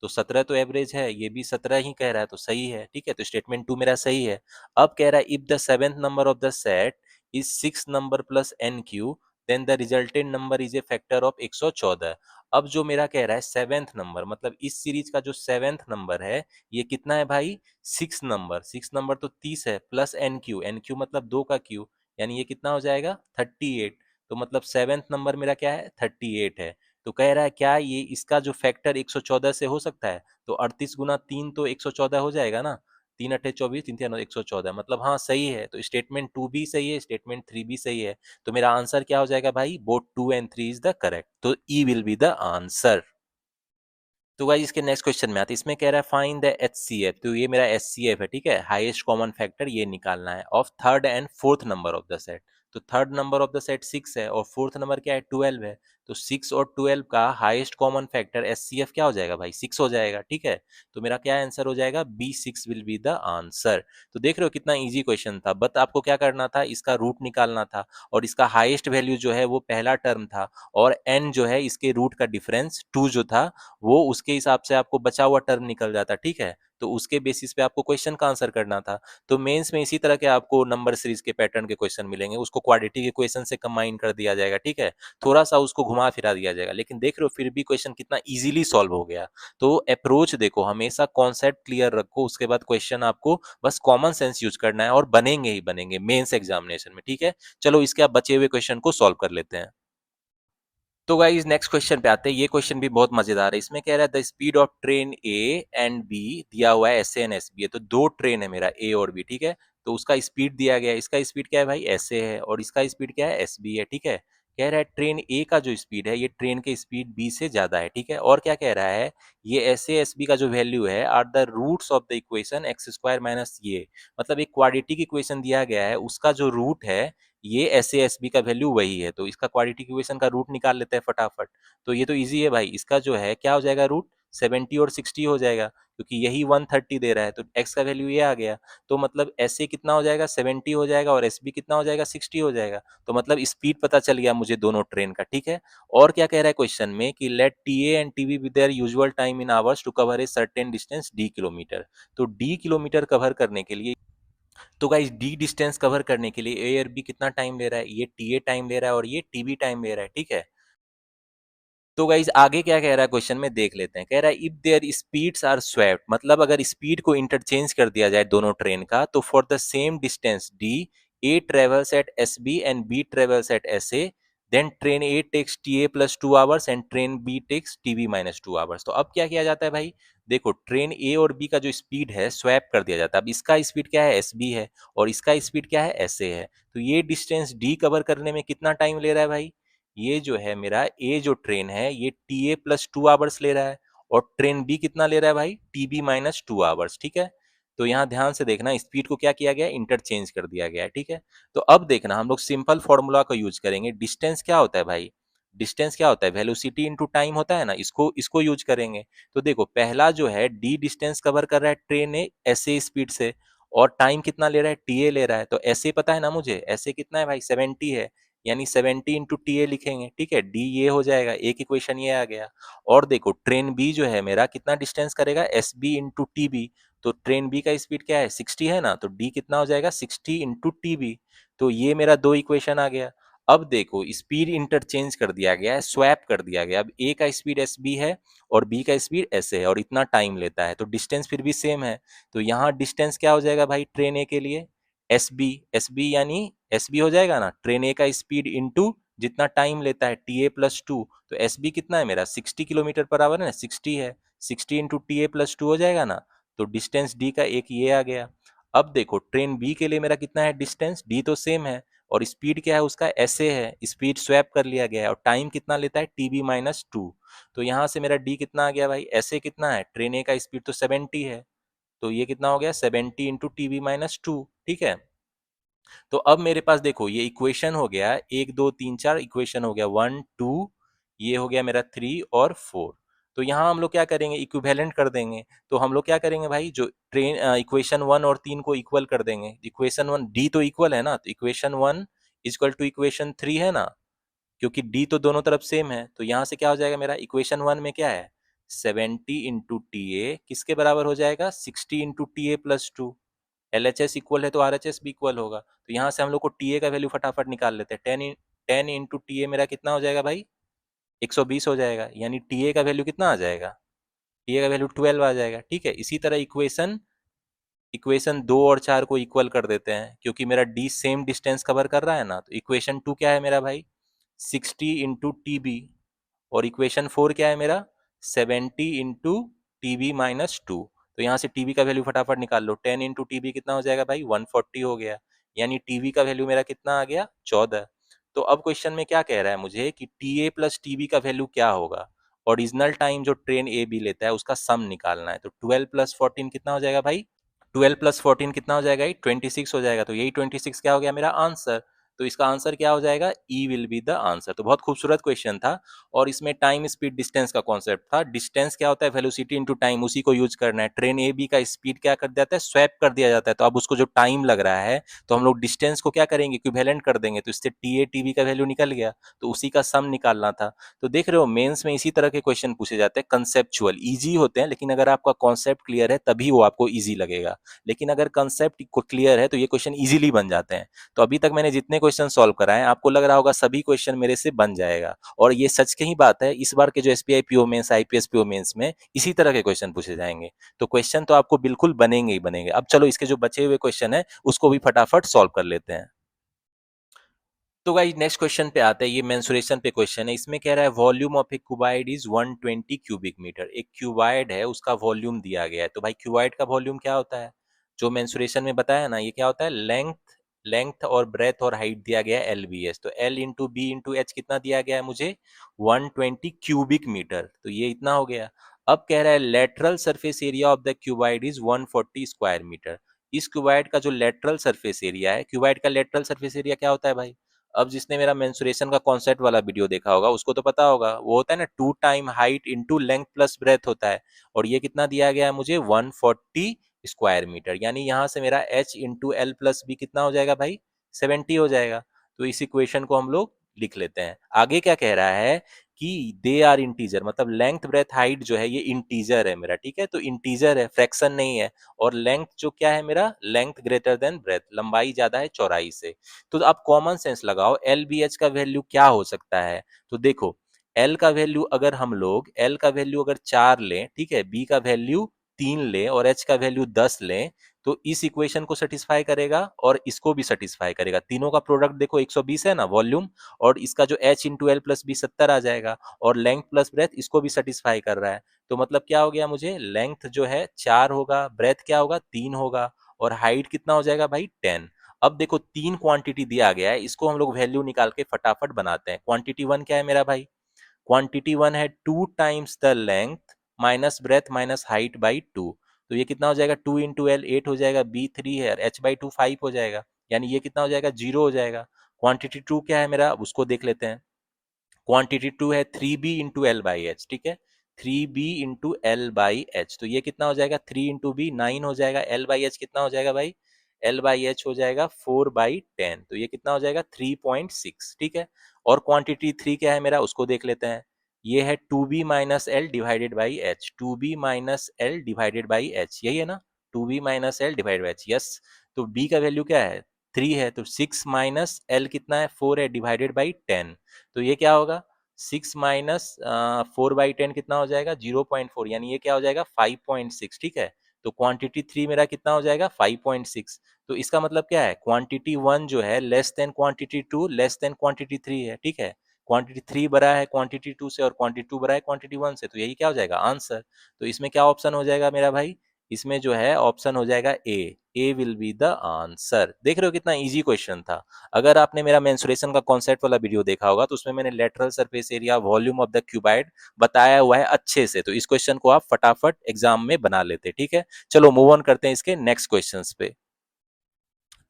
A: तो 17 तो एवरेज है, ये भी 17 ही कह रहा है, तो सही है, ठीक है। तो स्टेटमेंट 2 मेरा सही है। अब कह रहा है if the seventh number of the set is 6 number plus n Q, then the resultant number is a factor of 114। अब जो मेरा कह रहा है सेवेंथ नंबर, मतलब इस सीरीज का जो सेवेंथ नंबर है ये कितना है भाई, 6 नंबर। 6 नंबर तो 30 है, plus N Q, N Q मतलब 2 का क्यू, यानी ये कितना हो जाएगा 38। तो मतलब सेवेंथ नंबर मेरा क्या है 38 है। तो कह रहा है क्या ये इसका जो फैक्टर 114 से हो सकता है, तो 38 गुना 3 तो 114 हो जाएगा ना, 3 × 8 = 24, 3 × 3 = 114, मतलब हाँ सही है। तो स्टेटमेंट 2 भी सही है, स्टेटमेंट 3 भी सही है। तो मेरा आंसर क्या हो जाएगा भाई, both 2 and 3 is the correct, तो E will be the answer. तो गाइस इसके नेक्स्ट क्वेश्चन में आते हैं, इसमें कह रहा है फाइंड द एचसीएफ। तो ये मेरा एचसीएफ है, ठीक है, हाईएस्ट कॉमन फैक्टर ये निकालना है of third and fourth number of the set. तो third number of the set 6 है और फोर्थ नंबर क्या है 12 है। तो 6 और 12 का हाईएस्ट कॉमन फैक्टर एचसीएफ क्या हो जाएगा भाई, 6 हो जाएगा, ठीक है। तो मेरा क्या आंसर हो जाएगा, B 6 will be the answer. तो देख रहे हो कितना इजी क्वेश्चन था, बट आपको क्या करना था, इसका रूट निकालना था, और इसका हाईएस्ट वैल्यू जो है वो पहला टर्म था, और एन जो है इसके रूट का डिफरेंस 2 जो था वो उसके हिसाब से आपको बचा हुआ टर्म निकल जाता, ठीक है। तो उसके बेसिस पे आपको क्वेश्चन का आंसर करना था। तो मेंस में इसी तरह के आपको नंबर सीरीज के पैटर्न के क्वेश्चन मिलेंगे, उसको क्वाड्रेटिक के क्वेश्चन से कंबाइन कर दिया जाएगा, ठीक है, थोड़ा सा उसको घुमा फिरा दिया जाएगा, लेकिन देख रहे हो फिर भी क्वेश्चन कितना इजीली सॉल्व हो गया। तो अप्रोच देखो, हमेशा कॉन्सेप्ट क्लियर रखो, उसके बाद क्वेश्चन आपको बस कॉमन सेंस यूज करना है, और बनेंगे ही बनेंगे मेंस एग्जामिनेशन में, ठीक है। चलो इसके आप बचे हुए क्वेश्चन को सॉल्व कर लेते हैं। तो गाइस नेक्स्ट क्वेश्चन पे आते हैं, ये क्वेश्चन भी बहुत मजेदार है। इसमें कह रहा है the speed of train A and B, दिया हुआ है S A and S B है, तो दो ट्रेन है मेरा ए और बी, ठीक है। तो उसका स्पीड दिया गया है, इसका स्पीड क्या है भाई एस ए है, और इसका स्पीड क्या है एस बी है, ठीक है। कह रहा है ट्रेन ए का जो स्पीड है ये ट्रेन के स्पीड बी से ज्यादा है, ठीक है। और क्या कह रहा है, ये एस ए एस बी का जो वैल्यू है are the roots of the equation x square minus ये, मतलब एक क्वाड्रेटिक इक्वेशन दिया गया है, उसका जो रूट है ये एस ए एस बी का वैल्यू वही है। तो इसका क्वाड्रेटिक इक्वेशन का रूट निकाल लेते हैं फटाफट। तो ये तो इजी है भाई, इसका जो है क्या हो जाएगा रूट 70 और 60 हो जाएगा, क्योंकि यही 130 दे रहा है, तो x का वैल्यू ये आ गया। तो मतलब एस ए कितना हो जाएगा 70 हो जाएगा, और एस बी कितना हो जाएगा 60 हो जाएगा। तो मतलब स्पीड पता चल गया मुझे दोनों ट्रेन का, ठीक है। और क्या कह रहा है क्वेश्चन में कि let T A and T B with their usual time in hours to cover a certain distance D kilometre. तो डी किलोमीटर कवर करने के लिए, तो गाइस डी डिस्टेंस कवर करने के लिए ए और बी कितना टाइम ले रहा है, ये टी ए टाइम ले रहा है और ये टी बी टाइम ले रहा है, ठीक है। तो गाइज आगे क्या कह रहा है क्वेश्चन में देख लेते हैं। कह रहा है if their speeds are swapped, मतलब अगर स्पीड को इंटरचेंज कर दिया जाए दोनों ट्रेन का, तो for the same distance D, A travels at S B and B travels at S A, then train A takes T A plus 2 hours and train B takes T B minus 2 hours. तो अब क्या किया जाता है भाई, देखो train ए और B का जो स्पीड है स्वैप कर दिया जाता है। अब इसका स्पीड क्या है एस बी है, और इसका स्पीड क्या है एस ए है। तो ये डिस्टेंस डी कवर करने में कितना टाइम ले रहा है भाई, ये जो है मेरा ए जो ट्रेन है ये टी ए प्लस 2 आवर्स ले रहा है, और ट्रेन बी कितना ले रहा है भाई टी बी माइनस 2 आवर्स, ठीक है। तो यहाँ ध्यान से देखना, स्पीड को क्या किया गया है इंटरचेंज कर दिया गया है, ठीक है। तो अब देखना हम लोग सिंपल फॉर्मूला का यूज करेंगे। डिस्टेंस क्या होता है भाई, डिस्टेंस क्या होता है वेलोसिटी इंटू टाइम होता है ना, इसको इसको यूज करेंगे। तो देखो पहला जो है डी डिस्टेंस कवर कर रहा है ट्रेन ए ऐसे स्पीड से, और टाइम कितना ले रहा है टी ए ले रहा है। तो ऐसे पता है ना मुझे, ऐसे कितना है भाई 70 है, यानी 70 इंटू टी ए लिखेंगे, ठीक है। डी ये हो जाएगा, एक इक्वेशन ये आ गया। और देखो ट्रेन बी जो है मेरा कितना डिस्टेंस करेगा S B into T B, तो ट्रेन बी का स्पीड क्या है 60 है ना, तो डी कितना हो जाएगा 60 इंटू टी बी। तो ये मेरा दो इक्वेशन आ गया। अब देखो स्पीड इंटरचेंज कर दिया गया है, स्वैप कर दिया गया। अब ए का स्पीड एस बी है और बी का स्पीड एस है, और इतना टाइम लेता है, तो डिस्टेंस फिर भी सेम है। तो यहाँ डिस्टेंस क्या हो जाएगा भाई ट्रेन ए के लिए एस बी, एस बी यानी एस बी हो जाएगा ना ट्रेन ए का स्पीड इंटू जितना टाइम लेता है टी ए प्लस 2। तो एस बी कितना है मेरा 60 किलोमीटर पर आवर है ना, 60 है, 60 इंटू टी ए प्लस 2 हो जाएगा ना। तो डिस्टेंस डी का एक ये आ गया। अब देखो ट्रेन बी के लिए मेरा कितना है डिस्टेंस, डी तो सेम है, और स्पीड क्या है उसका एस ए है, स्पीड स्वैप कर लिया गया है, और टाइम कितना लेता है टी बी माइनस 2। तो यहाँ से मेरा डी कितना आ गया भाई, एस ए कितना है ट्रेन ए का स्पीड तो 70 है, तो ये कितना हो गया 70 इंटू टी बी माइनस 2, ठीक है। तो अब मेरे पास देखो ये इक्वेशन हो गया 1 2 3 4, इक्वेशन हो गया 1 2, ये हो गया मेरा 3 और 4। तो यहाँ हम लोग क्या करेंगे इक्विवेलेंट कर देंगे। तो हम लोग क्या करेंगे भाई, जो ट्रेन इक्वेशन 1 और 3 को इक्वल कर देंगे। इक्वेशन 1 डी तो इक्वल है ना, तो इक्वेशन 1 इक्वल टू इक्वेशन 3 है ना, क्योंकि डी तो दोनों तरफ सेम है। तो यहाँ से क्या हो जाएगा मेरा इक्वेशन 1 में क्या है 70 इंटू टी ए किसके बराबर हो जाएगा 60 into T A plus 2। L H S equal है तो आर एच एस भी इक्वल होगा। तो यहाँ से हम लोग को टी ए का वैल्यू फटाफट निकाल लेते हैं। 10 इंटू टी ए मेरा कितना हो जाएगा भाई 120 हो जाएगा, यानी TA का वैल्यू कितना आ जाएगा? TA का वैल्यू 12 आ जाएगा। ठीक है, इसी तरह इक्वेशन इक्वेशन 2 और 4 को इक्वल कर देते हैं, क्योंकि मेरा डी सेम डिस्टेंस कवर कर रहा है ना। तो इक्वेशन 2 क्या है मेरा भाई? 60 इंटू TB, और इक्वेशन 4 क्या है मेरा? 70 इंटू TB माइनस 2। तो यहाँ से TB का वैल्यू फटाफट निकाल लो। 10 इंटू TB कितना हो जाएगा भाई? 140 हो गया, यानी TB का वैल्यू मेरा कितना आ गया? 14। तो अब क्वेश्चन में क्या कह रहा है मुझे कि TA प्लस TB का वैल्यू क्या होगा? ओरिजिनल टाइम जो ट्रेन ए बी लेता है उसका सम निकालना है। तो 12 प्लस 14 कितना हो जाएगा भाई? 12 प्लस 14 कितना हो जाएगा? 26 हो जाएगा। तो यही 26 क्या हो गया मेरा आंसर? तो इसका आंसर क्या हो जाएगा? ई विल बी द आंसर। तो बहुत खूबसूरत क्वेश्चन था, और इसमें टाइम स्पीड डिस्टेंस का कॉन्सेप्ट था। डिस्टेंस क्या होता है? वेलोसिटी इंटू टाइम, उसी को यूज करना है। ट्रेन ए बी का स्पीड क्या कर दिया जाता है? स्वैप कर दिया जाता है। तो अब उसको जो टाइम लग रहा है, तो हम लोग डिस्टेंस को क्या करेंगे? इक्विवेलेंट कर देंगे। तो इससे टी टीबी का वैल्यू निकल गया, तो उसी का सम निकालना था। तो देख रहे हो, मेंस में इसी तरह के क्वेश्चन पूछे जाते हैं, कंसेप्चुअल इजी होते हैं, लेकिन अगर आपका कॉन्सेप्ट क्लियर है तभी वो आपको इजी लगेगा। लेकिन अगर कंसेप्ट क्लियर है तो ये क्वेश्चन इजीली बन जाते हैं। तो अभी तक मैंने जितने क्वेश्चन सॉल्व कराए, आपको लग रहा होगा सभी क्वेश्चन मेरे से बन जाएगा, और ये सच की ही बात है। इस बार के जो SBI PO mains, IPS PO mains में इसी तरह के क्वेश्चन पूछे जाएंगे। तो क्वेश्चन तो आपको बिल्कुल बनेंगे ही बनेंगे। अब चलो इसके जो बचे हुए क्वेश्चन है उसको भी फटाफट सॉल्व कर लेते हैं। तो गाइस नेक्स्ट क्वेश्चन पे आते हैं। ये मेंसुरेशन पे क्वेश्चन है। इसमें कह रहा है volume of a cuboid is 120 cubic metre. एक क्यूबाइड है, उसका वॉल्यूम दिया गया है। तो भाई क्यूबाइड का वॉल्यूम क्या होता है? जो मेंसुरेशन में बताया ना, ये क्या होता है? लेंथ, लेंथ और ब्रेथ और हाइट दिया गया है LBS। तो L into B into H कितना दिया गया है मुझे? 120 क्यूबिक मीटर। तो ये इतना हो गया। अब कह रहा है lateral surface area of the cuboid is 140 square metre. इस क्यूबाइड का जो लेटरल सरफेस एरिया है, क्यूबाइड का लेटरल सरफेस एरिया क्या होता है भाई? अब जिसने मेरा मेंसुरेशन का कॉन्सेप्ट वाला वीडियो देखा होगा उसको तो पता होगा, वो होता है ना 2 time height into length plus breadth होता है। और ये कितना दिया गया है मुझे? 140 स्क्वायर मीटर। यानी यहाँ से मेरा H into L plus B कितना हो जाएगा भाई? 70 हो जाएगा। तो इस इक्वेशन को हम लोग लिख लेते हैं। आगे क्या कह रहा है कि दे आर इंटीजर, मतलब लेंथ ब्रेथ हाइट जो है ये इंटीजर है मेरा। ठीक है, तो इंटीजर है, फ्रैक्शन नहीं है। और लेंथ जो क्या है मेरा? लेंथ ग्रेटर देन ब्रेथ, लंबाई ज्यादा है चौड़ाई से। तो आप कॉमन सेंस लगाओ, एल बी एच का वैल्यू क्या हो सकता है? तो देखो, एल का वैल्यू अगर हम लोग एल का वैल्यू अगर 4 लें, ठीक है, बी का वैल्यू 3 लें और एच का वैल्यू 10 लें, तो इस इक्वेशन को सेटिस्फाई करेगा और इसको भी सेटिस्फाई करेगा। तीनों का प्रोडक्ट देखो 120 है ना वॉल्यूम, और इसका जो H into L plus B 70 आ जाएगा, और लेंथ प्लस ब्रेथ इसको भी सेटिस्फाई कर रहा है। तो मतलब क्या हो गया मुझे? लेंथ जो है 4 होगा, ब्रेथ क्या होगा? 3 होगा, और हाइट कितना हो जाएगा भाई? 10। अब देखो 3 क्वांटिटी दिया गया है, इसको हम लोग वैल्यू निकाल के फटाफट बनाते हैं। क्वांटिटी 1 क्या है मेरा भाई? क्वांटिटी 1 है 2 times the length minus breadth minus height by 2। तो ये कितना हो जाएगा? 2 इंटू एल 8 हो जाएगा, बी 3 है, एच बाई 2 5 हो जाएगा, यानी ये कितना हो जाएगा? 0 हो जाएगा। क्वांटिटी 2 क्या है मेरा? उसको देख लेते हैं। क्वांटिटी 2 है 3b into L by H. ठीक है, 3b into L by H. तो ये कितना हो जाएगा? 3 इंटू बी 9 हो जाएगा। एल बाई एच कितना हो जाएगा भाई? एल बाई एच हो जाएगा 4/10। तो ये कितना हो जाएगा? 3.6। ठीक है, और क्वांटिटी 3 क्या है मेरा? उसको देख लेते हैं। ये है 2b minus L divided by H. 2b minus L divided by H, यही है ना? 2b minus L divided by H, yes. तो b का वैल्यू क्या है? 3 है, तो 6 माइनस एल कितना है? 4 है, डिवाइडेड बाई 10। तो ये क्या होगा? 6 माइनस 4/10 कितना हो जाएगा? 0.4, यानी ये क्या हो जाएगा? 5.6। ठीक है, तो क्वांटिटी 3 मेरा कितना हो जाएगा? 5.6। तो इसका मतलब क्या है? क्वांटिटी 1 जो है less then quantity 2 less than quantity 3 है। ठीक है, क्वांटिटी 3 बड़ा है क्वांटिटी 2 से, और क्वांटिटी 2 बड़ा है क्वांटिटी 1 से। तो यही क्या हो जाएगा? आंसर। तो इसमें क्या ऑप्शन हो जाएगा मेरा भाई? इसमें जो है ऑप्शन हो जाएगा ए विल बी द आंसर। देख रहे हो कितना इजी क्वेश्चन था। अगर आपने मेरा मेंसुरेशन का कॉन्सेप्ट वाला वीडियो देखा होगा तो उसमें मैंने lateral surface area, volume of the cuboid बताया हुआ है अच्छे से। तो इस क्वेश्चन को आप फटाफट एग्जाम में बना लेते। ठीक है, चलो मूव ऑन करते हैं इसके नेक्स्ट क्वेश्चंस पे।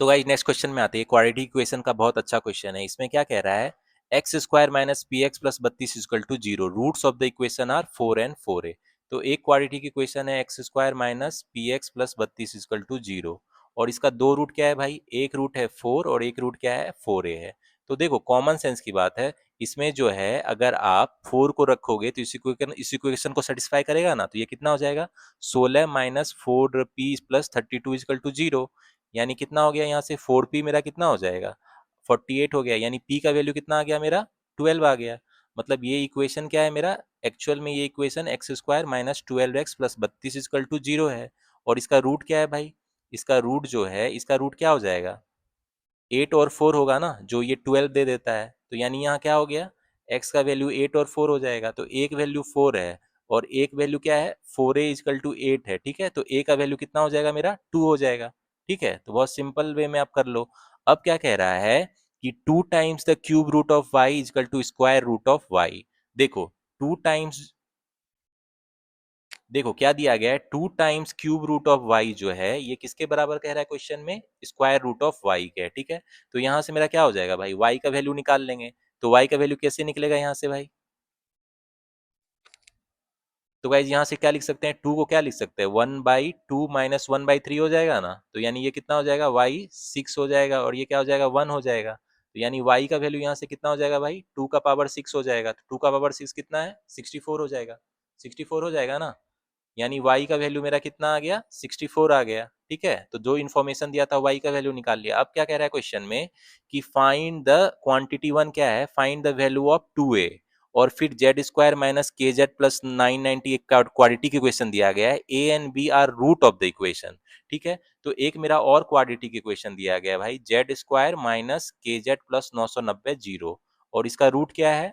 A: तो गाइस नेक्स्ट क्वेश्चन में आते हैं। क्वाड्रेटिक इक्वेशन का बहुत अच्छा क्वेश्चन है। इसमें क्या कह रहा है? X square minus P x plus 32 equal to 0। Roots of the equation are 4 and 4a। तो एक क्वाड्रेटिक इक्वेशन है x square minus P x plus 32 equal to 0, और इसका दो रूट क्या है भाई? एक रूट है 4 और एक रूट क्या है? 4a है। तो देखो कॉमन सेंस की बात है, इसमें जो है अगर आप 4 को रखोगे तो इस इक्वेशन को सेटिस्फाई करेगा ना। तो ये कितना हो जाएगा? 16 minus 4p plus 32 equal to 0, यानी कितना हो गया? यहाँ से 4p मेरा कितना हो जाएगा? 48 हो गया, यानी p का वैल्यू कितना आ गया मेरा? 12 आ गया। मतलब ये इक्वेशन क्या है मेरा, एक्चुअल में ये equation x square minus 12x plus 32 equal to 0 है। और इसका रूट क्या है भाई, इसका रूट जो है, इसका रूट क्या हो जाएगा, 8 और 4 होगा ना, जो ये 12 दे देता है। तो यानी यहाँ क्या हो गया, x का वैल्यू 8 और 4 हो जाएगा। तो एक वैल्यू 4 है और एक वैल्यू क्या है, 4a इजकल टू 8 है। ठीक है, तो a का वैल्यू कितना हो जाएगा मेरा, 2 हो जाएगा। ठीक है, तो बहुत सिंपल वे में आप कर लो। अब क्या कह रहा है कि 2 times the cube root of y equal to square root of y। देखो 2 टाइम्स, देखो क्या दिया गया है, 2 times cube root of Y जो है ये किसके बराबर कह रहा है क्वेश्चन में, स्क्वायर रूट ऑफ वाई के। ठीक है, तो यहां से मेरा क्या हो जाएगा भाई, वाई का वैल्यू निकाल लेंगे। तो वाई का वैल्यू कैसे निकलेगा यहाँ से भाई, तो गाइज यहाँ से क्या लिख सकते हैं, 2 को क्या लिख सकते हैं, 1/2 माइनस 1/3 हो जाएगा ना। तो यानी ये कितना हो जाएगा, वाई 6 हो जाएगा और ये क्या हो जाएगा, 1 हो जाएगा। तो यानी वाई का वैल्यू यहाँ से कितना हो जाएगा भाई, 2 का पावर 6 हो जाएगा। तो 2 का पावर 6 कितना है, 64 हो जाएगा। 64 हो जाएगा ना, यानी y का वैल्यू मेरा कितना आ गया, 64 आ गया। ठीक है, तो जो इन्फॉर्मेशन दिया था y का वैल्यू निकाल लिया। अब क्या कह रहा है क्वेश्चन में कि फाइंड द क्वांटिटी वन क्या है, find the value of 2a, और फिर Z square minus K Z plus 990 एक क्वाड्रेटिक की क्वेश्चन दिया गया है, A and B are root of the equation. ठीक है, तो एक मेरा और क्वाड्रेटिक इक्वेशन दिया गया है भाई, Z square minus K Z plus 990 zero, और इसका रूट क्या है,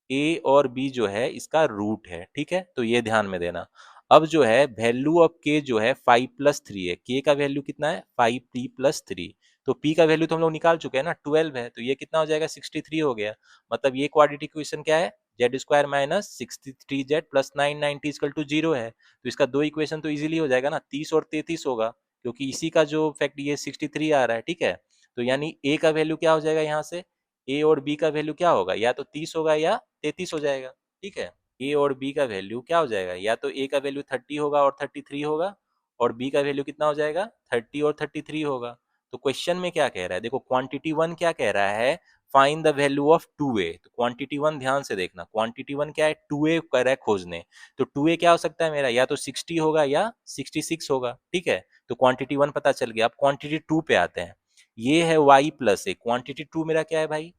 A: ए और बी जो है इसका रूट है। ठीक है, तो ये ध्यान में देना। अब जो है वैल्यू ऑफ के जो है 5+3 है, के का वैल्यू कितना है, 5p+3। तो p का वैल्यू तो हम लोग निकाल चुके हैं ना, 12 है, तो ये कितना हो जाएगा, 63 हो गया। मतलब ये क्वाड्रेटिक इक्वेशन क्या है, Z square minus 63z plus 990 equal to 0 है। तो इसका दो इक्वेशन तो इजीली हो जाएगा ना, 30 और 33 होगा, क्योंकि इसी का जो फैक्ट ये 63 आ रहा है। ठीक है, तो यानी a का वैल्यू क्या हो जाएगा यहाँ से, ए और बी का वैल्यू क्या होगा, या तो 30 होगा या 33 हो जाएगा। ठीक है, ए और बी का वैल्यू क्या हो जाएगा, या तो ए का वैल्यू 30 होगा और 33 होगा, और बी का वैल्यू कितना हो जाएगा, 30 और 33 होगा। तो क्वेश्चन में क्या कह रहा है, देखो क्वांटिटी वन क्या कह रहा है, find the value of 2a। तो क्वांटिटी वन ध्यान से देखना, क्वांटिटी वन क्या है, 2a करे खोजने। तो 2a क्या हो सकता है मेरा, या तो 60 होगा या 66 होगा। ठीक है, तो क्वांटिटी वन पता चल गया। अब क्वांटिटी टू पे आते हैं, ये है y plus A, quantity two मेरा क्या है भाई,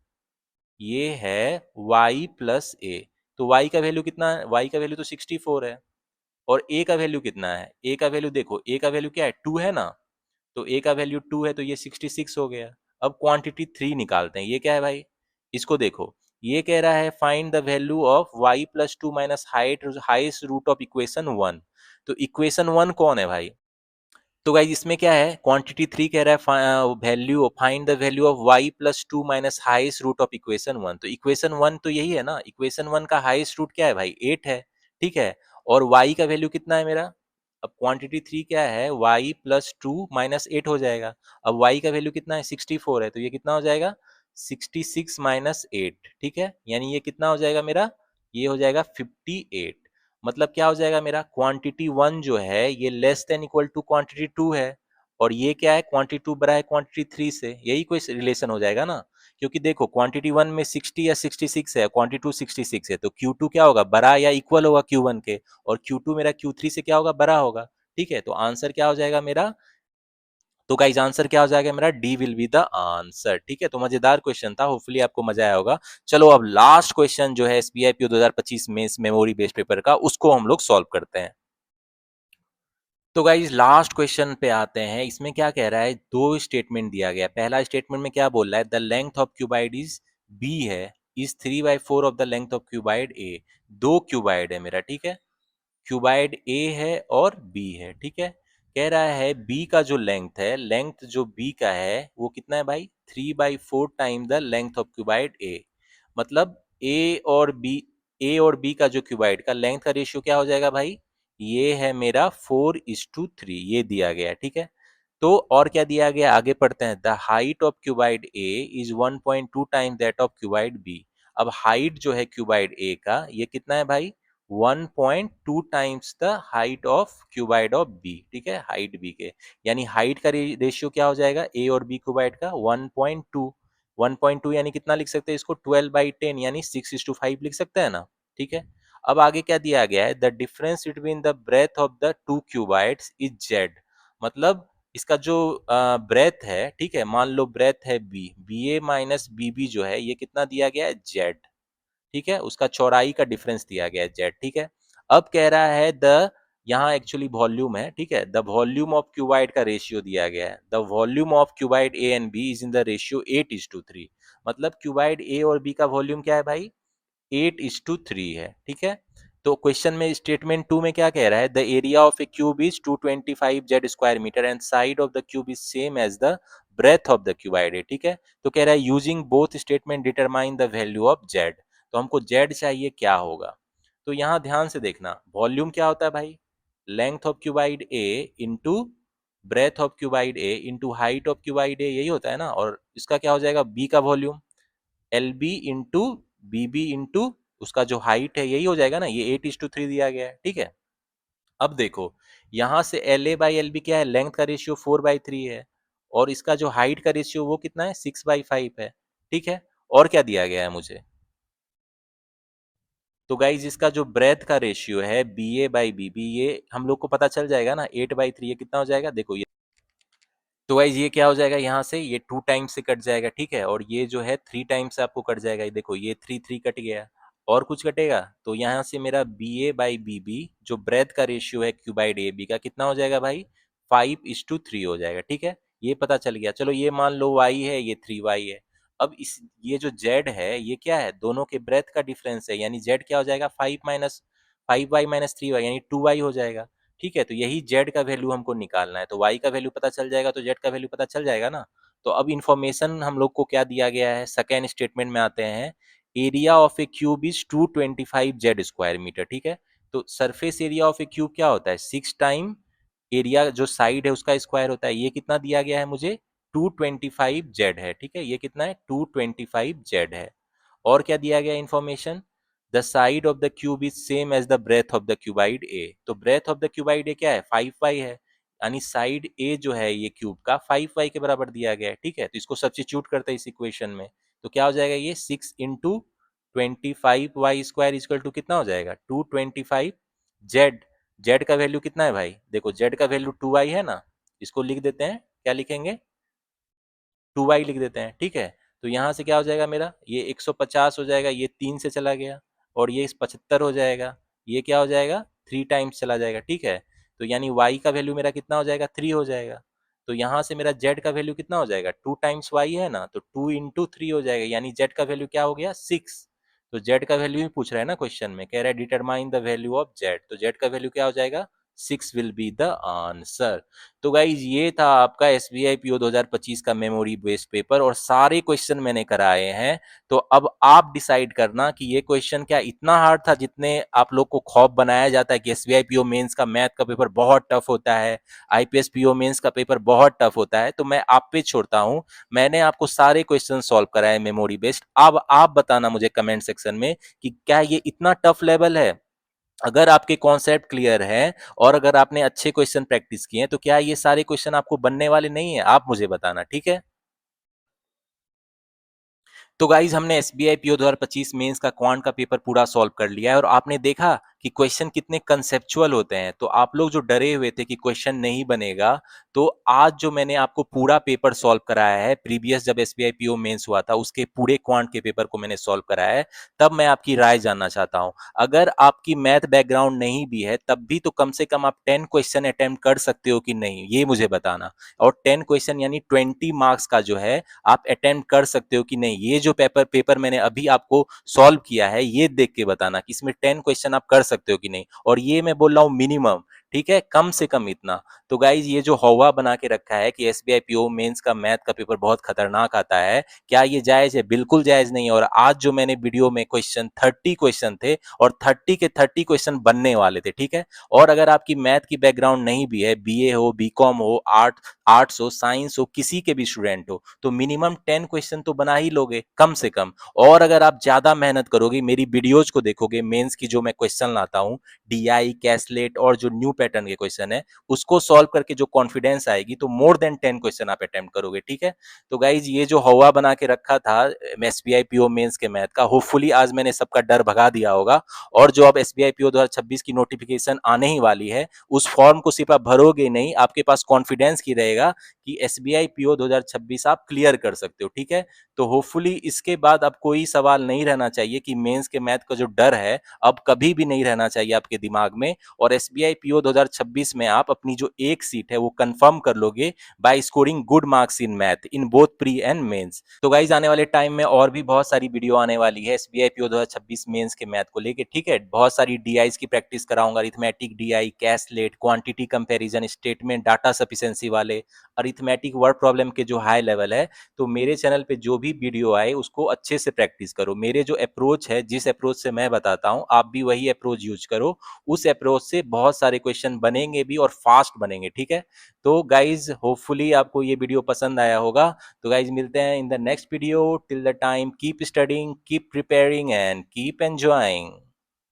A: ये है y प्लस ए। तो y का वैल्यू कितना है, y का वैल्यू तो 64 है, और a का वैल्यू कितना है, a का वैल्यू देखो, a का वैल्यू क्या है, 2 है ना, तो a का वैल्यू 2 है, तो ये 66 हो गया। अब क्वांटिटी 3 निकालते हैं, ये क्या है भाई, इसको देखो, ये कह रहा है find the value of y plus two minus highest root of equation one. तो इक्वेशन वन कौन है भाई, तो गाइज इसमें क्या है, क्वांटिटी थ्री कह रहा है value find the value of y plus two minus highest root of equation one. तो इक्वेशन वन तो यही है ना, इक्वेशन वन का हाइस्ट रूट क्या है भाई, 8 है। ठीक है, और y का वैल्यू कितना है मेरा, अब क्वांटिटी थ्री क्या है, y प्लस टू माइनस 8 हो जाएगा। अब y का वैल्यू कितना है, 64 है, तो ये कितना हो जाएगा, 66 माइनस 8। ठीक है, यानी ये कितना हो जाएगा मेरा, ये हो जाएगा 58। मतलब क्या हो जाएगा मेरा, क्वांटिटी वन जो है ये less than equal to quantity two है, और ये क्या है, क्वांटिटी टू बड़ा है क्वांटिटी थ्री से, यही कोई रिलेशन हो जाएगा ना। क्योंकि देखो क्वांटिटी वन में 60 या 66 है, क्वांटिटी टू 66 है, तो क्यू टू क्या होगा, बड़ा या इक्वल होगा क्यू वन के, और क्यू टू मेरा क्यू थ्री से क्या होगा, बड़ा होगा। ठीक है, तो आंसर क्या हो जाएगा मेरा, तो गाइस आंसर क्या हो जाएगा मेरा, D will be the answer. ठीक है, तो मजेदार क्वेश्चन था, होपफुली आपको मजा आया होगा। चलो अब लास्ट क्वेश्चन जो है SBI PO 2025 mains memory based paper का, उसको हम लोग सॉल्व करते हैं। तो गाइज लास्ट क्वेश्चन पे आते हैं, इसमें क्या कह रहा है, दो स्टेटमेंट दिया गया है। पहला स्टेटमेंट में क्या बोल रहा है, the length of cuboid is B है, is 3/4 of the length of cuboid A. दो क्यूबाइड है मेरा, ठीक है, क्यूबाइड ए है और बी है। ठीक है, कह रहा है बी का जो लेंथ है, लेंथ जो बी का है वो कितना है भाई, 3/4 time the length of cuboid A. मतलब ए और बी का जो क्यूबाइड का लेंथ का रेशियो क्या हो जाएगा भाई, ये है मेरा 4:3, ये दिया गया है। ठीक है, तो और क्या दिया गया, आगे पढ़ते हैं, the height of cuboid A is 1.2 time that of cuboid B. अब हाइट जो है क्यूबाइड ए का ये कितना है भाई, 1.2 times the height of cuboid of B. ठीक है, हाइट बी के, यानी हाइट का रेशियो क्या हो जाएगा, ए और बी क्यूबाइड का 1.2। 1.2 यानी कितना लिख सकते हैं इसको, 12/10 यानी 6:5 लिख सकते हैं ना। ठीक है, अब आगे क्या दिया गया है, the difference between the breadth of the two cuboids is Z. मतलब इसका जो ब्रेथ है, ठीक है, मान लो ब्रेथ है B, B A minus B B जो है ये कितना दिया गया है, जेड। ठीक है, उसका चौड़ाई का डिफरेंस दिया गया है जेड, ठीक है। अब कह रहा है द, यहाँ एक्चुअली वॉल्यूम है, ठीक है, द वॉल्यूम ऑफ क्यूबाइड का रेशियो दिया गया है, the volume of cuboid A and B is in the ratio 8:3, मतलब क्यूबाइड ए और बी का वॉल्यूम क्या है भाई, 8:3 है, ठीक है। तो क्वेश्चन में स्टेटमेंट 2 में क्या कह रहा है, the area of a cube is 225 Z square metre and side of the cube is same as the breadth of the cuboid है, ठीक है। तो कह रहा है using both statement determine the value of Z, तो हमको जेड चाहिए क्या होगा। तो यहाँ ध्यान से देखना, वॉल्यूम क्या होता है भाई, length of cuboid A into breadth of cuboid A into height of cuboid A, यही होता है ना। और इसका क्या हो जाएगा, बी का volume L B into B B into उसका जो हाइट है, यही हो जाएगा ना, ये 8:3 दिया गया है, ठीक है। अब देखो, यहां से L A by L B क्या है, लेंथ का रेशियो 4/3 है, और इसका जो हाइट का रेशियो वो कितना है, 6/5 है, ठीक है। और क्या दिया गया है मुझे, तो गाइज इसका जो ब्रेथ का रेशियो है B A by B B, ये हम लोग को पता चल जाएगा ना, 8/3, ये कितना हो जाएगा, देखो ये, तो गाइज ये क्या हो जाएगा, यहाँ से ये 2 टाइम्स से कट जाएगा, ठीक है, और ये जो है 3 टाइम्स से आपको कट जाएगा, ये देखो ये 3 कट गया, और कुछ कटेगा, तो यहाँ से मेरा B A by B B जो ब्रेथ का रेशियो है क्यूबाइड ए बी का, कितना हो जाएगा भाई, 5:3 हो जाएगा, ठीक है। ये पता चल गया, चलो ये मान लो y है, ये 3y है। अब इस, ये जो z है ये क्या है, दोनों के ब्रेथ का डिफरेंस है, यानी z क्या हो जाएगा, 5y - 3y यानी 2y हो जाएगा, ठीक है। तो यही z का वैल्यू हमको निकालना है, तो y का वैल्यू पता चल जाएगा तो z का वैल्यू पता चल जाएगा ना। तो अब इन्फॉर्मेशन हम लोग को क्या दिया गया है, सेकेंड स्टेटमेंट में आते हैं, area of a cube is 225 Z square metre, ठीक है। तो surface area of a cube क्या होता है, 6 टाइम एरिया जो साइड है उसका स्क्वायर होता है, ये कितना दिया गया है मुझे, 225 जेड है, ठीक है, ये कितना है, 225 जेड है। और क्या दिया गया information, the side of the cube is same as the breadth of the cuboid A, तो breadth of the cuboid A क्या है, 5y है, यानी साइड ए जो है ये क्यूब का 5y के बराबर दिया गया है, ठीक है। तो इसको सब्स्टिट्यूट करते हैं इस इक्वेशन में, तो क्या हो जाएगा, ये 6 × 25y² इक्वल टू कितना हो जाएगा, 225 जेड। जेड का वैल्यू कितना है भाई, देखो जेड का वैल्यू 2y है ना, इसको लिख देते हैं, क्या लिखेंगे, 2y लिख देते हैं, ठीक है। तो यहाँ से क्या हो जाएगा मेरा, ये 150 हो जाएगा, ये 3 से चला गया, और ये 75 हो जाएगा, ये क्या हो जाएगा, 3 टाइम्स चला जाएगा, ठीक है। तो यानी y का वैल्यू मेरा कितना हो जाएगा, 3 हो जाएगा। तो यहाँ से मेरा z का वैल्यू कितना हो जाएगा, 2 टाइम्स y है ना, तो 2 × 3 हो जाएगा, यानी z का वैल्यू क्या हो गया, 6। तो z का वैल्यू ही पूछ रहा है ना क्वेश्चन में, कह रहा है determine the value of z, तो z का वैल्यू क्या हो जाएगा, 6 विल बी द आंसर। तो गाइज ये था आपका एसबीआई पीओ 2025 का मेमोरी बेस्ड पेपर, और सारे क्वेश्चन मैंने कराए हैं। तो अब आप डिसाइड करना कि ये क्वेश्चन क्या इतना हार्ड था जितने आप लोग को खौफ बनाया जाता है कि एसबीआई पीओ मेंस का मैथ का पेपर बहुत टफ होता है, आईपीएस पीओ मेंस का पेपर बहुत टफ होता है। तो मैं आप पे छोड़ता हूं, मैंने आपको सारे क्वेश्चन सॉल्व कराए मेमोरी बेस्ड। अब आप बताना मुझे कमेंट सेक्शन में कि क्या ये इतना टफ लेवल है। अगर आपके कॉन्सेप्ट क्लियर है और अगर आपने अच्छे क्वेश्चन प्रैक्टिस किए हैं, तो क्या ये सारे क्वेश्चन आपको बनने वाले नहीं है, आप मुझे बताना, ठीक है। तो गाइज हमने एसबीआई पीओ 2025 मेंस का क्वांट का पेपर पूरा सॉल्व कर लिया है, और आपने देखा कि क्वेश्चन कितने कंसेप्चुअल होते हैं। तो आप लोग जो डरे हुए थे कि क्वेश्चन नहीं बनेगा, तो आज जो मैंने आपको पूरा पेपर सॉल्व कराया है, प्रीवियस जब एसबीआई पीओ मेंस हुआ था उसके पूरे क्वांट के पेपर को मैंने सॉल्व कराया है, तब मैं आपकी राय जानना चाहता हूं। अगर आपकी मैथ बैकग्राउंड नहीं भी है तब भी तो कम से कम आप 10 क्वेश्चन अटेम्प्ट कर सकते हो कि नहीं, ये मुझे बताना। और 10 क्वेश्चन यानी 20 मार्क्स का जो है आप अटेम्प्ट कर सकते हो कि नहीं, ये जो पेपर पेपर मैंने अभी आपको सॉल्व किया है ये देख के बताना कि इसमें 10 क्वेश्चन आप कर सकते हो कि नहीं। और ये मैं बोल रहा हूँ मिनिमम, ठीक है, कम से कम इतना। तो गाइज ये जो हवा बना के रखा है कि एसबीआई पीओ मेंस का मैथ का पेपर बहुत खतरनाक आता है, क्या ये जायज है, बिल्कुल जायज नहीं है। और आज जो मैंने वीडियो में क्वेश्चन 30 क्वेश्चन थे, और 30 के 30 क्वेश्चन बनने वाले थे, ठीक है। और अगर आपकी मैथ की बैकग्राउंड नहीं भी है, बीए हो, बीकॉम हो, आर्ट्स हो, साइंस हो, किसी के भी स्टूडेंट हो, तो मिनिमम 10 क्वेश्चन तो बना ही लोगे कम से कम। और अगर आप ज्यादा मेहनत करोगे, मेरी वीडियोज को देखोगे, मेंस की जो मैं क्वेश्चन लाता हूँ, डीआई, कैसलेट और जो न्यू पैटर्न के क्वेश्चन है, उसको सॉल्व करके जो कॉन्फिडेंस आएगी, तो मोर देन 10 क्वेश्चन आप अटेम्प्ट करोगे, ठीक है। तो गाइज ये जो हवा बना के रखा था एसबीआई पीओ मेंस के मैथ का, होपफुली आज मैंने सबका डर भगा दिया होगा। और जो अब एसबीआई पीओ 2026 की नोटिफिकेशन आने ही वाली है, उस फॉर्म को सिर्फ आप भरोगे नहीं, आपके पास कॉन्फिडेंस की रहेगा कि एसबीआई पीओ 2026 आप क्लियर कर सकते हो, ठीक है। तो होपफुली इसके बाद अब कोई सवाल नहीं रहना चाहिए कि मेंस के मैथ का जो डर है, अब कभी भी नहीं रहना चाहिए आपके दिमाग में। और एसबीआई पीओ 2026 में आप अपनी जो एक सीट है वो कंफर्म कर लोगे by scoring good marks in math in both pre and mains. तो गाइज आने वाले टाइम में और भी बहुत सारी वीडियो आने वाली है एसबीआई पीओ 2026 मेंस के मैथ को लेके, ठीक है। बहुत सारी डीआईज की प्रैक्टिस कराऊंगा, arithmetic DI, caselet, quantity comparison, statement, data sufficiency वाले, अरिथमेटिक वर्ड प्रॉब्लम के जो हाई लेवल है। तो मेरे चैनल पे जो भी वीडियो आए उसको अच्छे से प्रैक्टिस करो। मेरे जो अप्रोच है, जिस अप्रोच से मैं बताता हूँ, आप भी वही अप्रोच यूज करो। उस अप्रोच से बहुत सारे क्वेश्चन बनेंगे भी और फास्ट बनेंगे, ठीक है। तो गाइज होपफुली आपको ये वीडियो पसंद आया होगा। तो गाइज मिलते हैं in the next video. Till the time keep studying, keep preparing and keep enjoying.